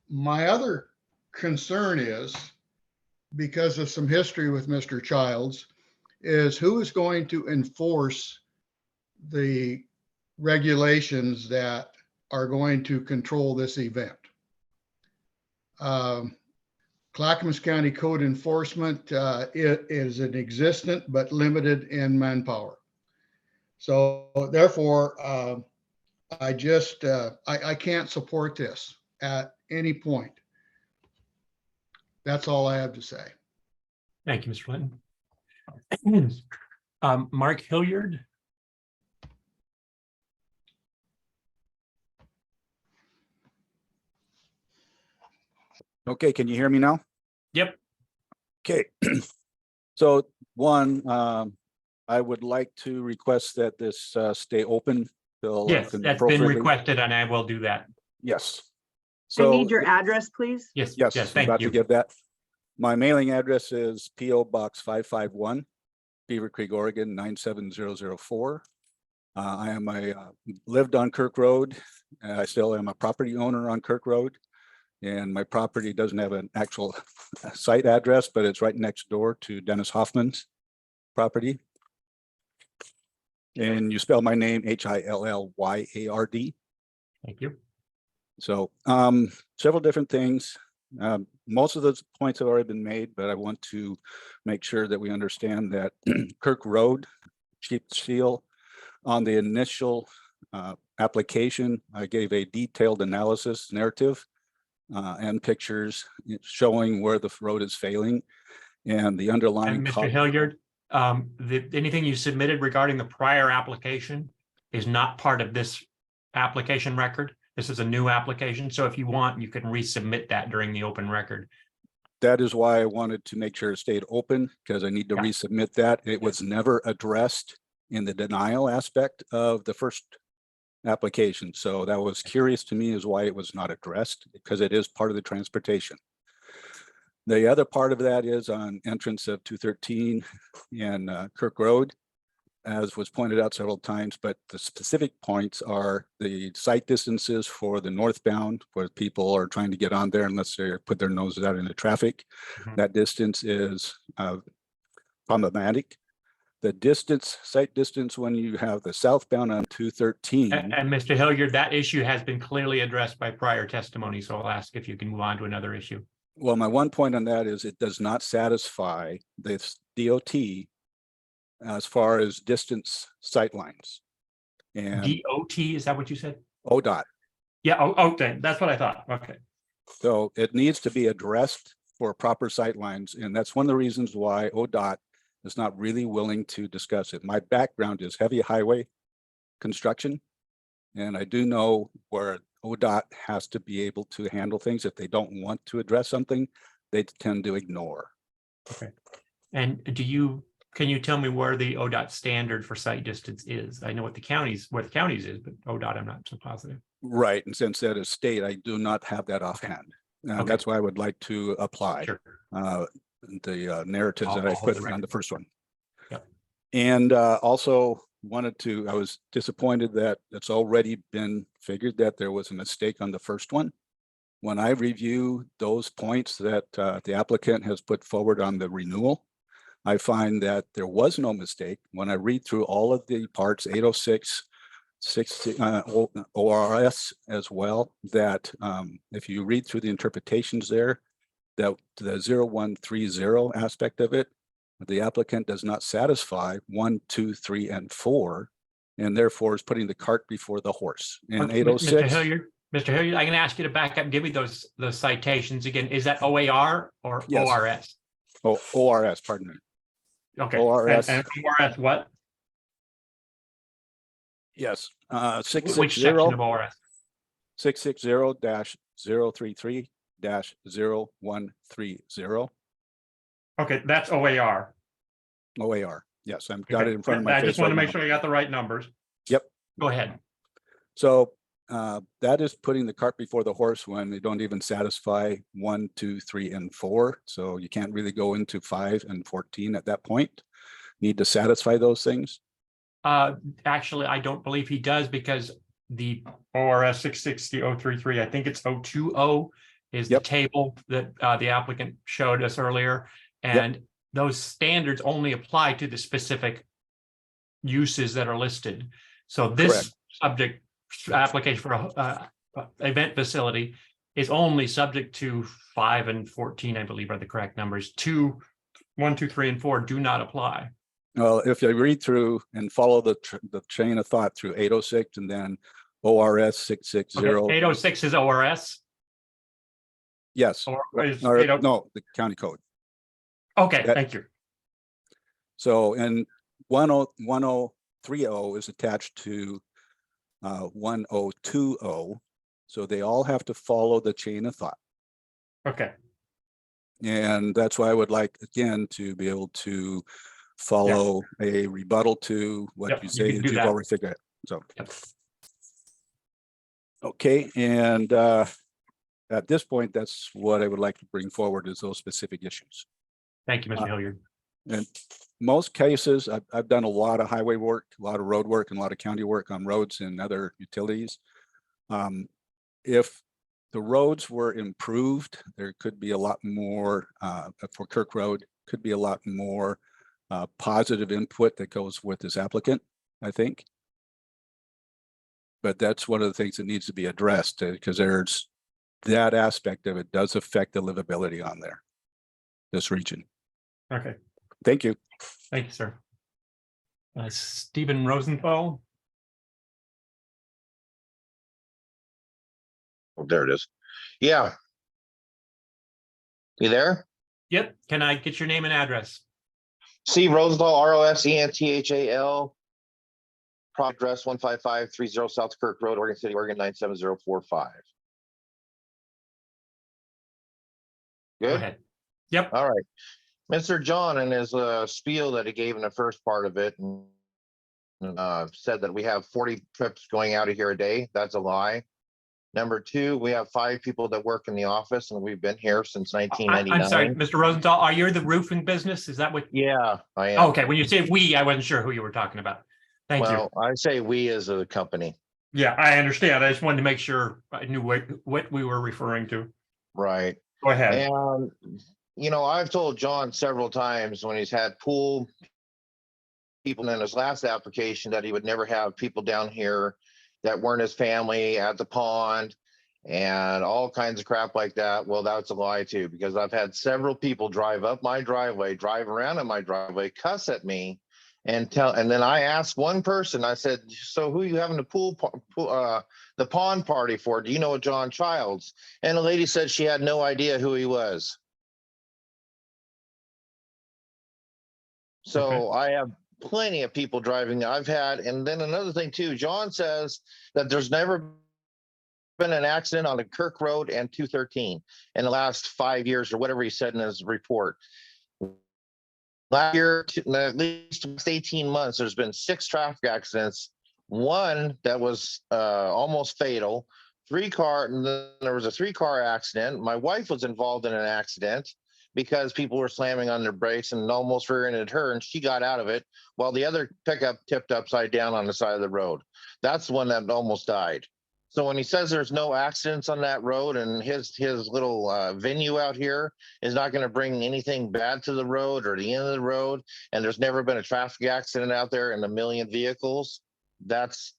My other concern is, because of some history with Mr. Childs, is who is going to enforce the regulations that are going to control this event. Clackamas County Code Enforcement it is an existent but limited in manpower. So therefore, I can't support this at any point. That's all I have to say. Thank you, Mr. Linton. Mark Hilliard. Okay, can you hear me now? Yep. Okay. So one, I would like to request that this stay open till. Yes, that's been requested, and I will do that. Yes. I So need your address, please. Yes, yes, yes, I'm thank about you. to give that. My mailing address is P.O. Box 551, Beaver Creek, Oregon 97004. Lived on Kirk Road. I still am a property owner on Kirk Road. And my property doesn't have an actual site address, but it's right next door to Dennis Hoffman's property. And you spell my name Hillyard. Thank you. So several different things. Most of those points have already been made, but I want to make sure that we understand that Kirk Road, chip seal, on the initial application, I gave a detailed analysis narrative and pictures showing where the road is failing and the underlying. And Mr. Hilliard, anything you submitted regarding the prior application is not part of this application record. This is a new application. So if you want, you can resubmit that during the open record. That is why I wanted to make sure it stayed open, because I need to resubmit that. It was never addressed in the denial aspect of the first application. So that was curious to me, is why it was not addressed, because it is part of the transportation. The other part of that is on entrance of 213 and Kirk Road, as was pointed out several times, but the specific points are the site distances for the northbound, where people are trying to get on there unless they put their noses out into traffic. That distance is problematic. The distance, site distance, when you have the southbound on 213. And Mr. Hilliard, that issue has been clearly addressed by prior testimony. So I'll ask if you can move on to another issue. Well, my one point on that is it does not satisfy this DOT as far as distance sight lines. And DOT, is that what you said? ODOT. Yeah, okay, that's what I thought. Okay. So it needs to be addressed for proper sight lines. And that's one of the reasons why ODOT is not really willing to discuss it. My background is heavy highway construction. And I do know where ODOT has to be able to handle things. If they don't want to address something, they tend to ignore. Okay. And can you tell me where the ODOT standard for site distance is? I know what the counties is, but ODOT, I'm not so positive. Right. And since that is state, I do not have that offhand. Okay. That's why I would like to apply Sure. the narratives that I I'll hold put the on the first one. Yep. And also I was disappointed that it's already been figured that there was a mistake on the first one. When I review those points that the applicant has put forward on the renewal, I find that there was no mistake. When I read through all of the parts, 806, 60, ORS as well, that if you read through the interpretations there, that the 0130 aspect of it, the applicant does not satisfy 1, 2, 3, and 4, and therefore is putting the cart before the horse. And Okay, 806. Mr. Hilliard, I can ask you to back up and give me those citations again. Is that OAR or Yes. ORS? Oh, ORS, pardon me. Okay. ORS. And ORS what? Yes. Which section of ORS? 660-033-0130. Okay, that's OAR. OAR. Yes, I've got it in front of my I face. just want to right make now. sure I got the right numbers. Yep. Go ahead. So that is putting the cart before the horse when they don't even satisfy 1, 2, 3, and 4. So you can't really go into 5 and 14 at that point. Need to satisfy those things. Actually, I don't believe he does, because the ORS 660-033, I think it's 020 is the table that the applicant showed us earlier. And those standards only apply to the specific uses that are listed. So this subject application for a event facility is only subject to 5 and 14, I believe, are the correct numbers. 1, 2, 3, and 4 do not apply. Well, if you read through and follow the chain of thought through 806 and then ORS 660. Okay, 806 is ORS? Yes. Or is Or, 80 no, the county code. Okay, thank you. So, and 1030 is attached to 1020. So they all have to follow the chain of thought. Okay. And that's why I would like, again, to be able to follow a rebuttal to what you say that you've already figured out. So. Okay, and at this point, that's what I would like to bring forward, is those specific issues. Thank you, Mr. Hilliard. In most cases, I've done a lot of highway work, a lot of road work, and a lot of county work on roads and other utilities. If the roads were improved, there could be a lot more, for Kirk Road, could be a lot more positive input that goes with this applicant, I think. But that's one of the things that needs to be addressed, because there's that aspect of it does affect the livability on there, this region. Okay, Thank you. thank you, sir. Stephen Rosenthal. Oh, there it is. Yeah. You there? Yep, can I get your name and address? C. Rosenthal, Rosenthal. Prop address 15530 South Kirk Road, Oregon City, Oregon 97045. Go Good. ahead. Yep. All right. Mr. John, in his spiel that he gave in the first part of it, said that we have 40 trips going out of here a day. That's a lie. Number two, we have 5 people that work in the office, and we've been here since 1999. I'm sorry, Mr. Rosenthal, are you the roofing business? Is that what? Yeah, I am. Okay, when you say we, I wasn't sure who you were talking about. Thank you. Well, I say we as a company. Yeah, I understand. I just wanted to make sure I knew what we were referring to. Right. Go ahead. And, you know, I've told John several times when he's had pool people in his last application that he would never have people down here that weren't his family at the pond and all kinds of crap like that. Well, that's a lie too, because I've had several people drive up my driveway, drive around in my driveway, cuss at me and then I asked one person, I said, so who are you having the pond party for? Do you know a John Childs? And the lady said she had no idea who he was. So Okay. I have plenty of people driving I've had. And then another thing too, John says that there's never been an accident on the Kirk Road and 213 in the last 5 years or whatever he said in his report. Last year, at least 18 months, there's been 6 traffic accidents. One that was almost fatal. And then there was a 3-car accident. My wife was involved in an accident because people were slamming on their brakes and almost rear-ended her, and she got out of it while the other pickup tipped upside down on the side of the road. That's the one that almost died. So when he says there's no accidents on that road and his little venue out here is not going to bring anything bad to the road or the end of the road, and there's never been a traffic accident out there in 1 million vehicles, that's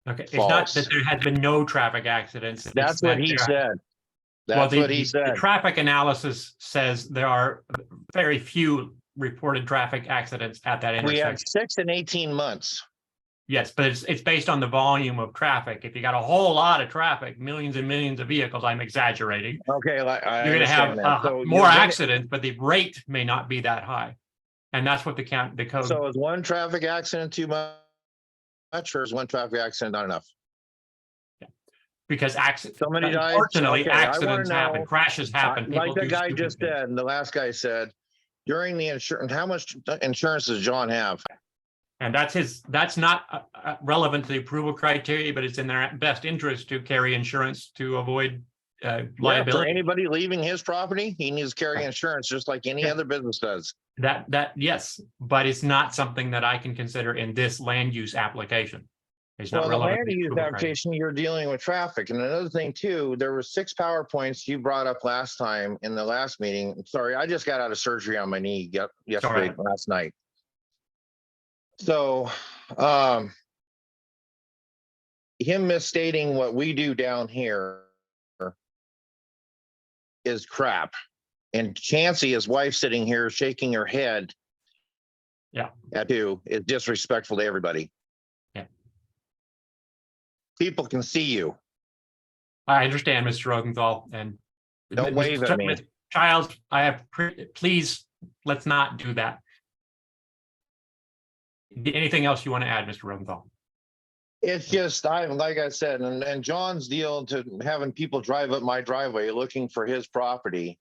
Okay, it's false. not that there has been no traffic accidents. That's what he said. That's what he said. The traffic analysis says there are very few reported traffic accidents at that intersection. We had 6 in 18 months. Yes, but it's based on the volume of traffic. If you got a whole lot of traffic, millions and millions of vehicles, I'm exaggerating. Okay, You're going to have more accidents, but the rate may not be that high. And that's what the code. So is one traffic accident too much, or is one traffic accident not enough? Yeah. Because Somebody died. Unfortunately, Okay, accidents happen, crashes happen. Like the guy just things. said, and the last guy said, during the insurance, how much insurance does John have? And that's not relevant to the approval criteria, but it's in their best interest to carry insurance to avoid liability. For anybody leaving his property, he needs to carry insurance just like any other business does. Yes, but it's not something that I can consider in this land use application. It's not relevant. The land use application, you're dealing with traffic. And another thing too, there were 6 PowerPoints you brought up last time in the last meeting. Sorry, I just got out of surgery on my knee last night. So him misstating what we do down here is crap. And Chancey, his wife, sitting here shaking her head at you is disrespectful to everybody. Yeah. People can see you. I understand, Mr. Rosenthal, and don't wave at me. Mr. Childs, please, let's not do that. Anything else you want to add, Mr. Rosenthal? It's just, like I said, and John's deal to having people drive up my driveway looking for his property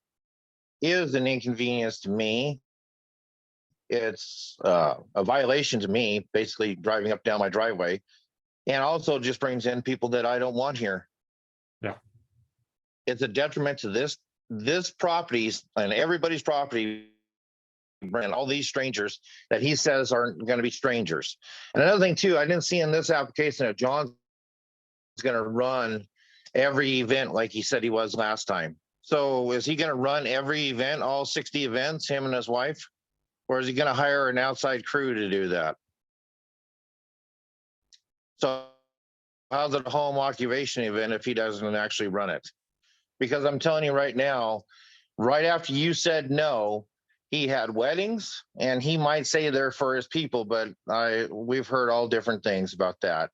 is an inconvenience to me. It's a violation to me, basically driving up down my driveway, and also just brings in people that I don't want here. Yeah. It's a detriment to this properties and everybody's property bring all these strangers that he says aren't going to be strangers. And another thing too, I didn't see in this application that John's going to run every event like he said he was last time. So is he going to run every event, all 60 events, him and his wife? Or is he going to hire an outside crew to do that? So how's it a home occupation event if he doesn't actually run it? Because I'm telling you right now, right after you said no, he had weddings, and he might say they're for his people, but we've heard all different things about that.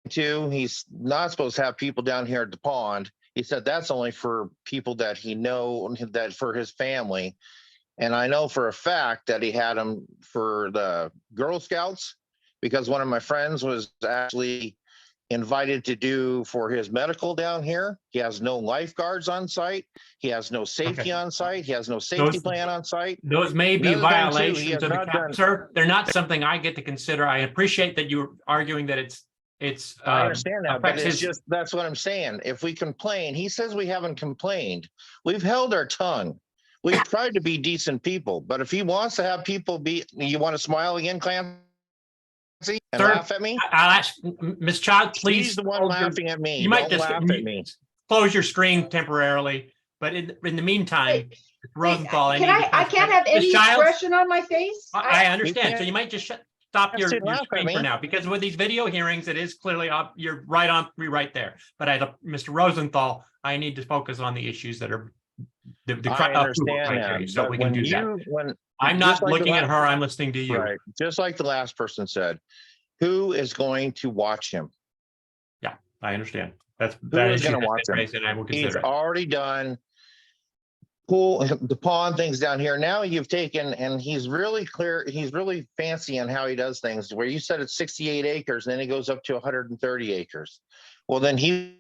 Two, he's not supposed to have people down here at the pond. He said that's only for people that he know, that for his family. And I know for a fact that he had them for the Girl Scouts, because one of my friends was actually invited to do for his medical down here. He has no lifeguards on site. He has no safety on site. He has no safety plan on site. Those may be Another thing, too, he violations has of the not cap, done- sir. They're not something I get to consider. I appreciate that you're arguing that it's. I understand that, but affects it's his- just, that's what I'm saying. If we complain, he says we haven't complained. We've held our tongue. We've tried to be decent people, but if he wants to have people be, you want to smile again, Clancy? And Sir, laugh at me? I'll ask Ms. Child, please. He's the one hold your- laughing at me. You might Don't just laugh at me. close your screen temporarily, but in the meantime, Rosenthal, I Can need to I can't have Ms. any Childs, expression on my face? I understand. So you might just stop your laugh at screen for me. now, because with these video hearings, it is clearly up. You're right there. But Mr. Rosenthal, I need to focus on the issues that are the I approval understand criteria, that, so but we can when do that. when I'm just not like the looking at last- her. I'm listening to you. Right, just like the last person said, who is going to watch him? Yeah, I understand. That Who is is going to watch him? and I will He's consider it. already done the pond things down here. Now you've taken, and he's really clear. He's really fancy on how he does things, where you said it's 68 acres, and then he goes up to 130 acres. Well, then he's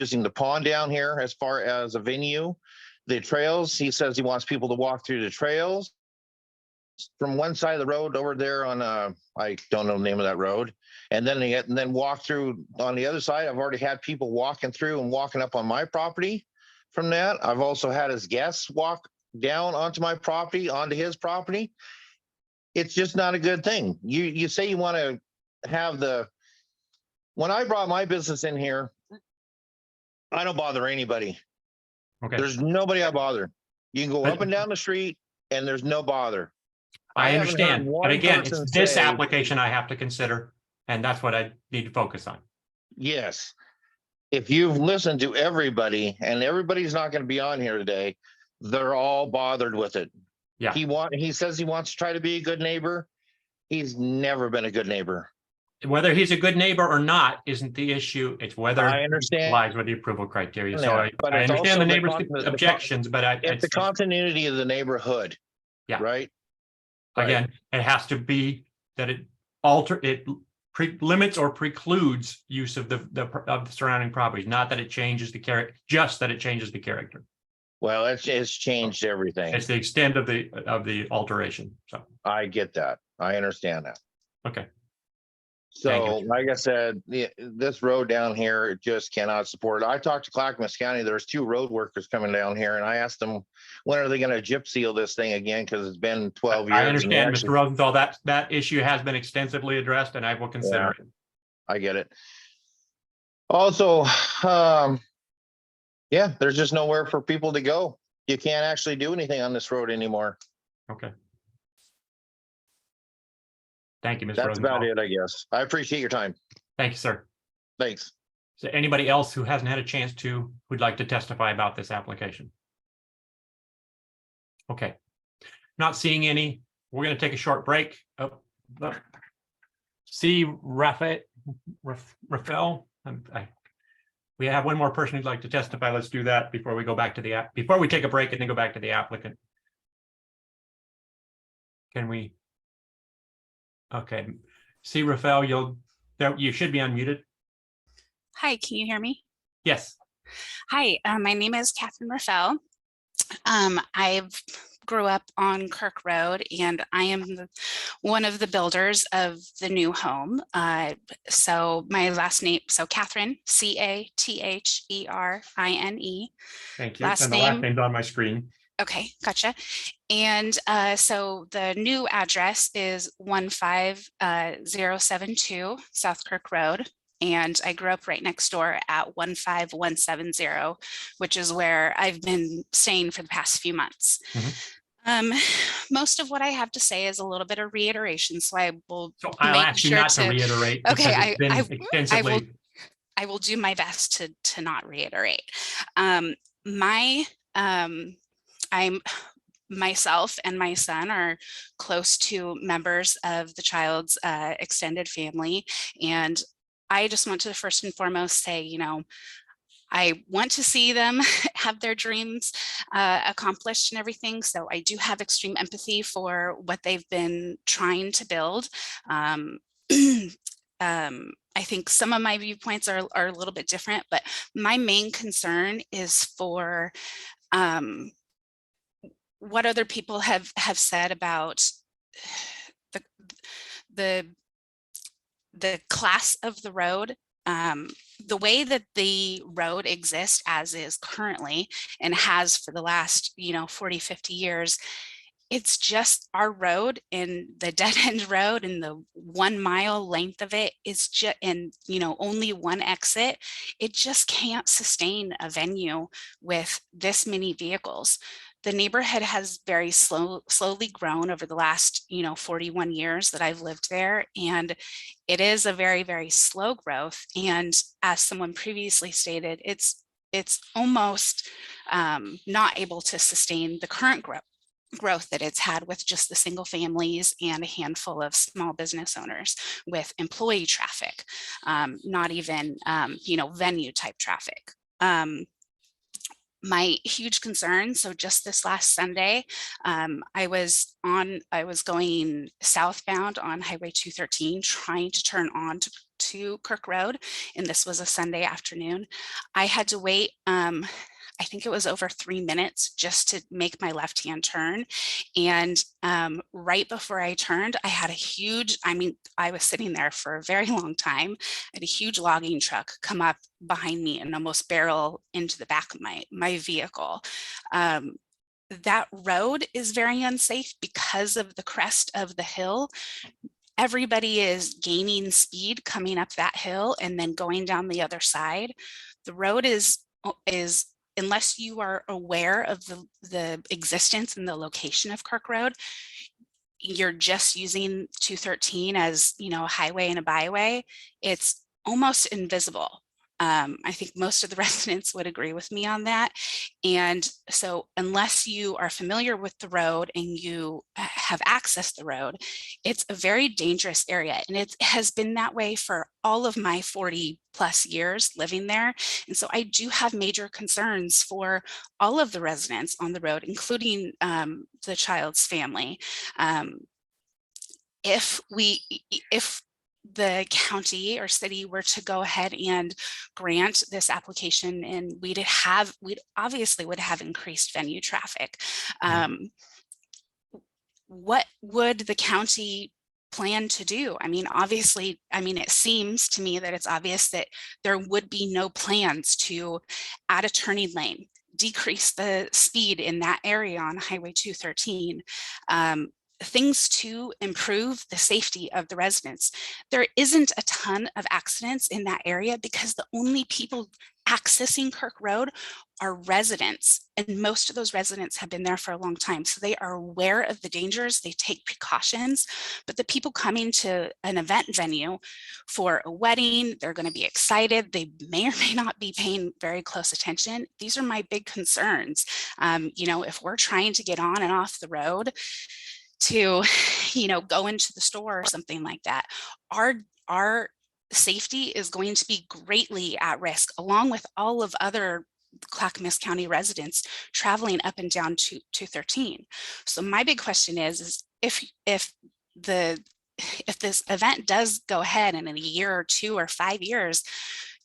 using the pond down here as far as a venue. The trails, he says he wants people to walk through the trails from one side of the road over there on I don't know the name of that road, and then walk through on the other side. I've already had people walking through and walking up on my property from that. I've also had his guests walk down onto my property, onto his property. It's just not a good thing. You say you want to have when I brought my business in here, I don't bother anybody. Okay. There's nobody I bother. You can go up and down the street and there's no bother. I haven't heard understand. one But again, person it's this say- application I have to consider, and that's what I need to focus on. Yes. If you've listened to everybody, and everybody's not going to be on here today, they're all bothered with it. Yeah. He says he wants to try to be a good neighbor. He's never been a good neighbor. Whether he's a good neighbor or not isn't the issue. It's whether I he understand complies with the approval criteria. So that, but I it's understand also the the neighbor's objections, but It's the continuity of the neighborhood. Yeah. Right. Again, it has to be that it limits or precludes use of the surrounding properties, not that it changes the character, just that it changes the character. Well, it's changed everything. It's the extent of the alteration. So I get that. I understand that. okay. So, like I said, this road down here, it just cannot support it. I talked to Clackamas County. There's 2 road workers coming down here, and I asked them, when are they going to gyp seal this thing again? Because it's been 12 years. I understand, Mr. Rosenthal, that issue has been extensively addressed, and I will consider it. I get it. Also, yeah, there's just nowhere for people to go. You can't actually do anything on this road anymore. Okay. Thank you, Mr. That's Rosenthal. about it, I guess. I appreciate your time. Thank you, sir. Thanks. Is there anybody else who hasn't had a chance who'd like to testify about this application? Okay. Not seeing any. We're going to take a short break. See Rafael. We have one more person who'd like to testify. Let's do that before we go back to before we take a break and then go back to the applicant. Can we? Okay. See Rafael, you should be unmuted. Hi, can you hear me? Yes. Hi, my name is Catherine Rafael. I've grew up on Kirk Road, and I am one of the builders of the new home. So my last name, so Catherine, Catherine. Thank you. Last And the last name's on my screen. Okay, gotcha. And so the new address is 15072 South Kirk Road. And I grew up right next door at 15170, which is where I've been staying for the past few months. Most of what I have to say is a little bit of reiteration, so I will I'll make ask you sure not to reiterate. Okay, because it's been I extensively. I will do my best to not reiterate. My I'm myself and my son are close to members of the child's extended family, and I just want to first and foremost say, you know, I want to see them have their dreams accomplished and everything. So I do have extreme empathy for what they've been trying to build. I think some of my viewpoints are a little bit different, but my main concern is for what other people have said about the the class of the road. The way that the road exists as is currently and has for the last, 40, 50 years, it's just our road, and the dead end road and the 1 mile length of it is just, and only one exit. It just can't sustain a venue with this many vehicles. The neighborhood has very slowly grown over the last 41 years that I've lived there, and it is a very, very slow growth. And as someone previously stated, it's almost not able to sustain the current growth that it's had with just the single families and a handful of small business owners with employee traffic, not even venue type traffic. My huge concern, so just this last Sunday, I was going southbound on Highway 213 trying to turn on to Kirk Road, and this was a Sunday afternoon. I had to wait I think it was over 3 minutes just to make my left-hand turn. And right before I turned, I had I was sitting there for a very long time. I had a huge logging truck come up behind me and almost barrel into the back of my vehicle. That road is very unsafe because of the crest of the hill. Everybody is gaining speed coming up that hill and then going down the other side. The road is unless you are aware of the existence and the location of Kirk Road, you're just using 213 as a highway and a byway, it's almost invisible. I think most of the residents would agree with me on that. And so unless you are familiar with the road and you have accessed the road, it's a very dangerous area. And it has been that way for all of my 40 plus years living there. And so I do have major concerns for all of the residents on the road, including the child's family. If the county or city were to go ahead and grant this application, and we'd obviously would have increased venue traffic. What would the county plan to do? I mean, obviously, it seems to me that it's obvious that there would be no plans to add a turning lane, decrease the speed in that area on Highway 213. Things to improve the safety of the residents. There isn't a ton of accidents in that area because the only people accessing Kirk Road are residents, and most of those residents have been there for a long time, so they are aware of the dangers, they take precautions. But the people coming to an event venue for a wedding, they're going to be excited, they may or may not be paying very close attention. These are my big concerns. If we're trying to get on and off the road to go into the store or something like that, our safety is going to be greatly at risk, along with all of other Clackamas County residents traveling up and down to 213. So my big question is if this event does go ahead and in a year or 2 or 5 years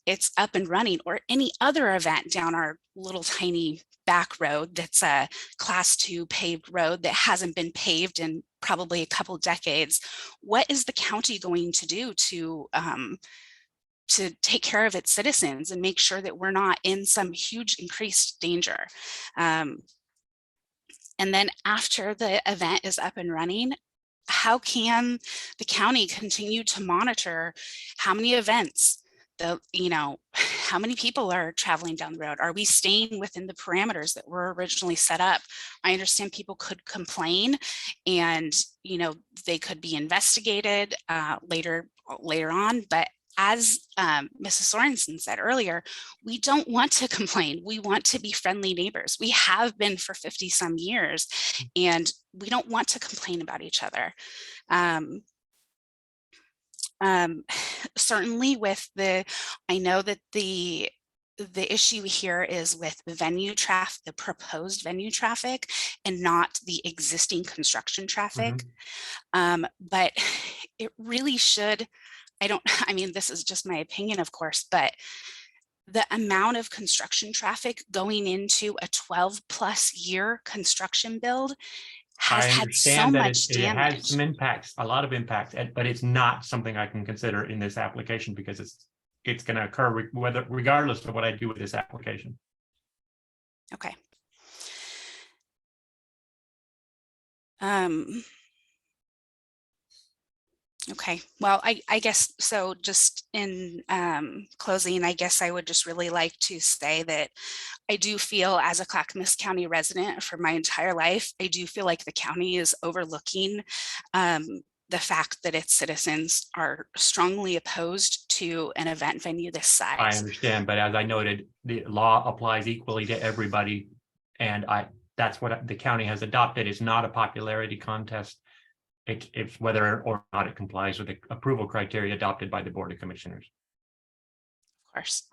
it's up and running, or any other event down our little tiny back road that's a class 2 paved road that hasn't been paved in probably a couple decades, what is the county going to do to take care of its citizens and make sure that we're not in some huge increased danger? And then after the event is up and running, how can the county continue to monitor how many events, how many people are traveling down the road? Are we staying within the parameters that were originally set up? I understand people could complain and, they could be investigated later on, but as Mrs. Sorensen said earlier, we don't want to complain. We want to be friendly neighbors. We have been for 50 some years, and we don't want to complain about each other. Certainly with I know that the issue here is with venue traffic, the proposed venue traffic, and not the existing construction traffic. But it really should, this is just my opinion, of course, but the amount of construction traffic going into a 12+ year construction build has had so much it has damage. some impacts, a lot of impacts, but it's not something I can consider in this application because it's going to occur regardless of what I do with this application. Okay. Okay, well, I guess so. Just in closing, I guess I would just really like to say that I do feel, as a Clackamas County resident for my entire life, I do feel like the county is overlooking the fact that its citizens are strongly opposed to an event venue this size. I understand, but as I noted, the law applies equally to everybody, and that's what the county has adopted. It's not a popularity contest. It's whether or not it complies with the approval criteria adopted by the Board of Commissioners. Of course.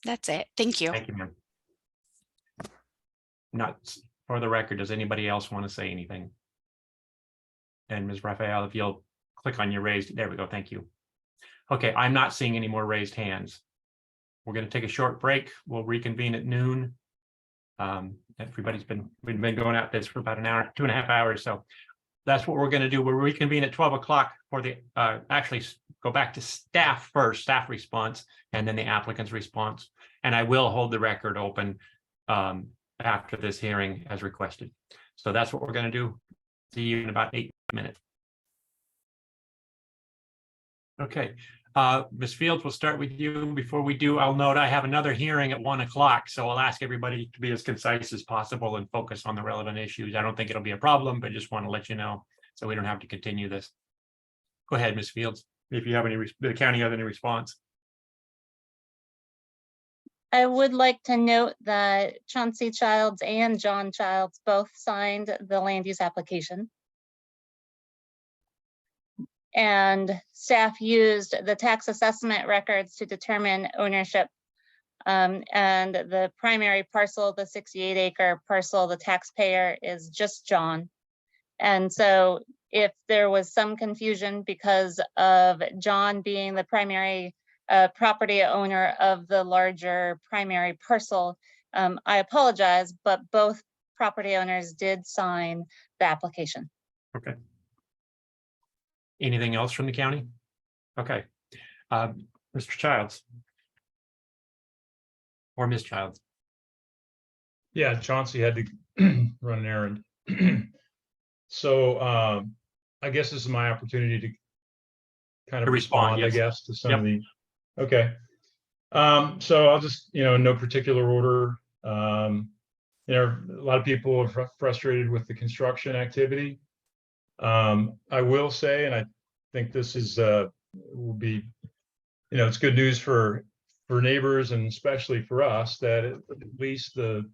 That's it. Thank you. Thank you, ma'am. Not for the record, does anybody else want to say anything? And Ms. Raphael, if you'll click on your raised, there we go. Thank you. Okay, I'm not seeing any more raised hands. We're going to take a short break. We'll reconvene at noon. We've been going at this for about an hour, 2.5 hours. So that's what we're going to do. We'll reconvene at 12 o'clock for the actually go back to staff first, staff response, and then the applicant's response. And I will hold the record open after this hearing as requested. So that's what we're going to do. See you in about 8 minutes. Okay, Ms. Fields, we'll start with you. Before we do, I'll note I have another hearing at 1 o'clock, so I'll ask everybody to be as concise as possible and focus on the relevant issues. I don't think it'll be a problem, but just want to let you know so we don't have to continue this. Go ahead, Ms. Fields, if you have any, the county has any response. I would like to note that Chauncey Childs and John Childs both signed the land use application. And staff used the tax assessment records to determine ownership. And the primary parcel, the 68-acre parcel, the taxpayer is just John. And so if there was some confusion because of John being the primary property owner of the larger primary parcel, I apologize, but both property owners did sign the application. Okay. Anything else from the county? Okay. Mr. Childs. Or Ms. Childs. Yeah, Chauncey had to run an errand. So I guess this is my opportunity to kind of respond, yes. I guess, to some of the, okay. So I'll just, in no particular order. A lot of people are frustrated with the construction activity. I will say, and I think this is will be, it's good news for neighbors and especially for us that at least the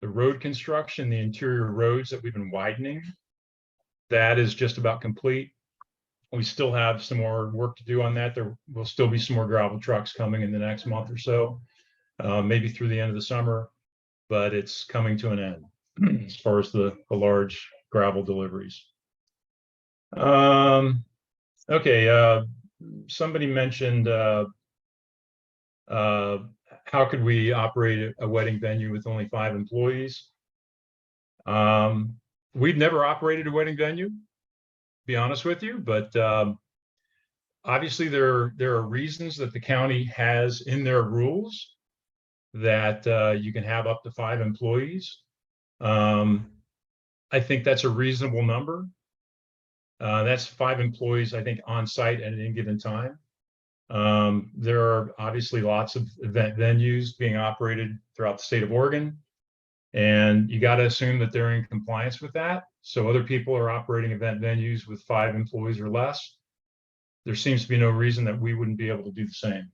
road construction, the interior roads that we've been widening, that is just about complete. We still have some more work to do on that. There will still be some more gravel trucks coming in the next month or so, maybe through the end of the summer, but it's coming to an end as far as the large gravel deliveries. Okay, somebody mentioned how could we operate a wedding venue with only 5 employees? We've never operated a wedding venue, to be honest with you, but obviously there are reasons that the county has in their rules that you can have up to 5 employees. I think that's a reasonable number. That's 5 employees, I think, on site at any given time. There are obviously lots of event venues being operated throughout the state of Oregon. And you got to assume that they're in compliance with that. So other people are operating event venues with 5 employees or less. There seems to be no reason that we wouldn't be able to do the same.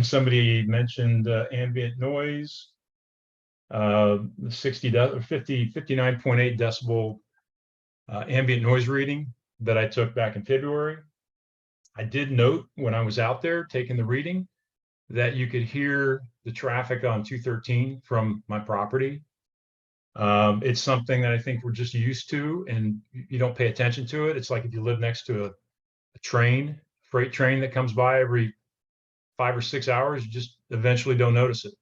Somebody mentioned ambient noise, 59.8 decibel ambient noise reading that I took back in February. I did note when I was out there taking the reading that you could hear the traffic on 213 from my property. It's something that I think we're just used to, and you don't pay attention to it. It's like if you live next to a freight train that comes by every 5 or 6 hours, you just eventually don't notice it.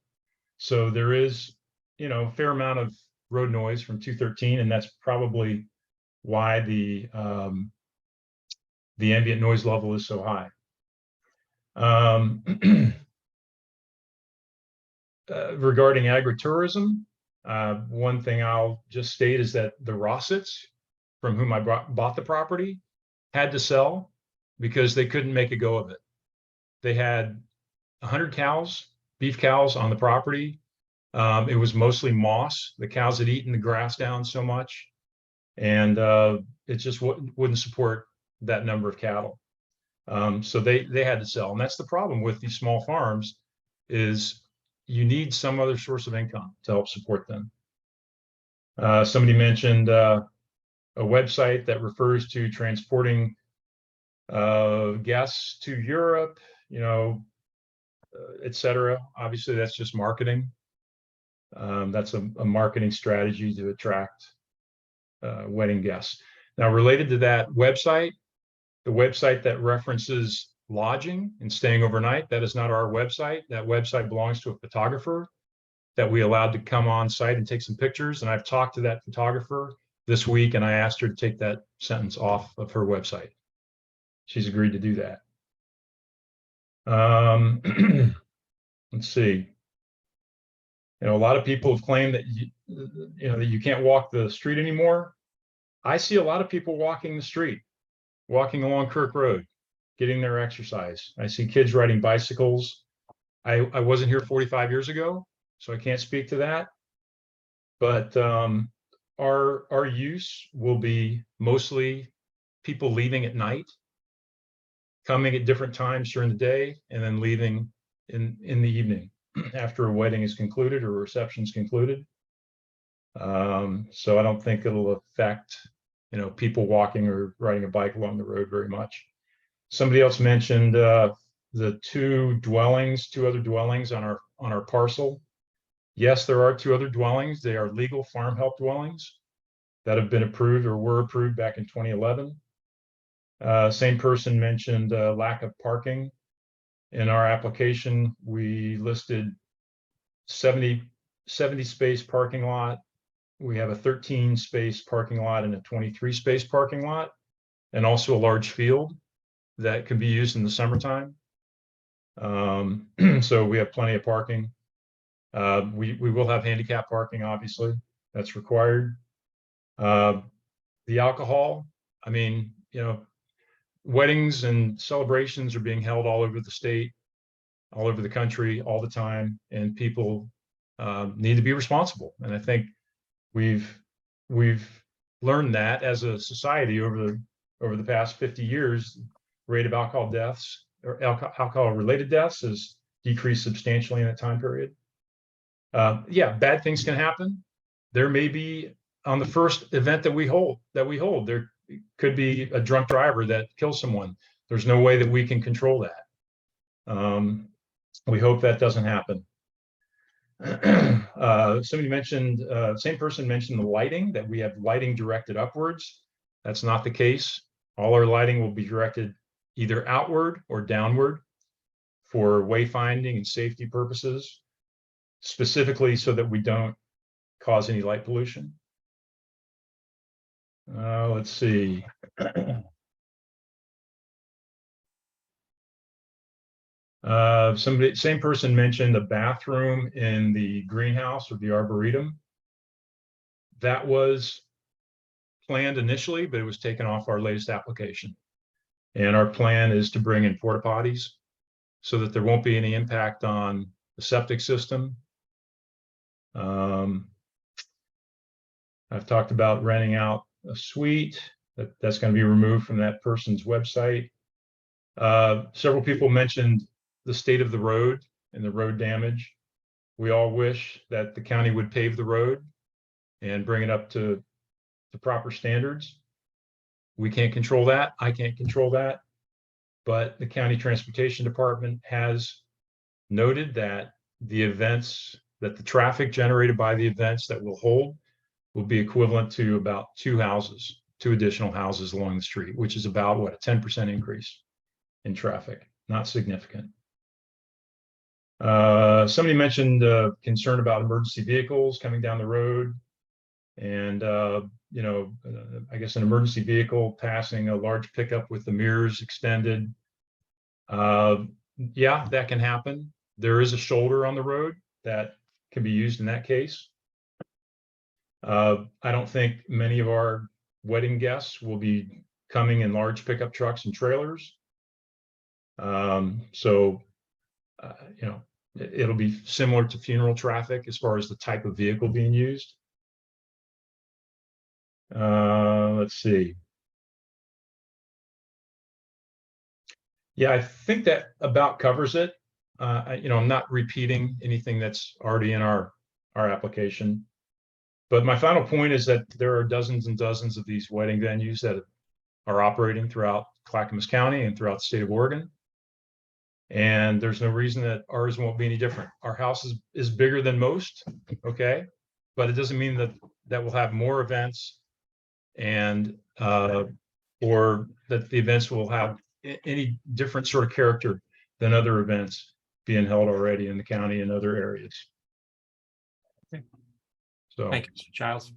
So there is, a fair amount of road noise from 213, and that's probably why the ambient noise level is so high. Regarding agritourism, one thing I'll just state is that the Rossets, from whom I bought the property, had to sell because they couldn't make a go of it. They had 100 cows, beef cows on the property. It was mostly moss. The cows had eaten the grass down so much, and it just wouldn't support that number of cattle. So they had to sell, and that's the problem with these small farms is you need some other source of income to help support them. Somebody mentioned a website that refers to transporting guests to Europe, et cetera. Obviously, that's just marketing. That's a marketing strategy to attract wedding guests. Now, related to that website, the website that references lodging and staying overnight, that is not our website. That website belongs to a photographer that we allowed to come on site and take some pictures. And I've talked to that photographer this week, and I asked her to take that sentence off of her website. She's agreed to do that. Let's see. A lot of people have claimed that that you can't walk the street anymore. I see a lot of people walking the street, walking along Kirk Road, getting their exercise. I see kids riding bicycles. I wasn't here 45 years ago, so I can't speak to that. But our use will be mostly people leaving at night, coming at different times during the day, and then leaving in the evening after a wedding is concluded or a reception is concluded. So I don't think it'll affect, people walking or riding a bike along the road very much. Somebody else mentioned the two other dwellings on our parcel. Yes, there are 2 other dwellings. They are legal farm help dwellings that have been approved or were approved back in 2011. Same person mentioned lack of parking. In our application, we listed 70 space parking lot. We have a 13 space parking lot and a 23 space parking lot, and also a large field that can be used in the summertime. So we have plenty of parking. We will have handicap parking, obviously, that's required. The alcohol, weddings and celebrations are being held all over the state, all over the country, all the time, and people need to be responsible. And I think we've learned that as a society over the past 50 years. Rate of alcohol deaths or alcohol-related deaths has decreased substantially in that time period. Yeah, bad things can happen. There may be on the first event that we hold, there could be a drunk driver that kills someone. There's no way that we can control that. We hope that doesn't happen. Somebody mentioned, same person mentioned the lighting, that we have lighting directed upwards. That's not the case. All our lighting will be directed either outward or downward for wayfinding and safety purposes, specifically so that we don't cause any light pollution. Let's see. Same person mentioned a bathroom in the greenhouse or the arboretum. That was planned initially, but it was taken off our latest application. And our plan is to bring in porta potties so that there won't be any impact on the septic system. I've talked about renting out a suite. That's going to be removed from that person's website. Several people mentioned the state of the road and the road damage. We all wish that the county would pave the road and bring it up to the proper standards. We can't control that. I can't control that. But the county transportation department has noted that the traffic generated by the events that will hold will be equivalent to about two additional houses along the street, which is about what, a 10% increase in traffic, not significant. Somebody mentioned concern about emergency vehicles coming down the road. And, I guess an emergency vehicle passing a large pickup with the mirrors extended. Yeah, that can happen. There is a shoulder on the road that can be used in that case. I don't think many of our wedding guests will be coming in large pickup trucks and trailers. It'll be similar to funeral traffic as far as the type of vehicle being used. Let's see. Yeah, I think that about covers it. I'm not repeating anything that's already in our application. But my final point is that there are dozens and dozens of these wedding venues that are operating throughout Clackamas County and throughout the state of Oregon. And there's no reason that ours won't be any different. Our house is bigger than most, okay? But it doesn't mean that we'll have more events and or that the events will have any different sort of character than other events being held already in the county and other areas. Okay. So thank you, Mr. Childs.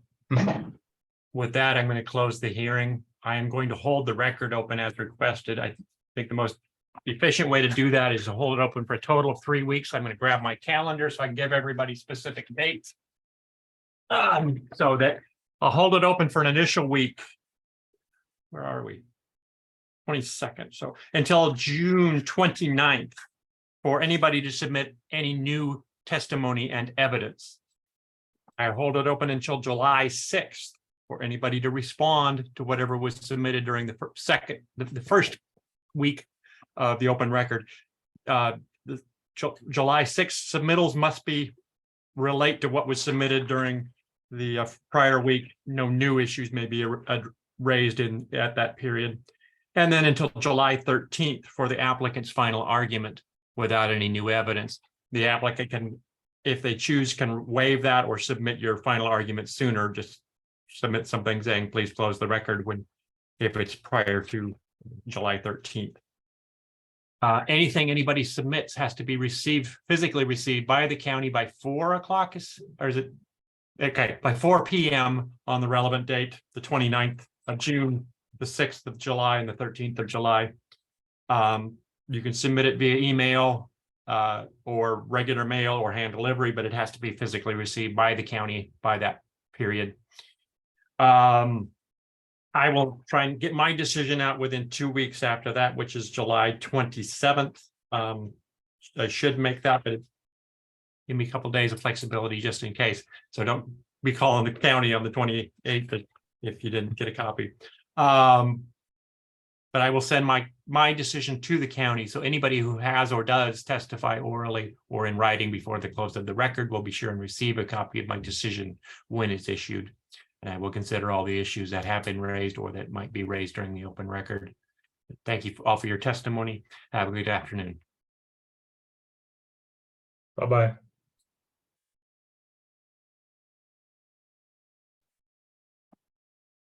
With that, I'm going to close the hearing. I am going to hold the record open as requested. I think the most efficient way to do that is to hold it open for a total of 3 weeks. I'm going to grab my calendar so I can give everybody specific dates. So that I'll hold it open for an initial week. Where are we? 22nd. So until June 29th for anybody to submit any new testimony and evidence. I hold it open until July 6th for anybody to respond to whatever was submitted during the first week of the open record. The July 6th submittals must relate to what was submitted during the prior week. No new issues may be raised at that period. And then until July 13th for the applicant's final argument without any new evidence. The applicant can, if they choose, can waive that or submit your final argument sooner. Just submit something saying, please close the record if it's prior to July 13th. Anything anybody submits has to be physically received by the county by 4 o'clock, or is it? Okay, by 4 p.m. on the relevant date, the 29th of June, the 6th of July, and the 13th of July. You can submit it via email or regular mail or hand delivery, but it has to be physically received by the county by that period. I will try and get my decision out within 2 weeks after that, which is July 27th. I should make that, but give me a couple of days of flexibility just in case. So don't be calling the county on the 28th if you didn't get a copy. But I will send my decision to the county. So anybody who has or does testify orally or in writing before the close of the record will be sure and receive a copy of my decision when it's issued. And I will consider all the issues that have been raised or that might be raised during the open record. Thank you all for your testimony. Have a good afternoon. Bye-bye.